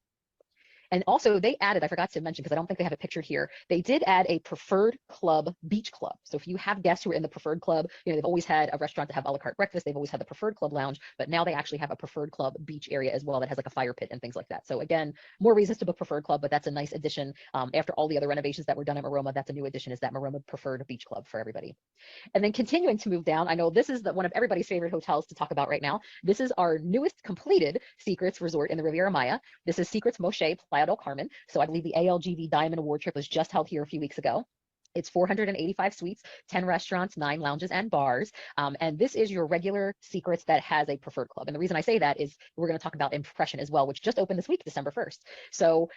And also they added, I forgot to mention, because I don't think they have it pictured here, they did add a Preferred Club beach club. So if you have guests who are in the Preferred Club, they've always had a restaurant to have a la carte breakfast. They've always had the Preferred Club lounge, but now they actually have a Preferred Club beach area as well that has like a fire pit and things like that. So again, more reasons to book Preferred Club, but that's a nice addition. After all the other renovations that were done at Maroma, that's a new addition, is that Maroma Preferred Beach Club for everybody. And then continuing to move down, I know this is one of everybody's favorite hotels to talk about right now. This is our newest completed Secrets resort in the Riviera Maya. This is Secrets Moshe Playa del Carmen. So I believe the ALGV Diamond Award trip was just held here a few weeks ago. It's 485 suites, 10 restaurants, 9 lounges and bars. And this is your regular Secrets that has a preferred club. And the reason I say that is we're going to talk about Impression as well, which just opened this week, December 1st. So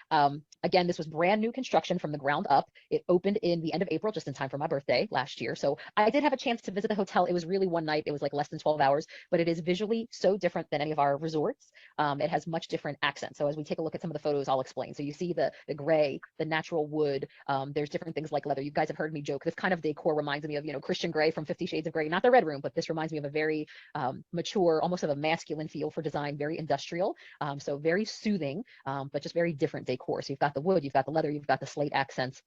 again, this was brand new construction from the ground up. It opened in the end of April, just in time for my birthday last year. So I did have a chance to visit the hotel. It was really one night. It was like less than 12 hours, but it is visually so different than any of our resorts. It has much different accents. So as we take a look at some of the photos, I'll explain. So you see the gray, the natural wood. There's different things like leather. You guys have heard me joke. This kind of decor reminds me of, Christian Grey from 50 Shades of Grey, not the red room, but this reminds me of a very mature, almost of a masculine feel for design, very industrial. So very soothing, but just very different decor. So you've got the wood, you've got the leather, you've got the slate accents.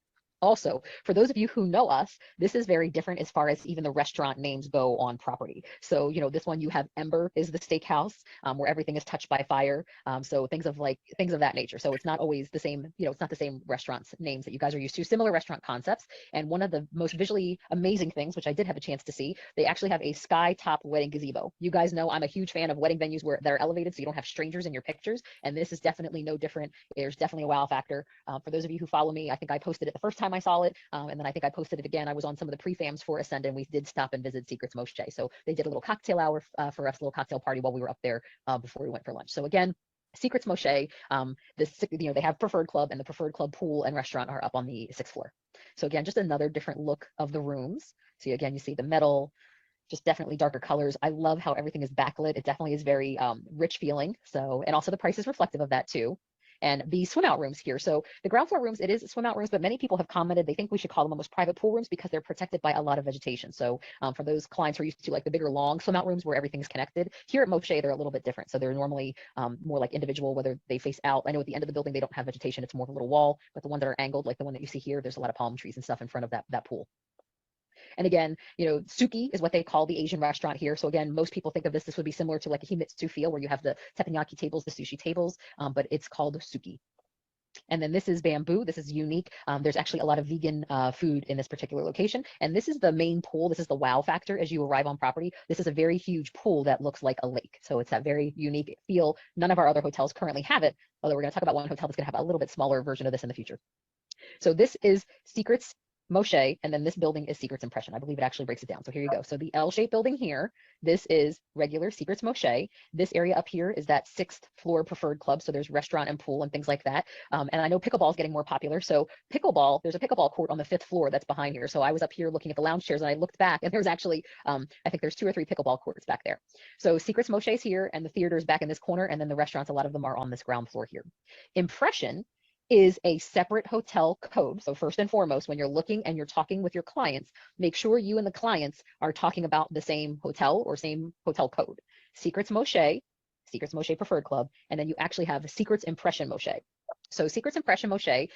Also, for those of you who know us, this is very different as far as even the restaurant names go on property. So, this one you have Ember is the steakhouse, where everything is touched by fire. So things of that nature. So it's not always the same, it's not the same restaurants names that you guys are used to, similar restaurant concepts. And one of the most visually amazing things, which I did have a chance to see, they actually have a sky top wedding gazebo. You guys know I'm a huge fan of wedding venues that are elevated so you don't have strangers in your pictures. And this is definitely no different. There's definitely a wow factor. For those of you who follow me, I think I posted it the first time I saw it. And then I think I posted it again. I was on some of the prefams for Ascend, and we did stop and visit Secrets Moshe. So they did a little cocktail hour for us, a little cocktail party while we were up there before we went for lunch. So again, Secrets Moshe, they have preferred club, and the preferred club pool and restaurant are up on the 6th floor. So again, just another different look of the rooms. So again, you see the metal, just definitely darker colors. I love how everything is backlit. It definitely is very rich feeling. So, and also the price is reflective of that too. And the swim out rooms here. So the ground floor rooms, it is swim out rooms, but many people have commented they think we should call them almost private pool rooms because they're protected by a lot of vegetation. So for those clients who are used to like the bigger long swim out rooms where everything's connected, here at Moshe, they're a little bit different. So they're normally more like individual, whether they face out. I know at the end of the building, they don't have vegetation. It's more of a little wall, but the ones that are angled, like the one that you see here, there's a lot of palm trees and stuff in front of that pool. And again, suki is what they call the Asian restaurant here. So again, most people think of this would be similar to like a himitsu feel where you have the teppanyaki tables, the sushi tables, but it's called suki. And then this is bamboo. This is unique. There's actually a lot of vegan food in this particular location. And this is the main pool. This is the wow factor as you arrive on property. This is a very huge pool that looks like a lake. So it's that very unique feel. None of our other hotels currently have it, although we're going to talk about one hotel that's going to have a little bit smaller version of this in the future. So this is Secrets Moshe, and then this building is Secrets Impression. I believe it actually breaks it down. So here you go. So the L-shaped building here, this is regular Secrets Moshe. This area up here is that 6th floor preferred club. So there's restaurant and pool and things like that. And I know pickleball is getting more popular. So pickleball, there's a pickleball court on the 5th floor that's behind here. So I was up here looking at the lounge chairs and I looked back and there's actually, I think there's 2 or 3 pickleball courts back there. So Secrets Moshe is here and the theater is back in this corner. And then the restaurants, a lot of them are on this ground floor here. Impression is a separate hotel code. So first and foremost, when you're looking and you're talking with your clients, make sure you and the clients are talking about the same hotel or same hotel code. Secrets Moshe Preferred Club, and then you actually have Secrets Impression Moshe. So Secrets Impression Moshe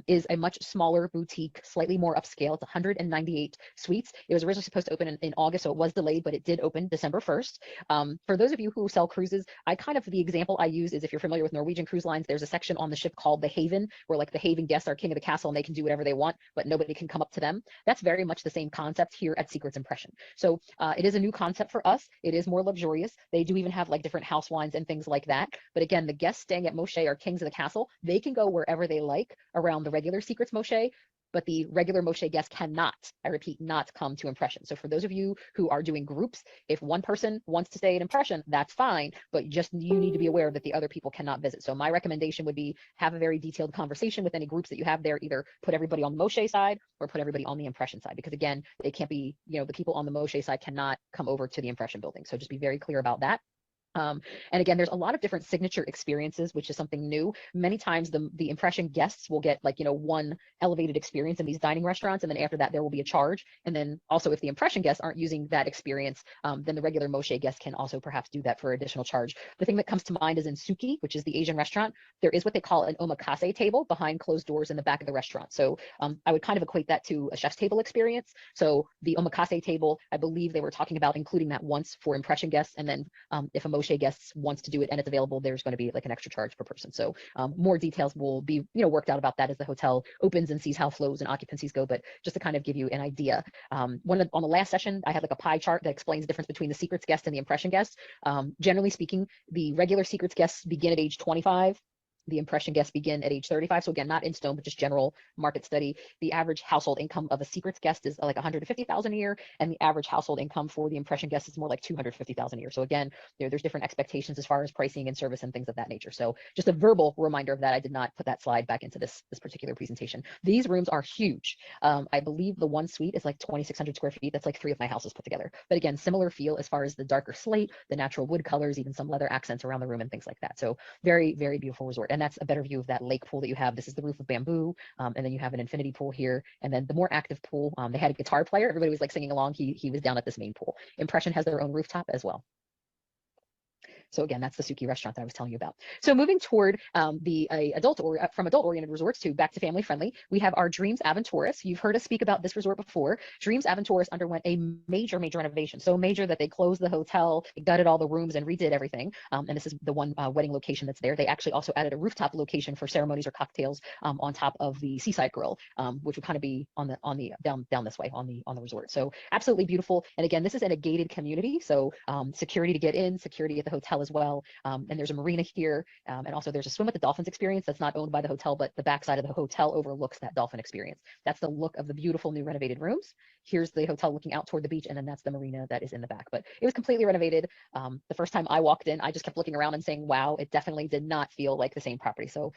is a much smaller boutique, slightly more upscale. It's 198 suites. It was originally supposed to open in August, so it was delayed, but it did open December 1st. For those of you who sell cruises, the example I use is if you're familiar with Norwegian Cruise Lines, there's a section on the ship called the Haven, where like the Haven guests are king of the castle and they can do whatever they want, but nobody can come up to them. That's very much the same concept here at Secrets Impression. So it is a new concept for us. It is more luxurious. They do even have like different house wines and things like that. But again, the guests staying at Moshe are kings of the castle. They can go wherever they like around the regular Secrets Moshe, but the regular Moshe guest cannot, I repeat, not come to Impression. So for those of you who are doing groups, if one person wants to stay at Impression, that's fine, but just you need to be aware that the other people cannot visit. So my recommendation would be have a very detailed conversation with any groups that you have there, either put everybody on the Moshe side or put everybody on the Impression side, because again, they can't be, the people on the Moshe side cannot come over to the Impression building. So just be very clear about that. And again, there's a lot of different signature experiences, which is something new. Many times the Impression guests will get one elevated experience in these dining restaurants. And then after that, there will be a charge. And then also if the Impression guests aren't using that experience, then the regular Moshe guests can also perhaps do that for additional charge. The thing that comes to mind is in Suki, which is the Asian restaurant, there is what they call an omakase table behind closed doors in the back of the restaurant. So I would kind of equate that to a chef's table experience. So the omakase table, I believe they were talking about including that once for Impression guests. And then if a Moshe guests wants to do it and it's available, there's going to be like an extra charge per person. So more details will be worked out about that as the hotel opens and sees how flows and occupancies go. But just to kind of give you an idea, on the last session, I had like a pie chart that explains the difference between the Secrets guest and the Impression guest. Generally speaking, the regular Secrets guests begin at age 25. The impression guests begin at age 35. So again, not in stone, but just general market study. The average household income of a secrets guest is like 150,000 a year, and the average household income for the impression guest is more like 250,000 a year. So again, there's different expectations as far as pricing and service and things of that nature. So just a verbal reminder of that. I did not put that slide back into this particular presentation. These rooms are huge. I believe the one suite is like 2,600 square feet. That's like 3 of my houses put together. But again, similar feel as far as the darker slate, the natural wood colors, even some leather accents around the room and things like that. So very, very beautiful resort. And that's a better view of that lake pool that you have. This is the roof of bamboo. And then you have an infinity pool here. And then the more active pool, they had a guitar player. Everybody was like singing along. He was down at this main pool. Impression has their own rooftop as well. So again, that's the Suki restaurant that I was telling you about. So moving toward the from adult-oriented resorts to back to family-friendly, we have our Dreams Aventuras. You've heard us speak about this resort before. Dreams Aventuras underwent a major renovation, so major that they closed the hotel, gutted all the rooms, and redid everything. And this is the one wedding location that's there. They actually also added a rooftop location for ceremonies or cocktails on top of the Seaside Grill, which would kind of be on the down this way on the resort. So absolutely beautiful. And again, this is in a gated community, so security to get in, security at the hotel as well. And there's a marina here. And also there's a swim with the dolphins experience that's not owned by the hotel, but the backside of the hotel overlooks that dolphin experience. That's the look of the beautiful new renovated rooms. Here's the hotel looking out toward the beach, and then that's the marina that is in the back. But it was completely renovated. The first time I walked in, I just kept looking around and saying, wow, it definitely did not feel like the same property. So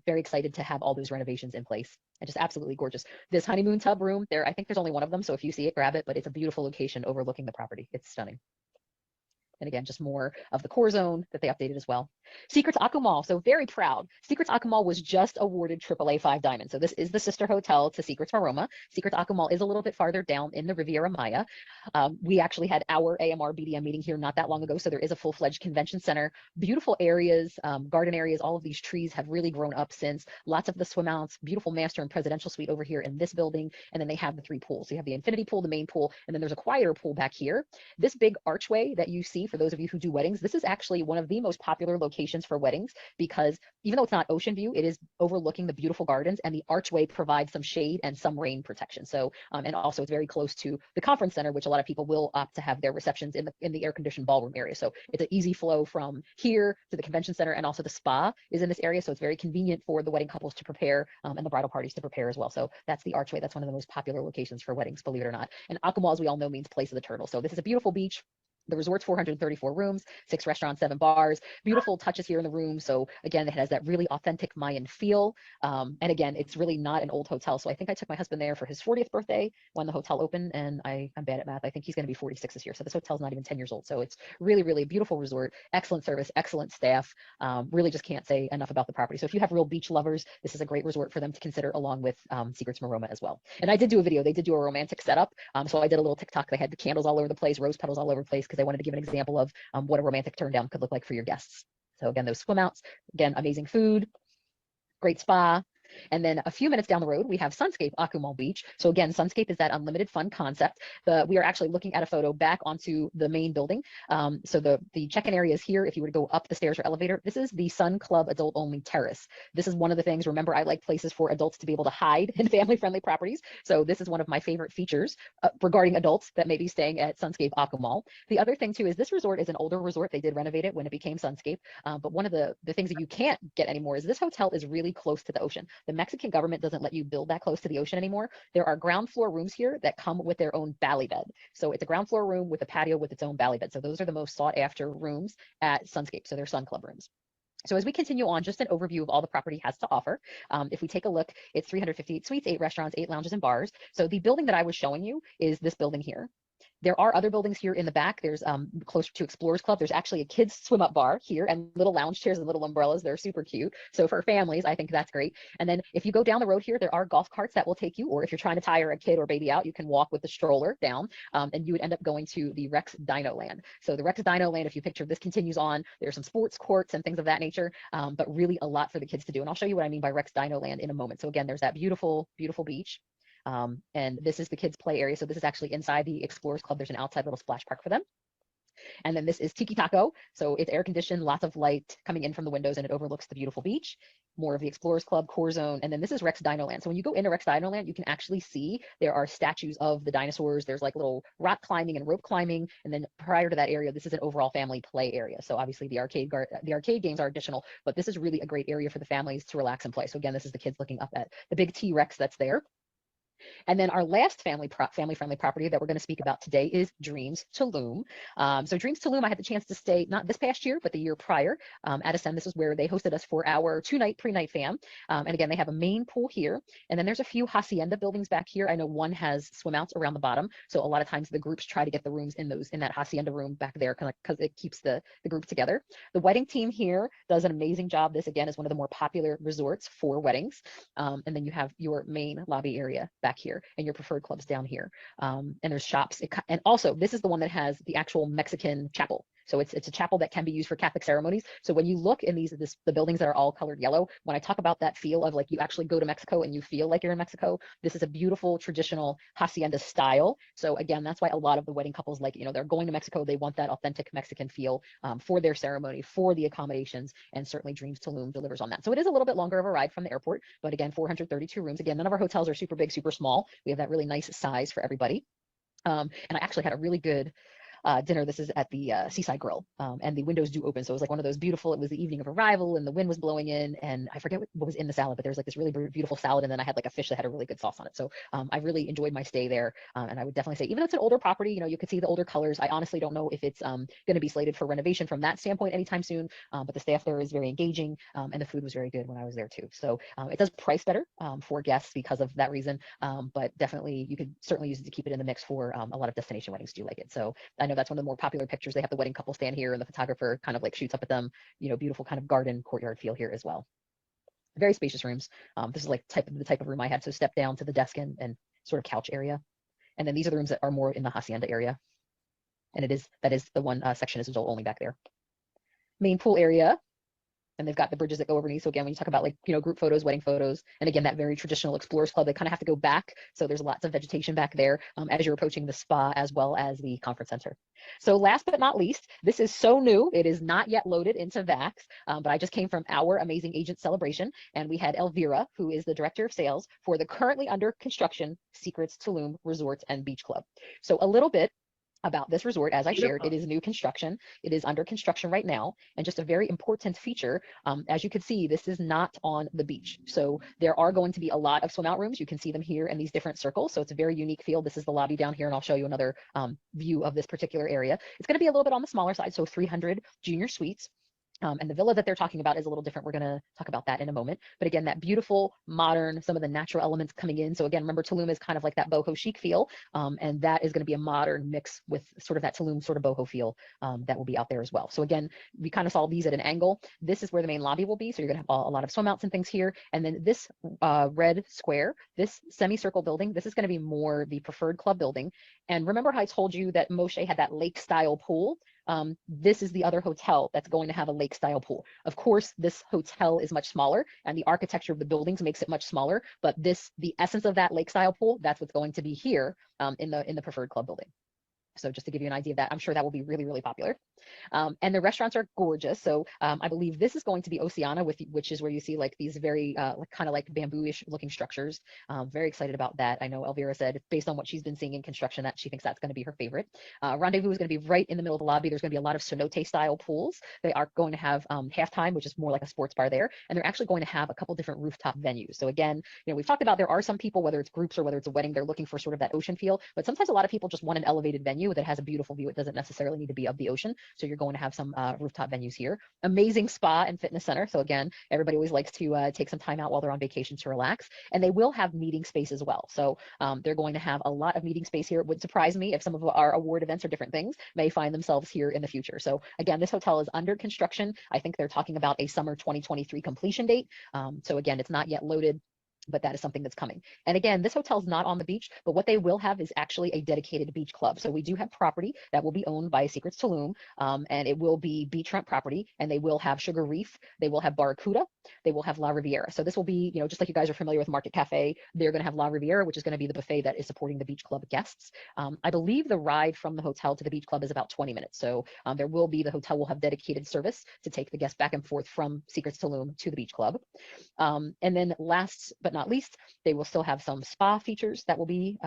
very excited to have all those renovations in place. And just absolutely gorgeous. This honeymoon tub room there, I think there's only one of them. So if you see it, grab it, but it's a beautiful location overlooking the property. It's stunning. And again, just more of the core zone that they updated as well. Secrets Akumal, so very proud. Secrets Akumal was just awarded AAA 5 Diamond. So this is the sister hotel to Secrets Maroma. Secrets Akumal is a little bit farther down in the Riviera Maya. We actually had our AMR BDM meeting here not that long ago, so there is a full-fledged convention center. Beautiful areas, garden areas, all of these trees have really grown up since. Lots of the swim outs, beautiful master and presidential suite over here in this building, and then they have the 3 pools. So you have the infinity pool, the main pool, and then there's a quieter pool back here. This big archway that you see, for those of you who do weddings, this is actually one of the most popular locations for weddings, because even though it's not ocean view, it is overlooking the beautiful gardens, and the archway provides some shade and some rain protection. So and also it's very close to the conference center, which a lot of people will opt to have their receptions in the air-conditioned ballroom area. So it's an easy flow from here to the convention center, and also the spa is in this area, so it's very convenient for the wedding couples to prepare and the bridal parties to prepare as well. So that's the archway. That's one of the most popular locations for weddings, believe it or not. And Akumal, as we all know, means place of the turtle. So this is a beautiful beach. The resort's 434 rooms, 6 restaurants, 7 bars, beautiful touches here in the room. So again, it has that really authentic Mayan feel. And again, it's really not an old hotel. So I think I took my husband there for his 40th birthday when the hotel opened, and I'm bad at math. I think he's going to be 46 this year. So this hotel's not even 10 years old. So it's really, really a beautiful resort, excellent service, excellent staff. Really just can't say enough about the property. So if you have real beach lovers, this is a great resort for them to consider, along with Secrets Maroma as well. And I did do a video. They did do a romantic setup. So I did a little TikTok. They had the candles all over the place, rose petals all over the place, because I wanted to give an example of what a romantic turn down could look like for your guests. So again, those swim outs, again, amazing food, great spa. And then a few minutes down the road, we have Sunscape Akumal Beach. So again, Sunscape is that unlimited fun concept. We are actually looking at a photo back onto the main building. So the check-in area is here. If you were to go up the stairs or elevator, this is the Sun Club Adult Only Terrace. This is one of the things, remember, I like places for adults to be able to hide in family-friendly properties. So this is one of my favorite features regarding adults that may be staying at Sunscape Akumal. The other thing too is this resort is an older resort. They did renovate it when it became Sunscape. But one of the things that you can't get anymore is this hotel is really close to the ocean. The Mexican government doesn't let you build that close to the ocean anymore. There are ground floor rooms here that come with their own bally bed. So it's a ground floor room with a patio with its own bally bed. So those are the most sought after rooms at Sunscape. So they're Sun Club rooms. So as we continue on, just an overview of all the property has to offer. If we take a look, it's 358 suites, 8 restaurants, 8 lounges and bars. So the building that I was showing you is this building here. There are other buildings here in the back. There's closer to Explorers Club. There's actually a kids swim up bar here, and little lounge chairs and little umbrellas. They're super cute. So for families, I think that's great. And then if you go down the road here, there are golf carts that will take you, or if you're trying to tire a kid or baby out, you can walk with the stroller down, and you would end up going to the Rex Dino Land. So the Rex Dino Land, if you picture this, continues on. There's some sports courts and things of that nature, but really a lot for the kids to do. And I'll show you what I mean by Rex Dino Land in a moment. So again, there's that beautiful, beautiful beach. And this is the kids' play area. So this is actually inside the Explorers Club. There's an outside little splash park for them. And then this is Tiki Taco. So it's air conditioned, lots of light coming in from the windows, and it overlooks the beautiful beach. More of the Explorers Club core zone. And then this is Rex Dinoland. So when you go into Rex Dinoland, you can actually see there are statues of the dinosaurs. There's like little rock climbing and rope climbing. And then prior to that area, this is an overall family play area. So obviously the arcade games are additional, but this is really a great area for the families to relax and play. So again, this is the kids looking up at the big T-Rex that's there. And then our last family-friendly property that we're going to speak about today is Dreams Tulum. So Dreams Tulum, I had the chance to stay not this past year, but the year prior at Ascend. This is where they hosted us for our 2-night pre-night fam. And again, they have a main pool here. And then there's a few hacienda buildings back here. I know one has swim outs around the bottom. So a lot of times the groups try to get the rooms in that hacienda room back there because it keeps the group together. The wedding team here does an amazing job. This again is one of the more popular resorts for weddings. And then you have your main lobby area back here and your preferred clubs down here. And there's shops. And also this is the one that has the actual Mexican chapel. So it's a chapel that can be used for Catholic ceremonies. So when you look in the buildings that are all colored yellow, when I talk about that feel of like you actually go to Mexico and you feel like you're in Mexico, this is a beautiful traditional hacienda style. So again, that's why a lot of the wedding couples like, they're going to Mexico. They want that authentic Mexican feel for their ceremony, for the accommodations, and certainly Dreams Tulum delivers on that. So it is a little bit longer of a ride from the airport, but again, 432 rooms. Again, none of our hotels are super big, super small. We have that really nice size for everybody. And I actually had a really good dinner. This is at the Seaside Grill, and the windows do open. So it was like one of those beautiful, it was the evening of arrival and the wind was blowing in, and I forget what was in the salad, but there's like this really beautiful salad. And then I had like a fish that had a really good sauce on it. So I really enjoyed my stay there. And I would definitely say, even though it's an older property, you could see the older colors. I honestly don't know if it's going to be slated for renovation from that standpoint anytime soon. But the staff there is very engaging, and the food was very good when I was there too. So it does price better for guests because of that reason. But definitely you could certainly use it to keep it in the mix for a lot of destination weddings do like it. So I know that's one of the more popular pictures. They have the wedding couple stand here and the photographer kind of like shoots up at them, beautiful kind of garden courtyard feel here as well. Very spacious rooms. This is like the type of room I had. So step down to the desk and sort of couch area. And then these are the rooms that are more in the hacienda area. And that is the one section is adult only back there. Main pool area. And they've got the bridges that go overneath. So again, when you talk about like, group photos, wedding photos, and again, that very traditional Explorers Club, they kind of have to go back. So there's lots of vegetation back there as you're approaching the spa as well as the conference center. So last but not least, this is so new. It is not yet loaded into VAX, but I just came from our amazing agent celebration. And we had Elvira, who is the director of sales for the currently under construction Secrets Tulum Resort and Beach Club. So a little bit about this resort, as I shared, it is new construction. It is under construction right now. And just a very important feature, as you can see, this is not on the beach. So there are going to be a lot of swim out rooms. You can see them here in these different circles. So it's a very unique feel. This is the lobby down here, and I'll show you another view of this particular area. It's going to be a little bit on the smaller side. So 300 junior suites. And the villa that they're talking about is a little different. We're going to talk about that in a moment. But again, that beautiful, modern, some of the natural elements coming in. So again, remember, Tulum is kind of like that boho chic feel. And that is going to be a modern mix with sort of that Tulum sort of boho feel that will be out there as well. So again, we kind of saw these at an angle. This is where the main lobby will be. So you're going to have a lot of swim outs and things here. And then this red square, this semicircle building, this is going to be more the preferred club building. And remember how I told you that Moshe had that lake style pool? This is the other hotel that's going to have a lake style pool. Of course, this hotel is much smaller and the architecture of the buildings makes it much smaller, but the essence of that lake style pool, that's what's going to be here in the preferred club building. So just to give you an idea of that, I'm sure that will be really, really popular. And the restaurants are gorgeous. So I believe this is going to be Oceana, which is where you see like these very kind of like bamboo-ish looking structures. Very excited about that. I know Elvira said, based on what she's been seeing in construction, that she thinks that's going to be her favorite. Rendezvous is going to be right in the middle of the lobby. There's going to be a lot of cenote style pools. They are going to have halftime, which is more like a sports bar there. And they're actually going to have a couple different rooftop venues. So again, we've talked about there are some people, whether it's groups or whether it's a wedding, they're looking for sort of that ocean feel. But sometimes a lot of people just want an elevated venue that has a beautiful view. It doesn't necessarily need to be of the ocean. So you're going to have some rooftop venues here. Amazing spa and fitness center. So again, everybody always likes to take some time out while they're on vacation to relax. And they will have meeting space as well. So they're going to have a lot of meeting space here. It would surprise me if some of our award events or different things may find themselves here in the future. So again, this hotel is under construction. I think they're talking about a summer 2023 completion date. So again, it's not yet loaded. but that is something that's coming. And again, this hotel is not on the beach, but what they will have is actually a dedicated beach club. So we do have property that will be owned by Secrets Tulum, and it will be beachfront property, and they will have Sugar Reef, they will have Barracuda, they will have La Riviera. So this will be, you know, just like you guys are familiar with Market Cafe, they're going to have La Riviera, which is going to be the buffet that is supporting the beach club guests. I believe the ride from the hotel to the beach club is about 20 minutes. So there will be, the hotel will have dedicated service to take the guests back and forth from Secrets Tulum to the beach club. And then last but not least, they will still have some spa features that will be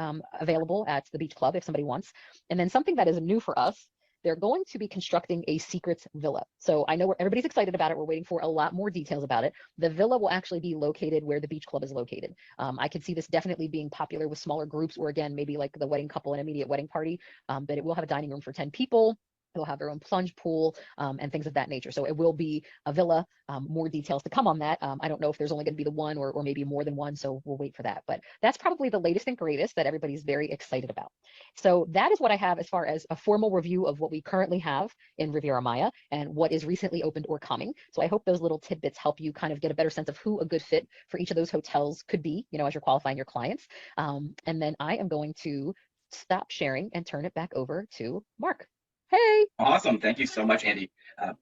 available at the beach club if somebody wants. And then something that is new for us, they're going to be constructing a Secrets Villa. So I know everybody's excited about it. We're waiting for a lot more details about it. The villa will actually be located where the beach club is located. I could see this definitely being popular with smaller groups, or again, maybe like the wedding couple and immediate wedding party, but it will have a dining room for 10 people. They'll have their own plunge pool and things of that nature. So it will be a villa. More details to come on that. I don't know if there's only going to be the one or maybe more than one. So we'll wait for that. But that's probably the latest and greatest that everybody's very excited about. So that is what I have as far as a formal review of what we currently have in Riviera Maya and what is recently opened or coming. So I hope those little tidbits help you kind of get a better sense of who a good fit for each of those hotels could be, you know, as you're qualifying your clients. And then I am going to stop sharing and turn it back over to Mark. Hey. Awesome. Thank you so much, Andy.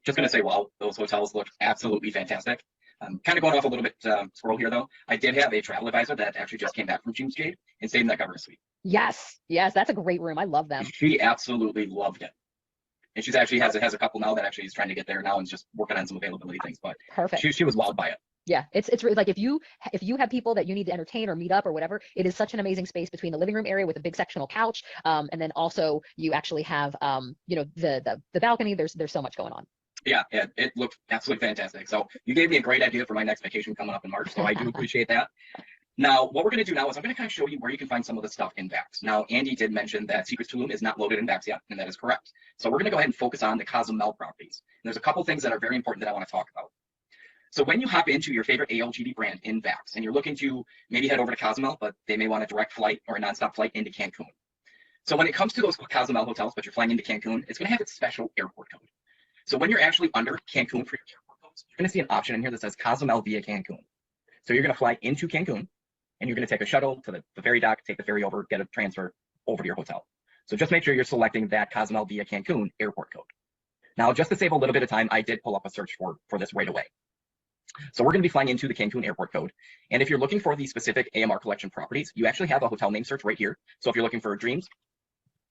Just going to say, wow, those hotels look absolutely fantastic. Kind of going off a little bit squirrel here, though. I did have a travel advisor that actually just came back from June's Jade and stayed in that governor suite. Yes. Yes. That's a great room. I love them. She absolutely loved it. And she's actually has a couple now that actually is trying to get there now and just working on some availability things. But perfect. She was wowed by it. Yeah, it's really like if you have people that you need to entertain or meet up or whatever, it is such an amazing space between the living room area with a big sectional couch, and then also you actually have you know, the balcony. There's so much going on. Yeah, it looked absolutely fantastic. So you gave me a great idea for my next vacation coming up in March. So I do appreciate that. Now, what we're going to do now is I'm going to kind of show you where you can find some of the stuff in VAX. Now, Andy did mention that Secrets Tulum is not loaded in VAX yet, and that is correct. So we're going to go ahead and focus on the Cozumel properties. And there's a couple things that are very important that I want to talk about. So when you hop into your favorite ALGD brand in VAX and you're looking to maybe head over to Cozumel, but they may want a direct flight or a nonstop flight into Cancun. So when it comes to those Cozumel hotels, but you're flying into Cancun, it's going to have its special airport code. So when you're actually under Cancun for your airport codes, you're going to see an option in here that says Cozumel via Cancun. So you're going to fly into Cancun and you're going to take a shuttle to the ferry dock, take the ferry over, get a transfer over to your hotel. So just make sure you're selecting that Cozumel via Cancun airport code. Now, just to save a little bit of time, I did pull up a search for this right away. So we're going to be flying into the Cancun airport code. And if you're looking for the specific AMR collection properties, you actually have a hotel name search right here. So if you're looking for Dreams,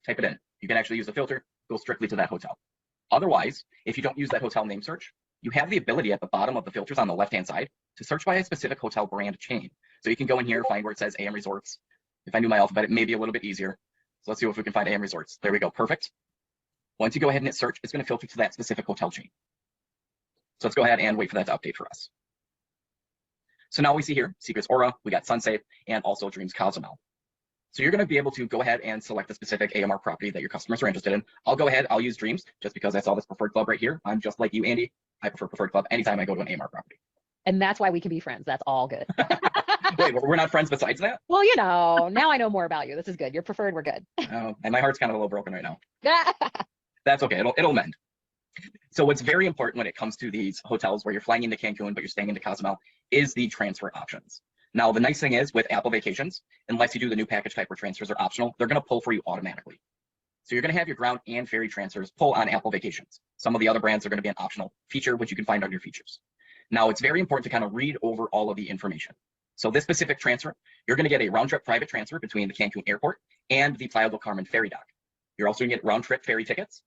type it in. You can actually use the filter, go strictly to that hotel. Otherwise, if you don't use that hotel name search, you have the ability at the bottom of the filters on the left-hand side to search by a specific hotel brand chain. So you can go in here, find where it says AM Resorts. If I knew my alphabet, it may be a little bit easier. So let's see if we can find AM Resorts. There we go. Perfect. Once you go ahead and hit search, it's going to filter to that specific hotel chain. So let's go ahead and wait for that to update for us. So now we see here, Secrets Aura, we got Sunsafe, and also Dreams Cozumel. So you're going to be able to go ahead and select the specific AMR property that your customers are interested in. I'll go ahead, I'll use Dreams, just because I saw this preferred club right here. I'm just like you, Andy. I prefer preferred club anytime I go to an AMR property. And that's why we can be friends. That's all good. Wait, we're not friends besides that? Well, you know, now I know more about you. This is good. You're preferred. We're good. Oh, and my heart's kind of a little broken right now. That's okay. It'll mend. So what's very important when it comes to these hotels where you're flying into Cancun, but you're staying into Cozumel, is the transfer options. Now, the nice thing is with Apple Vacations, unless you do the new package type where transfers are optional, they're going to pull for you automatically. So you're going to have your ground and ferry transfers pull on Apple Vacations. Some of the other brands are going to be an optional feature, which you can find under your features. Now, it's very important to kind of read over all of the information. So this specific transfer, you're going to get a round trip private transfer between the Cancun airport and the Playa del Carmen ferry dock. You're also going to get round trip ferry tickets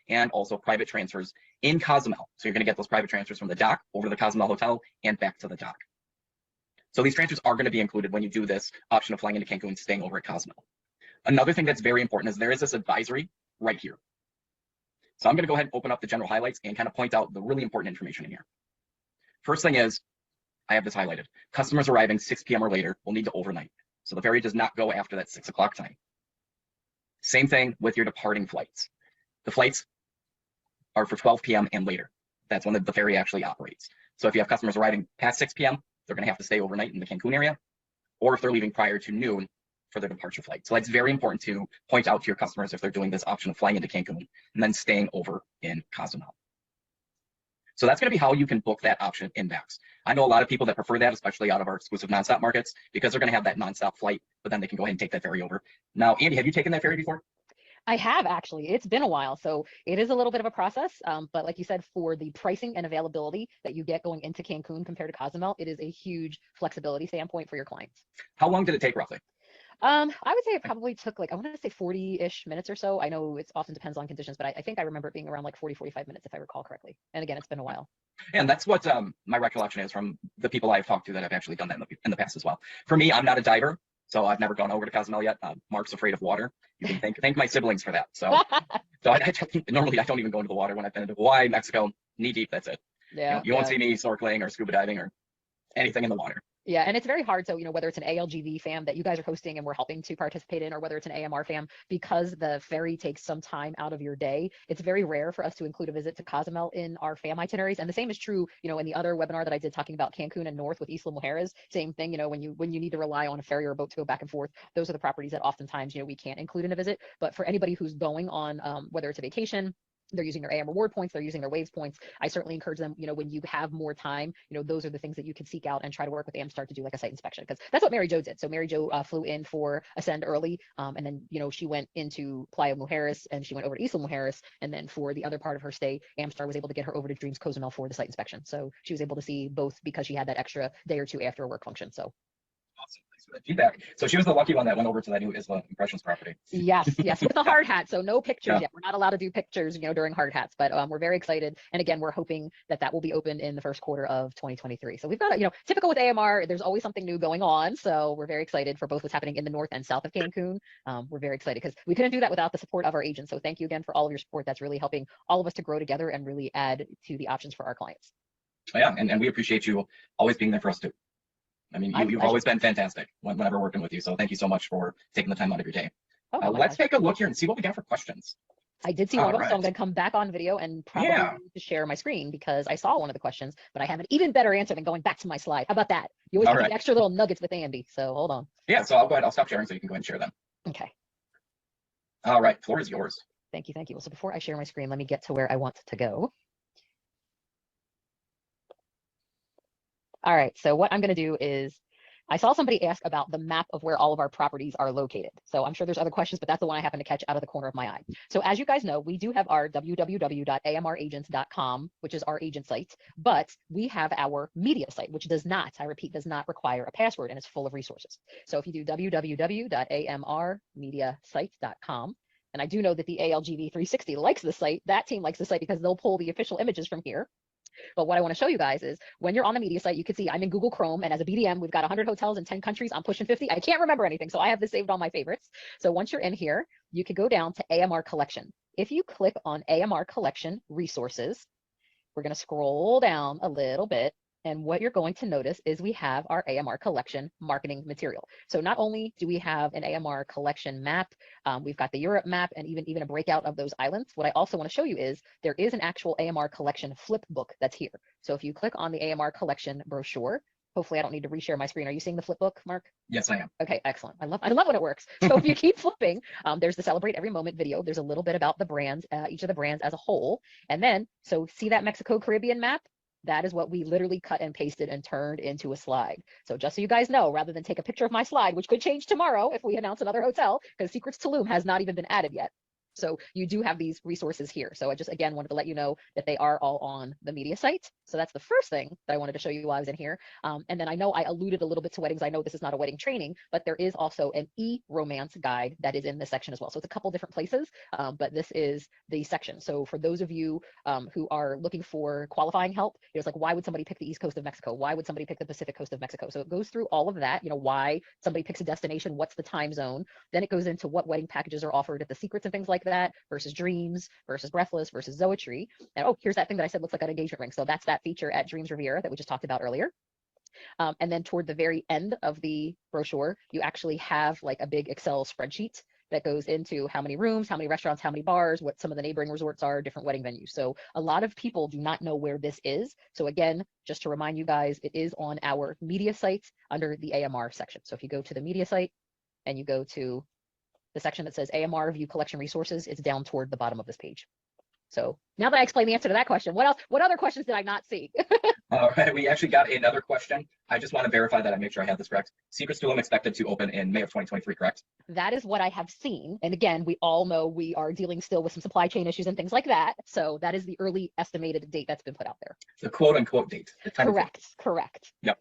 and also private transfers in Cozumel. So you're going to get those private transfers from the dock over to the Cozumel hotel and back to the dock. So these transfers are going to be included when you do this option of flying into Cancun and staying over at Cozumel. Another thing that's very important is there is this advisory right here. So I'm going to go ahead and open up the general highlights and kind of point out the really important information in here. First thing is, I have this highlighted. Customers arriving 6 p.m. or later will need to overnight. So the ferry does not go after that 6 o'clock time. Same thing with your departing flights. The flights are for 12 p.m. and later. That's when the ferry actually operates. So if you have customers arriving past 6 p.m., they're going to have to stay overnight in the Cancun area, or if they're leaving prior to noon for their departure flight. So that's very important to point out to your customers if they're doing this option of flying into Cancun and then staying over in Cozumel. So that's going to be how you can book that option in Vax. I know a lot of people that prefer that, especially out of our exclusive nonstop markets, because they're going to have that nonstop flight, but then they can go ahead and take that ferry over. Now, Andy, have you taken that ferry before? I have actually. It's been a while, so it is a little bit of a process. But like you said, for the pricing and availability that you get going into Cancun compared to Cozumel, it is a huge flexibility standpoint for your clients. How long did it take roughly? I would say it probably took like, I want to say 40-ish minutes or so. I know it often depends on conditions, but I think I remember it being around like 40, 45 minutes if I recall correctly. And again, it's been a while. And that's what my recollection is from the people I've talked to that have actually done that in the past as well. For me, I'm not a diver, so I've never gone over to Cozumel yet. Mark's afraid of water. You can thank my siblings for that. So, normally I don't even go into the water when I've been into Hawaii, Mexico, knee deep. That's it. Yeah. You won't see me snorkeling or scuba diving or anything in the water. Yeah, and it's very hard. So, whether it's an ALGV fam that you guys are hosting and we're helping to participate in, or whether it's an AMR fam, because the ferry takes some time out of your day, it's very rare for us to include a visit to Cozumel in our fam itineraries. And the same is true, in the other webinar that I did talking about Cancun and North with Isla Mujeres. Same thing, when you need to rely on a ferry or a boat to go back and forth, those are the properties that oftentimes, we can't include in a visit. But for anybody who's going on, whether it's a vacation, they're using their AM reward points, they're using their waves points, I certainly encourage them, when you have more time, those are the things that you can seek out and try to work with AmStar to do like a site inspection, because that's what Mary Jo did. So Mary Jo flew in for Ascend early, and then, she went into Playa Mujeres and she went over to Isla Mujeres. And then for the other part of her stay, AmStar was able to get her over to Dreams Cozumel for the site inspection. So she was able to see both because she had that extra day or two after a work function. So Awesome. Thanks for that feedback. So she was the lucky one that went over to that new Isla Impressions property. yes, with a hard hat. So no pictures yet. We're not allowed to do pictures, during hard hats, but we're very excited. And again, we're hoping that will be open in the first quarter of 2023. So we've got, typical with AMR, there's always something new going on. So we're very excited for both what's happening in the north and south of Cancun. We're very excited because we couldn't do that without the support of our agents. So thank you again for all of your support. That's really helping all of us to grow together and really add to the options for our clients. Yeah, and we appreciate you always being there for us too. I mean, you've always been fantastic whenever working with you. So thank you so much for taking the time out of your day. Let's take a look here and see what we got for questions. I did see one of them, so I'm going to come back on video and probably to share my screen because I saw one of the questions, but I have an even better answer than going back to my slide. How about that? You always get extra little nuggets with Andy, so hold on. Yeah, so I'll go ahead. I'll stop sharing so you can go ahead and share them. Okay. All right, floor is yours. Thank you. Well, so before I share my screen, let me get to where I want to go. All right, so what I'm going to do is, I saw somebody ask about the map of where all of our properties are located. So I'm sure there's other questions, but that's the one I happen to catch out of the corner of my eye. So as you guys know, we do have our www.amragents.com, which is our agent site, but we have our media site, which does not, I repeat, does not require a password and it's full of resources. So if you do www.amrmediasite.com, and I do know that the ALGV 360 likes the site, that team likes the site because they'll pull the official images from here. But what I want to show you guys is when you're on the media site, you can see I'm in Google Chrome, and as a BDM, we've got 100 hotels in 10 countries. I'm pushing 50. I can't remember anything, so I have this saved on my favorites. So once you're in here, you can go down to AMR Collection. If you click on AMR Collection Resources, we're going to scroll down a little bit. And what you're going to notice is we have our AMR collection marketing material. So not only do we have an AMR collection map, we've got the Europe map and even a breakout of those islands. What I also want to show you is there is an actual AMR collection flip book that's here. So if you click on the AMR collection brochure, hopefully I don't need to reshare my screen. Are you seeing the flip book, Mark? Yes, I am. Okay, excellent. I love when it works. So if you keep flipping, there's the Celebrate Every Moment video. There's a little bit about the brands, each of the brands as a whole. And then, so see that Mexico Caribbean map? That is what we literally cut and pasted and turned into a slide. So just so you guys know, rather than take a picture of my slide, which could change tomorrow if we announce another hotel, because Secrets Tulum has not even been added yet. So you do have these resources here. So I just, again, wanted to let you know that they are all on the media site. So that's the first thing that I wanted to show you while I was in here. And then I know I alluded a little bit to weddings. I know this is not a wedding training, but there is also an e-romance guide that is in this section as well. So it's a couple different places, but this is the section. So for those of you who are looking for qualifying help, it's like, why would somebody pick the East Coast of Mexico? Why would somebody pick the Pacific Coast of Mexico? So it goes through all of that, why somebody picks a destination, what's the time zone. Then it goes into what wedding packages are offered at the Secrets and things like that versus Dreams versus Breathless versus Zoetry. And oh, here's that thing that I said looks like an engagement ring. So that's that feature at Dreams Riviera that we just talked about earlier. And then toward the very end of the brochure, you actually have like a big Excel spreadsheet that goes into how many rooms, how many restaurants, how many bars, what some of the neighboring resorts are, different wedding venues. So a lot of people do not know where this is. So again, just to remind you guys, it is on our media site under the AMR section. So if you go to the media site and you go to the section that says AMR View Collection Resources, it's down toward the bottom of this page. So now that I explained the answer to that question, what other questions did I not see? All right, we actually got another question. I just want to verify that I make sure I have this correct. Secrets to Loom expected to open in May of 2023, correct? That is what I have seen. And again, we all know we are dealing still with some supply chain issues and things like that. So that is the early estimated date that's been put out there. The quote unquote date. The time of Correct, correct. Yep.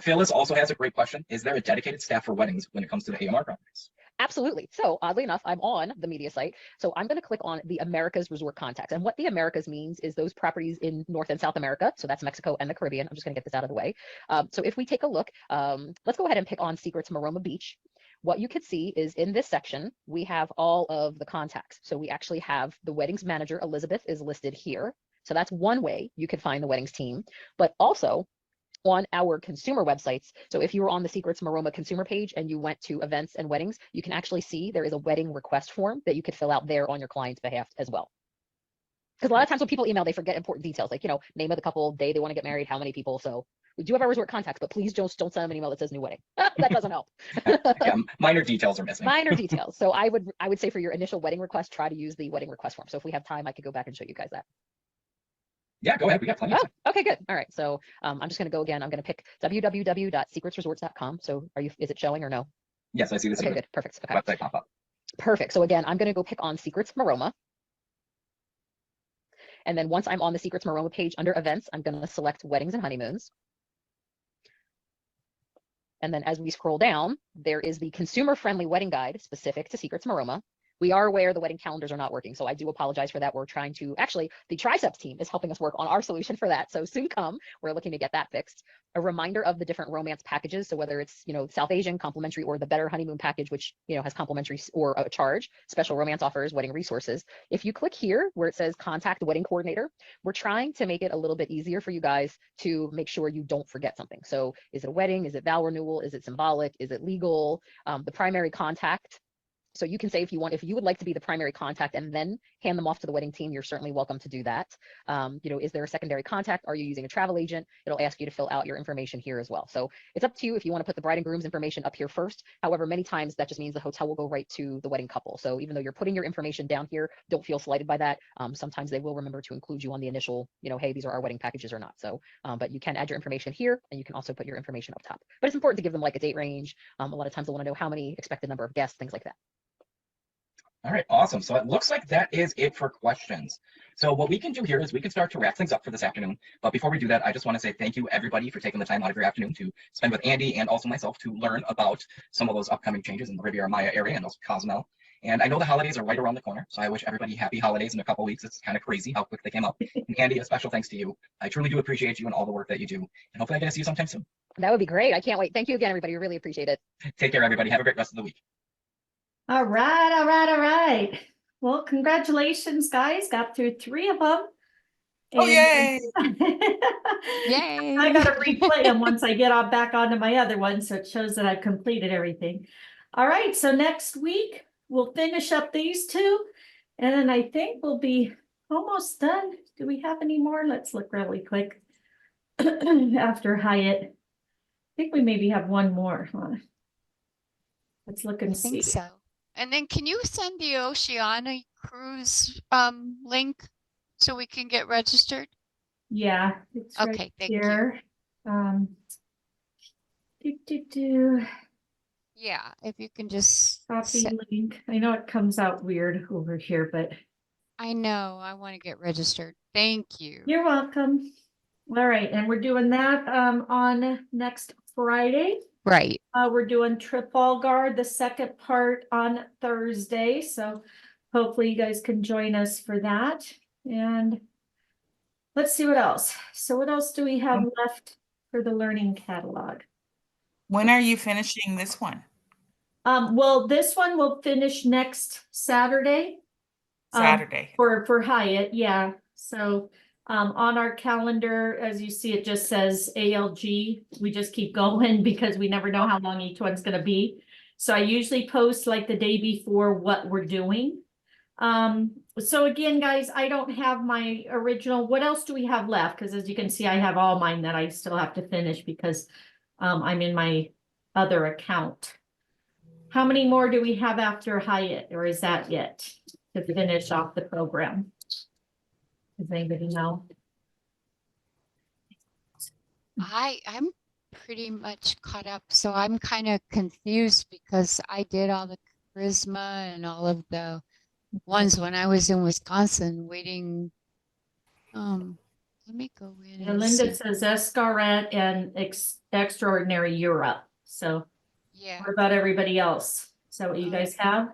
Phyllis also has a great question. Is there a dedicated staff for weddings when it comes to the AMR properties? Absolutely. So oddly enough, I'm on the media site. So I'm going to click on the Americas Resort Contacts. And what the Americas means is those properties in North and South America. So that's Mexico and the Caribbean. I'm just going to get this out of the way. So if we take a look, let's go ahead and pick on Secrets Maroma Beach. What you could see is in this section, we have all of the contacts. So we actually have the weddings manager, Elizabeth, is listed here. So that's one way you could find the weddings team, but also on our consumer websites. So if you were on the Secrets Maroma consumer page and you went to events and weddings, you can actually see there is a wedding request form that you could fill out there on your client's behalf as well. Because a lot of times when people email, they forget important details, like, name of the couple, day they want to get married, how many people. So we do have our resort contacts, but please don't send them an email that says new wedding. That doesn't help. Yeah, minor details are missing. Minor details. So I would say for your initial wedding request, try to use the wedding request form. So if we have time, I could go back and show you guys that. Yeah, go ahead. We got plenty of time. Okay, good. All right. So I'm just going to go again. I'm going to pick www.secretsresorts.com. So is it showing or no? Yes, I see the Okay, good. Perfect. Okay. website pop up. Perfect. So again, I'm going to go pick on Secrets Maroma. And then once I'm on the Secrets Maroma page under events, I'm going to select weddings and honeymoons. And then as we scroll down, there is the consumer friendly wedding guide specific to Secrets Maroma. We are aware the wedding calendars are not working, so I do apologize for that. We're trying to, actually, the Triceps team is helping us work on our solution for that. So soon come, we're looking to get that fixed. A reminder of the different romance packages. So whether it's, South Asian complimentary or the better honeymoon package, which, has complimentary or a charge, special romance offers, wedding resources. If you click here where it says contact the wedding coordinator, we're trying to make it a little bit easier for you guys to make sure you don't forget something. So is it a wedding? Is it vow renewal? Is it symbolic? Is it legal? The primary contact. So you can say if you would like to be the primary contact and then hand them off to the wedding team, you're certainly welcome to do that. Is there a secondary contact? Are you using a travel agent? It'll ask you to fill out your information here as well. So it's up to you if you want to put the bride and groom's information up here first. However, many times that just means the hotel will go right to the wedding couple. So even though you're putting your information down here, don't feel slighted by that. Sometimes they will remember to include you on the initial, hey, these are our wedding packages or not. So, but you can add your information here and you can also put your information up top. But it's important to give them like a date range. A lot of times they want to know how many expected number of guests, things like that. All right, awesome. So it looks like that is it for questions. So what we can do here is we can start to wrap things up for this afternoon. But before we do that, I just want to say thank you everybody for taking the time out of your afternoon to spend with Andy and also myself to learn about some of those upcoming changes in the Riviera Maya area and also Cozumel. And I know the holidays are right around the corner, so I wish everybody happy holidays in a couple of weeks. It's kind of crazy how quick they came up. And Andy, a special thanks to you. I truly do appreciate you and all the work that you do. And hopefully I get to see you sometime soon. That would be great. I can't wait. Thank you again, everybody. We really appreciate it. Take care, everybody. Have a great rest of the week. All right. Well, congratulations, guys. Got through 3 of them. Oh, yay. Yay. I gotta replay them once I get back onto my other one, so it shows that I've completed everything. All right, so next week we'll finish up these 2, and then I think we'll be almost done. Do we have any more? Let's look really quick. After Hyatt, I think we maybe have one more. Huh? Let's look and I see. think so. And then can you send the Oceania cruise link so we can get registered? Yeah, it's Okay, right thank you. here. Yeah, if you can just Copy link. I know it comes out weird over here, but I know I want to get registered. Thank you. you're welcome. All right, and we're doing that on next Friday. Right. We're doing Trafalgar, the second part on Thursday, so hopefully you guys can join us for that. And let's see what else. So what else do we have left for the learning catalog? When are you finishing this one? Well, this one will finish next Saturday. Saturday. For Hyatt, yeah. So on our calendar, as you see, it just says ALG. We just keep going because we never know how long each one's gonna be. So I usually post like the day before what we're doing. So again, guys, I don't have my original. What else do we have left? Because as you can see, I have all mine that I still have to finish because I'm in my other account. How many more do we have after Hyatt, or is that yet to finish off the program? Does anybody know? I'm pretty much caught up, so I'm kind of confused because I did all the charisma and all of the ones when I was in Wisconsin waiting. Let me go in And and Linda see. says Escarret and Extraordinary Europe. So Yeah. what about everybody else? Is that what you guys have?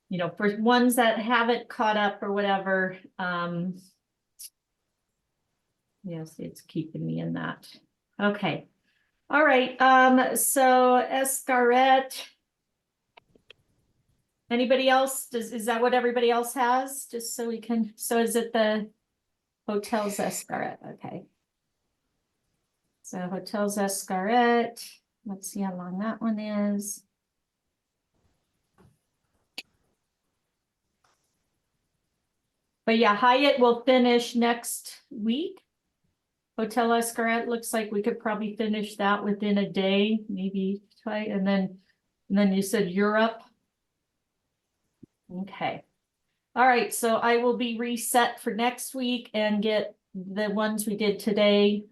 You know, for ones that haven't caught up or whatever, yes, it's keeping me in that. Okay. All right, so Escarret. Anybody else? Is that what everybody else has? Just so we can, so is it the Hotels Escarret? Okay. So Hotels Escarret, let's see how long that one is. But yeah, Hyatt will finish next week. Hotel Escarret looks like we could probably finish that within a day, maybe twice, and then you said Europe. Okay. All right, so I will be reset for next week and get the ones we did today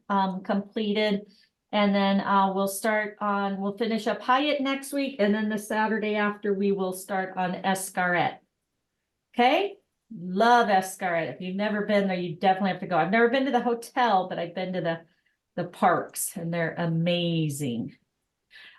completed. And then we'll finish up Hyatt next week, and then the Saturday after we will start on Escarret. Okay? Love Escarret. If you've never been there, you definitely have to go. I've never been to the hotel, but I've been to the parks, and they're amazing.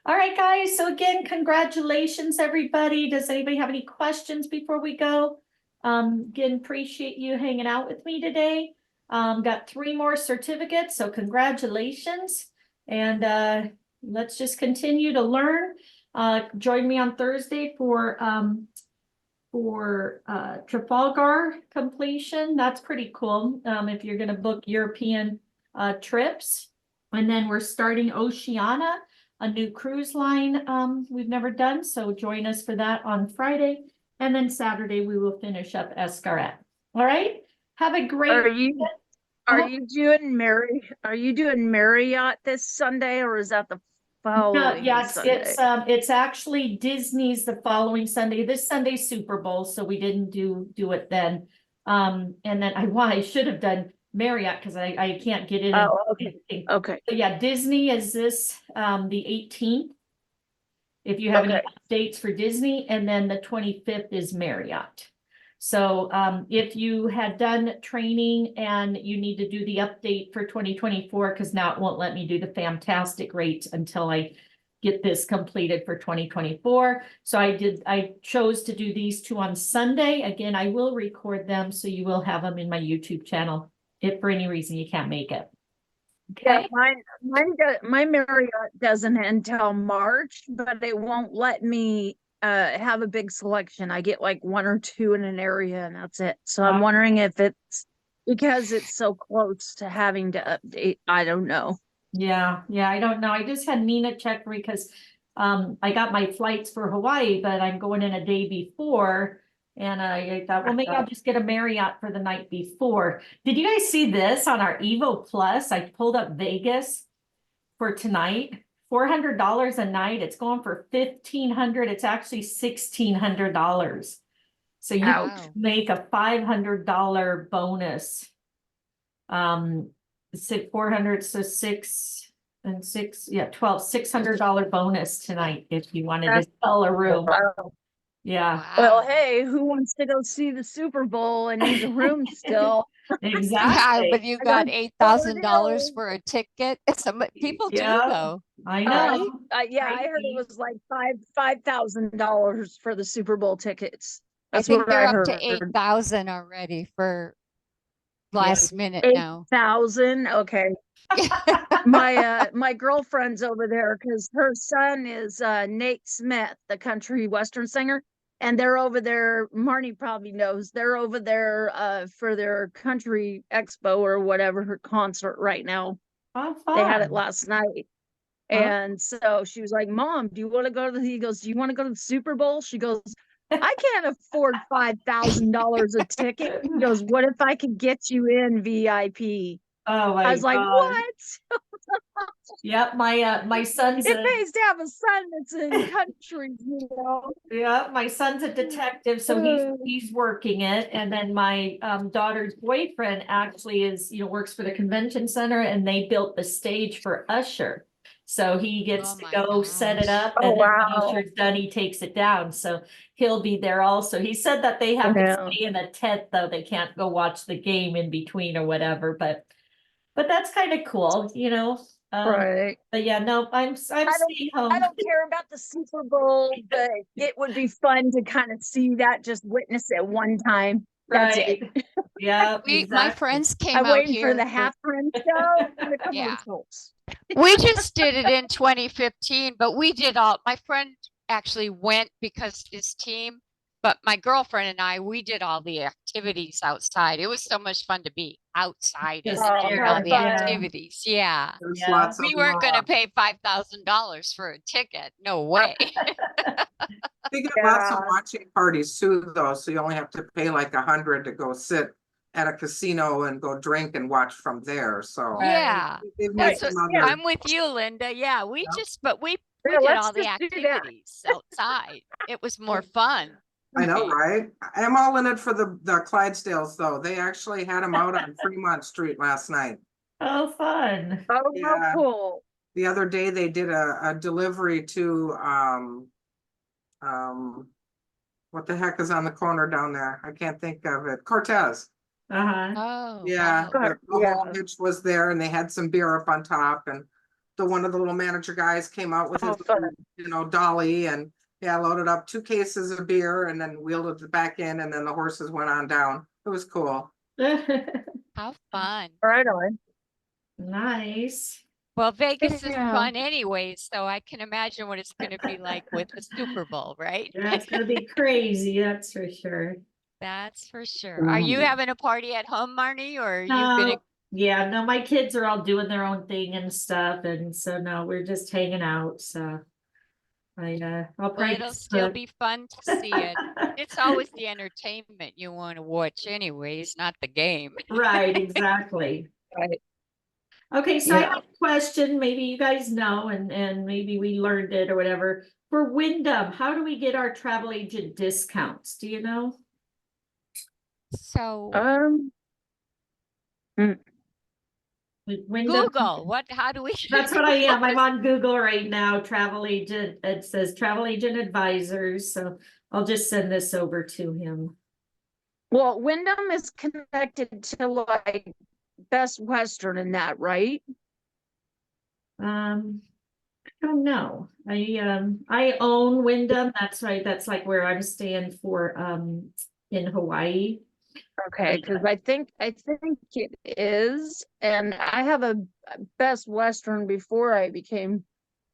All right, guys. So again, congratulations, everybody. Does anybody have any questions before we go? Again, appreciate you hanging out with me today. Got 3 more certificates, so congratulations. And let's just continue to learn. Join me on Thursday for Trafalgar completion. That's pretty cool. If you're going to book European trips. And then we're starting Oceania, a new cruise line we've never done. So join us for that on Friday. And then Saturday we will finish up Escarret. All right. Have a great Are you doing Marriott this Sunday, or is that the following Sunday? It's actually Disney's the following Sunday. This Sunday's Super Bowl, so we didn't do it then. And then I should have done Marriott because I can't get in. Oh, okay. Okay. So yeah, Disney is this the 18th. If you have any dates for Disney, and then the 25th is Marriott. So if you had done training and you need to do the update for 2024, because now it won't let me do the fantastic rates until I get this completed for 2024. So I chose to do these 2 on Sunday. Again, I will record them, so you will have them in my YouTube channel if for any reason you can't make it. Okay. Yeah, my Marriott doesn't end till March, but it won't let me have a big selection. I get like 1 or 2 in an area, and that's it. So I'm wondering if it's because it's so close to having to update. I don't know. Yeah, I don't know. I just had Nina check for me because I got my flights for Hawaii, but I'm going in a day before. And I thought, well, maybe I'll just get a Marriott for the night before. Did you guys see this on our Evo Plus? I pulled up Vegas for tonight. $400 a night. It's going for $1,500. It's actually $1,600. So you make a $500 bonus. 400, so 6 and 6, yeah, 12, $600 bonus tonight if you wanted to sell a room. Wow. Yeah. Well, hey, who wants to go see the Super Bowl and needs a room still? Exactly. Yeah, but you got $8,000 for a ticket. Some people do though. I know. Yeah, I heard it was like $5,000 for the Super Bowl tickets. That's I think what you're I up heard. to 8,000 already for last minute now. 8,000. Okay. My girlfriend's over there because her son is Nate Smith, the country western singer, and they're over there. Marnie probably knows they're over there for their country expo or whatever, her concert right now. Oh, They had it fun. last night. And so she was like, Mom, do you want to go to he goes, do you want to go to the Super Bowl? She goes, I can't afford $5,000 a ticket. He goes, what if I could get you in VIP? Oh my I was like, God. what? Yep, my son's It a, pays to have a son that's in country, you know. yeah, my son's a detective, so he's working it. And then my daughter's boyfriend actually is, works for the convention center, and they built the stage for Usher. So he gets Oh to my go set it gosh. up, Oh, and then when wow. Usher's done, he takes it down. So he'll be there also. He said that they have to Yeah. stay in a tent, though. They can't go watch the game in between or whatever, but that's kind of cool, Right. But yeah, no, I'm I staying home. don't care about the Super Bowl, but it would be fun to kind of see that, just witness it one time. That's it. Right. Yeah, My exactly. friends came I'm out waiting for here the for, halftime show and the yeah. commercials. We just did it in 2015, but we did all, my friend actually went because his team, but my girlfriend and I, we did all the activities outside. It was so much fun to be outside and Just doing there, all the yeah. activities. Yeah. There's Yeah. lots We of weren't going to pay $5,000 for a ticket. No way. They get lots of Yeah. watching parties too, though, so you only have to pay like 100 to go sit at a casino and go drink and watch from there. So Right. Yeah. they've made That's what, some other. I'm with you, Linda. Yeah, we Yeah. just, but we Yeah, did let's all the just do that. activities outside. It was more fun. I know, right? I'm all in it for the Clydesdales, though. They actually had them out on Fremont Street last night. Oh, fun. Oh, how Yeah. cool. The other day they did a delivery to what the heck is on the corner down there? I can't think of it. Cortez. Uh-huh. Oh, Yeah, wow. the whole Yeah. hitch was there, and they had some beer up on top, and one of the little manager guys came out with Oh, his fun. dolly, and yeah, loaded up 2 cases of beer and then wheeled it back in, and then the horses went on down. It was cool. How fun. Right on. Nice. Well, Vegas is Yeah. fun anyways, so I can imagine what it's going to be like with the Super Bowl, right? That's gonna be crazy, that's for sure. That's for sure. Are you having a party at home, Marnie, or are you gonna? No, yeah, no, my kids are all doing their own thing and stuff, and so no, we're just hanging out, so. I'll Well, probably it'll just still put- be fun to see it. It's always the entertainment you want to watch anyways, not the game. Right, exactly. Right. Okay, so I Yeah. have a question, maybe you guys know, and maybe we learned it or whatever. For Wyndham, how do we get our travel agent discounts? Do you know? So With Wyndham, Google, how do we? that's what I am. I'm on Google right now, travel agent. It says travel agent advisors, so I'll just send this over to him. Well, Wyndham is connected to like Best Western in that, right? I don't know. I own Wyndham. That's right. That's like where I'm staying for in Hawaii. Okay, because I think it is, and I have a Best Western before I became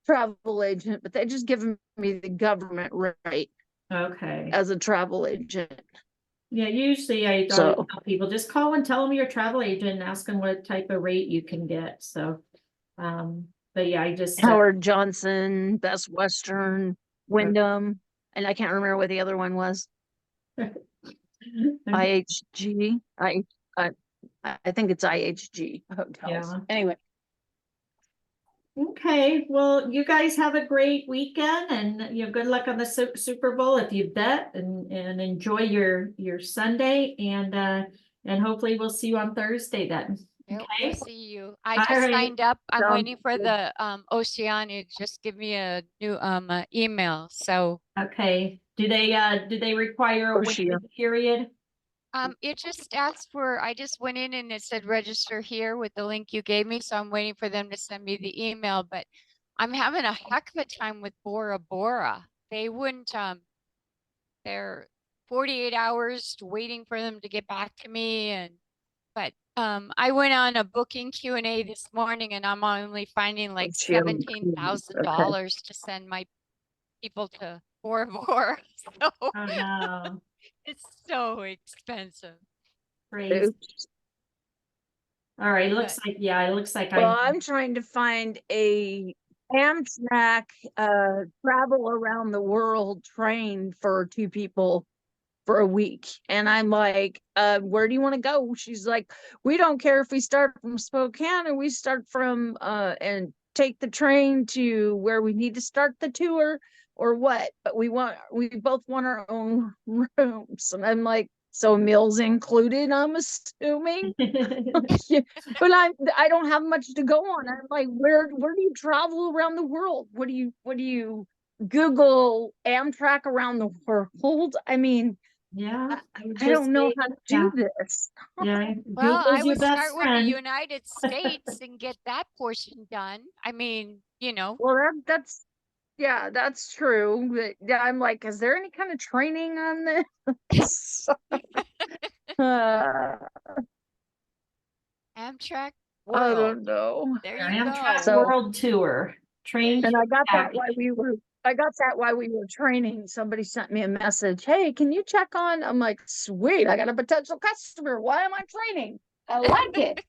travel agent, but they just given me the government rate Okay. as a travel agent. Yeah, usually I always So- tell people just call and tell them you're a travel agent and ask them what type of rate you can get. So, but yeah, I just Howard Johnson, Best Western, Wyndham, and I can't remember what the other one was. IHG. I think it's IHG hotels. Yeah. Anyway, Okay, well, you guys have a great weekend and good luck on the Super Bowl if you bet and enjoy your Sunday and hopefully we'll see you on Thursday then. Yep, Okay. we'll see you. I All just right. signed up. I'm Sounds waiting for good. the Oceania. Just give me a new email. So Okay, do they require a Oceania. waiting period? it just asked for, I just went in and it said register here with the link you gave me. So I'm waiting for them to send me the email, but I'm having a heck of a time with Bora Bora. They wouldn't, they're 48 hours waiting for them to get back to me. But I went on a booking Q&A this morning and I'm only finding like Oceania. $17,000 to send my people to Bora Bora. So Oh no, it's so expensive. crazy. Oops. All right, it looks like Well, I'm trying to find a Amtrak travel around the world train for 2 people for a week. And I'm like, where do you want to go? She's like, we don't care if we start from Spokane or we start from and take the train to where we need to start the tour or what, but we both want our own rooms. And I'm like, so meals included, I'm assuming. Yeah, but I don't have much to go on. I'm like, where do you travel around the world? What do you Google Amtrak around the world? I mean, Yeah. I don't know how to do this. Yeah. Well, I Google's your would best start with the friend. United States and get that portion done. I mean, Well, that's true. But yeah, I'm like, is there any kind of training on this? uh, Amtrak I World. don't know. There Our you Amtrak go. So- World Tour. Train. And I got that Happy. while we were training. Somebody sent me a message. Hey, can you check on? I'm like, sweet, I got a potential customer. Why am I training? I like it.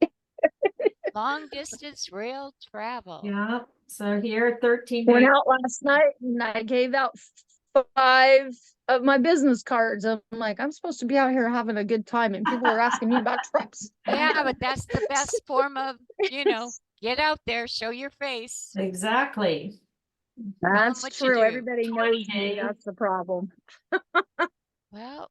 Long distance rail travel. Yeah. So here, 13 Went days. out last night and I gave out 5 of my business cards. I'm like, I'm supposed to be out here having a good time, and people are asking me about trips. Yeah, but that's the best form of, get out there, show your face. Exactly. That's what you true. do. Everybody knows me. 28. That's the problem. Well,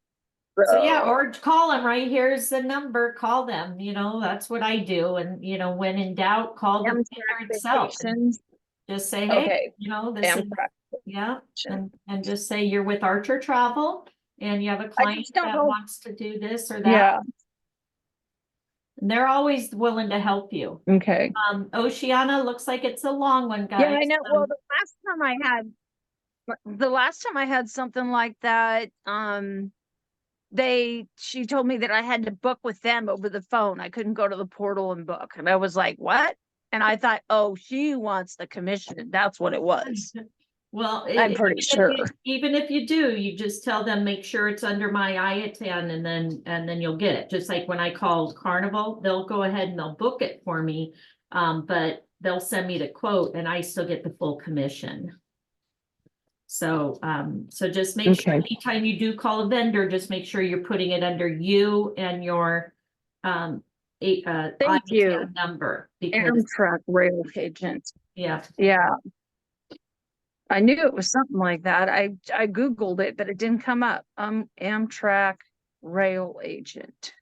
So yeah, or call them, right? Here's the number, call them, that's what I do. And, when in doubt, call the Amtrak vendor itself. And vacations. just say, hey, Okay. this is, Amtrak. yeah. And just say you're with Archer Travel and you have a client just don't that know- wants to do this or that. Yeah. And they're always willing to help you. Okay. Oceana looks like it's a long one, guys. Yeah, I know. So- Well, the last time I had something like that, she told me that I had to book with them over the phone. I couldn't go to the portal and book. And I was like, what? And I thought, oh, she wants the commission. That's what it was. Well, I'm pretty sure. Even if you do, you just tell them, make sure it's under my IATAN and then you'll get it. Just like when I called Carnival, they'll go ahead and they'll book it for me. But they'll send me the quote and I still get the full commission. So, so just make sure anytime you do call a vendor, just make sure you're putting it under you and your, Thank you. IATAN number. Because, Amtrak rail agent. yeah. Yeah. I knew it was something like that. I Googled it, but it didn't come up. Amtrak rail agent.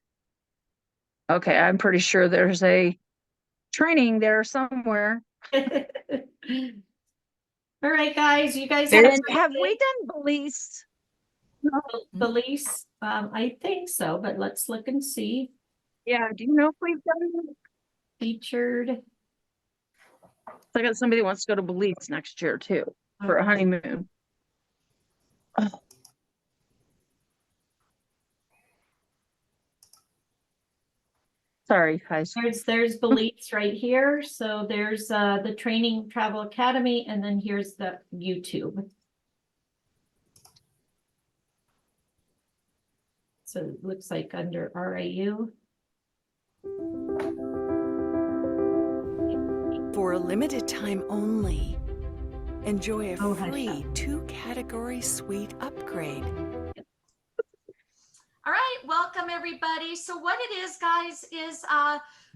Okay, I'm pretty sure there's a training there somewhere. All right, guys, you guys And have have we done Belize? the lease? I think so, but let's look and see. Yeah, do you know if we've done? Featured. I got somebody who wants to go to Belize next year too for a honeymoon. Oh. Sorry, guys. There's Belize right here. So there's the Training Travel Academy, and then here's the YouTube. So it looks like under RIU. For a limited time only, enjoy a Oh, hi, free Sean. 2-category suite upgrade. All right, welcome everybody. So what it is, guys, is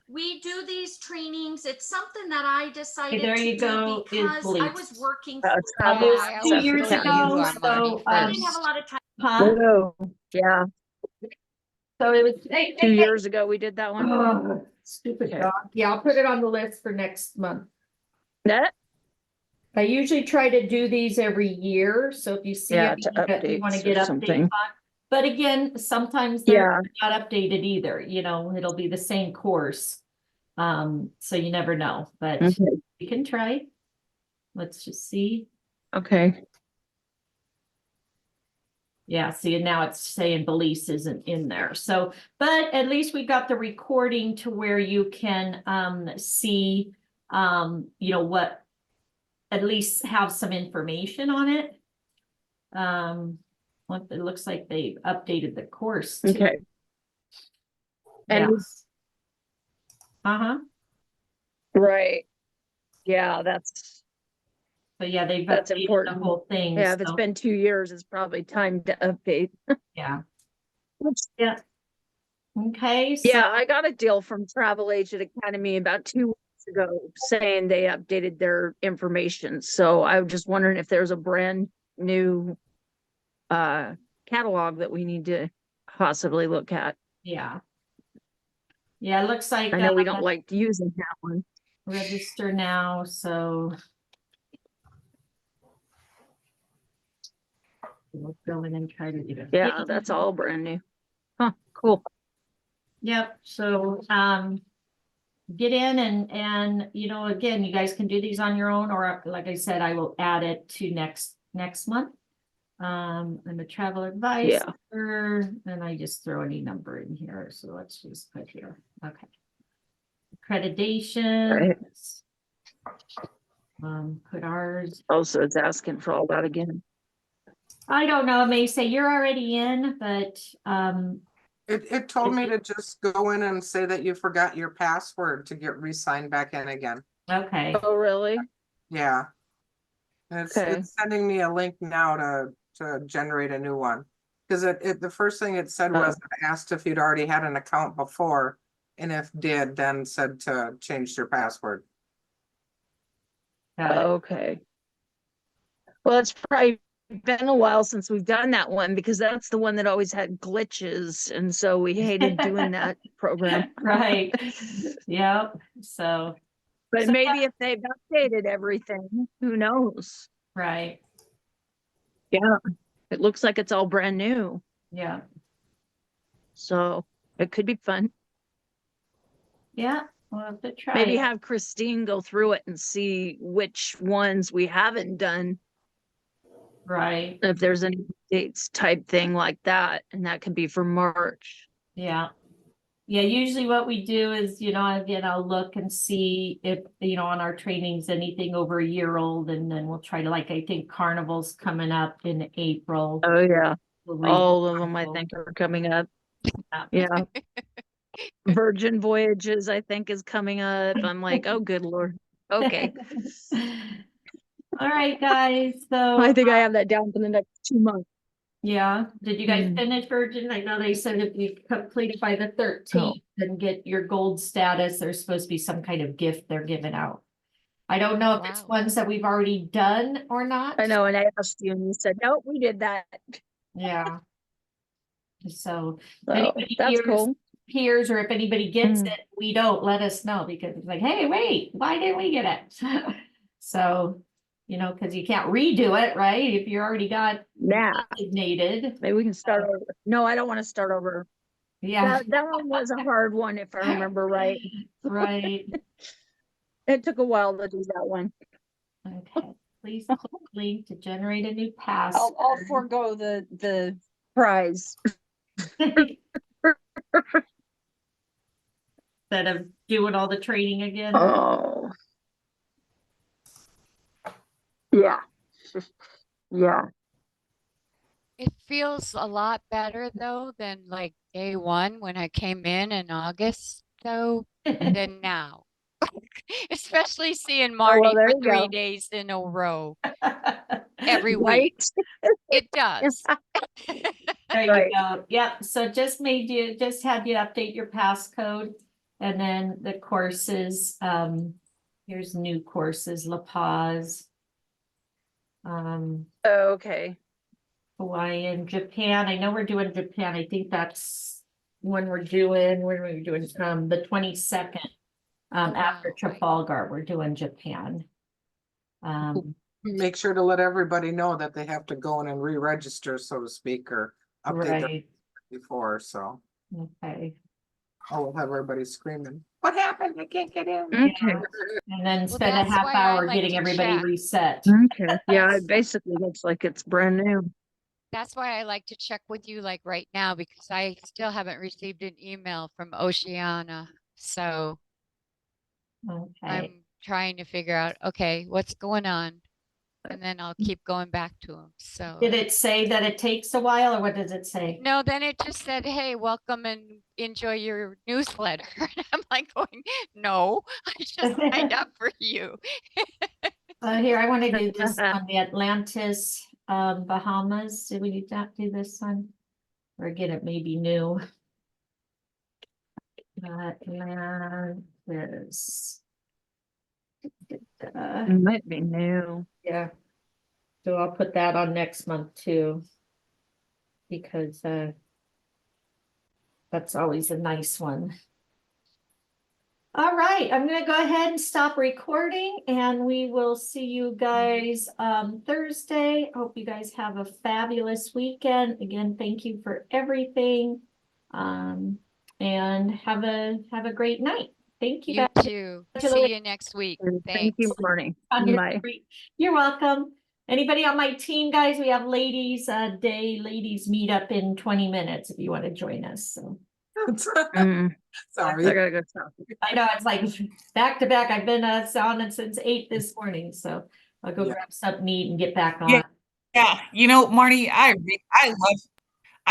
we do these trainings. It's something that I decided there you to go, do is because I Belize. was working. Travel I Two always years tell ago, you I'm so, already I didn't first. have a lot of time. Huh? Yeah, So it was, hey, 2 years ago we did that one. Oh, stupid Okay. dog. Yeah, I'll put it on the list for next month. That I usually try to do these every year, so if you see Yeah, any to that you want to updates or get updates something. on. But again, sometimes they're not updated either, it'll be the same course. So you never know, but Okay. we can try. Let's just see. Okay. Yeah, see, now it's saying Belize isn't in there. So, but at least we got the recording to where you can see what, at least have some information on it. What it looks like they updated the course too. Okay. And Yes. Uh-huh. right. Yeah, that's But yeah, they've That's updated important. the whole thing. yeah, if it's so, been 2 years, it's probably time to update. yeah. Yeah. Okay. So, Yeah, I got a deal from Travel Agent Academy about 2 weeks ago saying they updated their information. So I was just wondering if there's a brand new catalog that we need to possibly look at. yeah. Yeah, it looks like I know we don't like using that one. register now, so we'll go in and try to do it. Yeah, that's all brand new. Huh, cool. Yep, so get in and again, you guys can do these on your own, or like I said, I will add it to next month. I'm a travel advisor, and I just throw any number in here, so let's just put here. Okay. Accreditation. Put ours. Also, it's asking for all that again. I don't know, it may say you're already in, but It told me to just go in and say that you forgot your password to get re-signed back in again. okay. Oh, really? Yeah. And it's sending me a link now to generate a new one. Because the first thing it said was it asked if you'd already had an account before, and if did, then said to change your password. Okay. Well, it's probably been a while since we've done that one because that's the one that always had glitches, and so we hated doing that program. Right. Yep. So. But maybe if they've updated everything, who knows? Right. Yeah. It looks like it's all brand new. Yeah. So it could be fun. Yeah. We'll have to try. Maybe have Christine go through it and see which ones we haven't done. Right. If there's any dates type thing like that, and that could be for March. Yeah. Yeah, usually what we do is, again, I'll look and see if, on our trainings, anything over a year old, and then we'll try to, like, I think Carnival's coming up in April. Oh, yeah. We'll All of them, I think, are coming up. Yeah. Virgin Voyages, I think, is coming up. I'm like, oh, good Lord. Okay. All right, guys. So I think I have that down for the next 2 months. yeah. Did you guys finish Virgin? I know they said if you complete it by the 13th and get your gold status, there's supposed to be some kind of gift they're giving out. I don't know if it's ones that we've already done or not. I know, and I asked you and you said, nope, we did that. Yeah. So that's cool. Hears, or if anybody gets it, we don't, let us know, because it's like, hey, wait, why didn't we get it? So, because you can't redo it, right? If you already got designated. Maybe we can start over. No, I don't want to start over. Yeah. That one was a hard one, if I remember right. Right. It took a while to do that one. Okay. Please click link to generate a new password. I'll forego the prize. Instead of doing all the training again. Oh. Yeah. Yeah. It feels a lot better though than like day one when I came in August though than now. Especially seeing Marty for 3 days in a row every week. It does. There you go. Yep. So just had you update your passcode, and then the courses. Here's new courses: La Paz. Okay. Hawaiian, Japan. I know we're doing Japan. I think that's when we're doing the 22nd. After Trafalgar, we're doing Japan. Make sure to let everybody know that they have to go in and re-register, so to speak, or update them before. So okay. I'll have everybody screaming, "What happened? I can't get in." Okay. And then spend a half hour getting everybody reset. Okay. Yeah, it basically looks like it's brand new. That's why I like to check with you like right now, because I still haven't received an email from Oceana. So I'm trying to figure out, okay, what's going on? And then I'll keep going back to them. So did it say that it takes a while, or what does it say? No, then it just said, hey, welcome and enjoy your newsletter. And I'm like going, no, I just signed up for you. Here, I want to do this on the Atlantis, Bahamas. Did we do this one? Or again, it may be new. And there's. It might be new. Yeah. So I'll put that on next month too. Because that's always a nice one. All right, I'm gonna go ahead and stop recording and we will see you guys Thursday. Hope you guys have a fabulous weekend. Again, thank you for everything. And have a great night. Thank you You guys. too. Congratulations. See you next week. Thank you, Thanks. Marnie. On your Bye. You're welcome. Anybody on my team, guys? We have ladies ladies meet up in 20 minutes if you want to join us. So I Sorry. gotta go talk. I know it's like back to back. I've been on it since 8 this morning, so I'll go Yeah. grab something to eat and get back on. Yeah. Yeah, you know, Marnie, I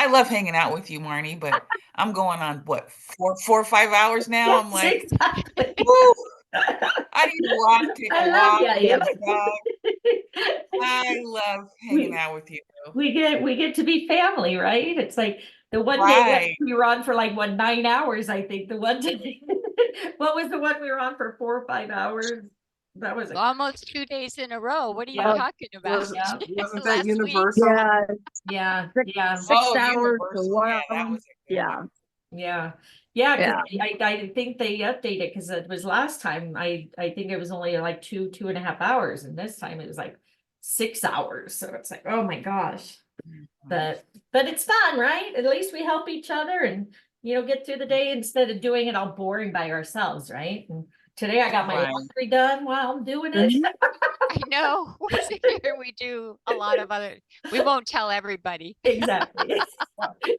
love hanging out with you, Marnie, but I'm going on what 4 or 5 hours now. I'm Yes, like, exactly. woo, I need to walk, take I a love walk, ya, yep. walk the dog. I love hanging out with you. We get to be family, right? It's like the one day that Right. we were on for like 9 hours, I think. The one day, what was the one we were on for 4 or 5 hours? That was Almost 2 days in a row. What are you Yeah. talking about? Wasn't that Last week? universal? yeah. 6 Oh, hours to Universal. Yeah, that one. was a good Yeah. one. Yeah, Yeah. because I think they updated because it was last time I think it was only like 2.5 hours, and this time it was like 6 hours. So it's like, oh my gosh. But it's fun, right? At least we help each other and get through the day instead of doing it all boring by ourselves, right? And today I got my Right. laundry done while I'm doing it. I know. We sit here, we do a lot of other, we won't tell everybody. Exactly.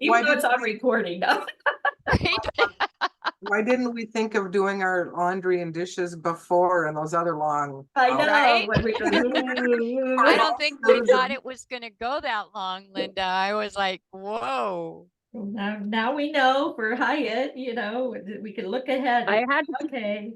Even though it's on recording now. Right? Why didn't we think of doing our laundry and dishes before and those other long? I know. Right? When we I don't think we thought it was going to go that long, Linda. I was like, whoa. Now we know for Hyatt, we can look ahead. I had to Okay.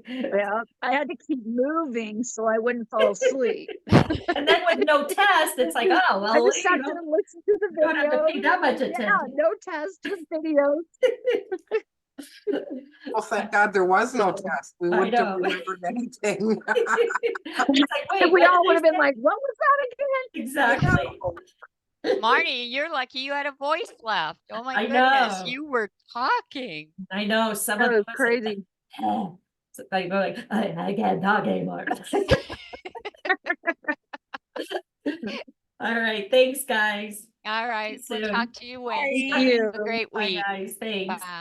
I had to keep moving so I wouldn't fall asleep. And then with no test, it's like, oh, I well, just sat there and listened to the don't have to video. pay that much Yeah, attention. no test, just videos. Well, thank God there was no test. We I wouldn't have know. remembered anything. It's like, wait, We what all did would have they been like, what was that again? Exactly. Marnie, you're lucky you had a voice left. Oh my I goodness. know. You were talking. I know some That of was us crazy. so I go like, I can't talk anymore. All right, thanks, guys. All right. We'll Soon. talk to you Wednesday. you. Have a great Bye, week. guys. Thanks. Bye.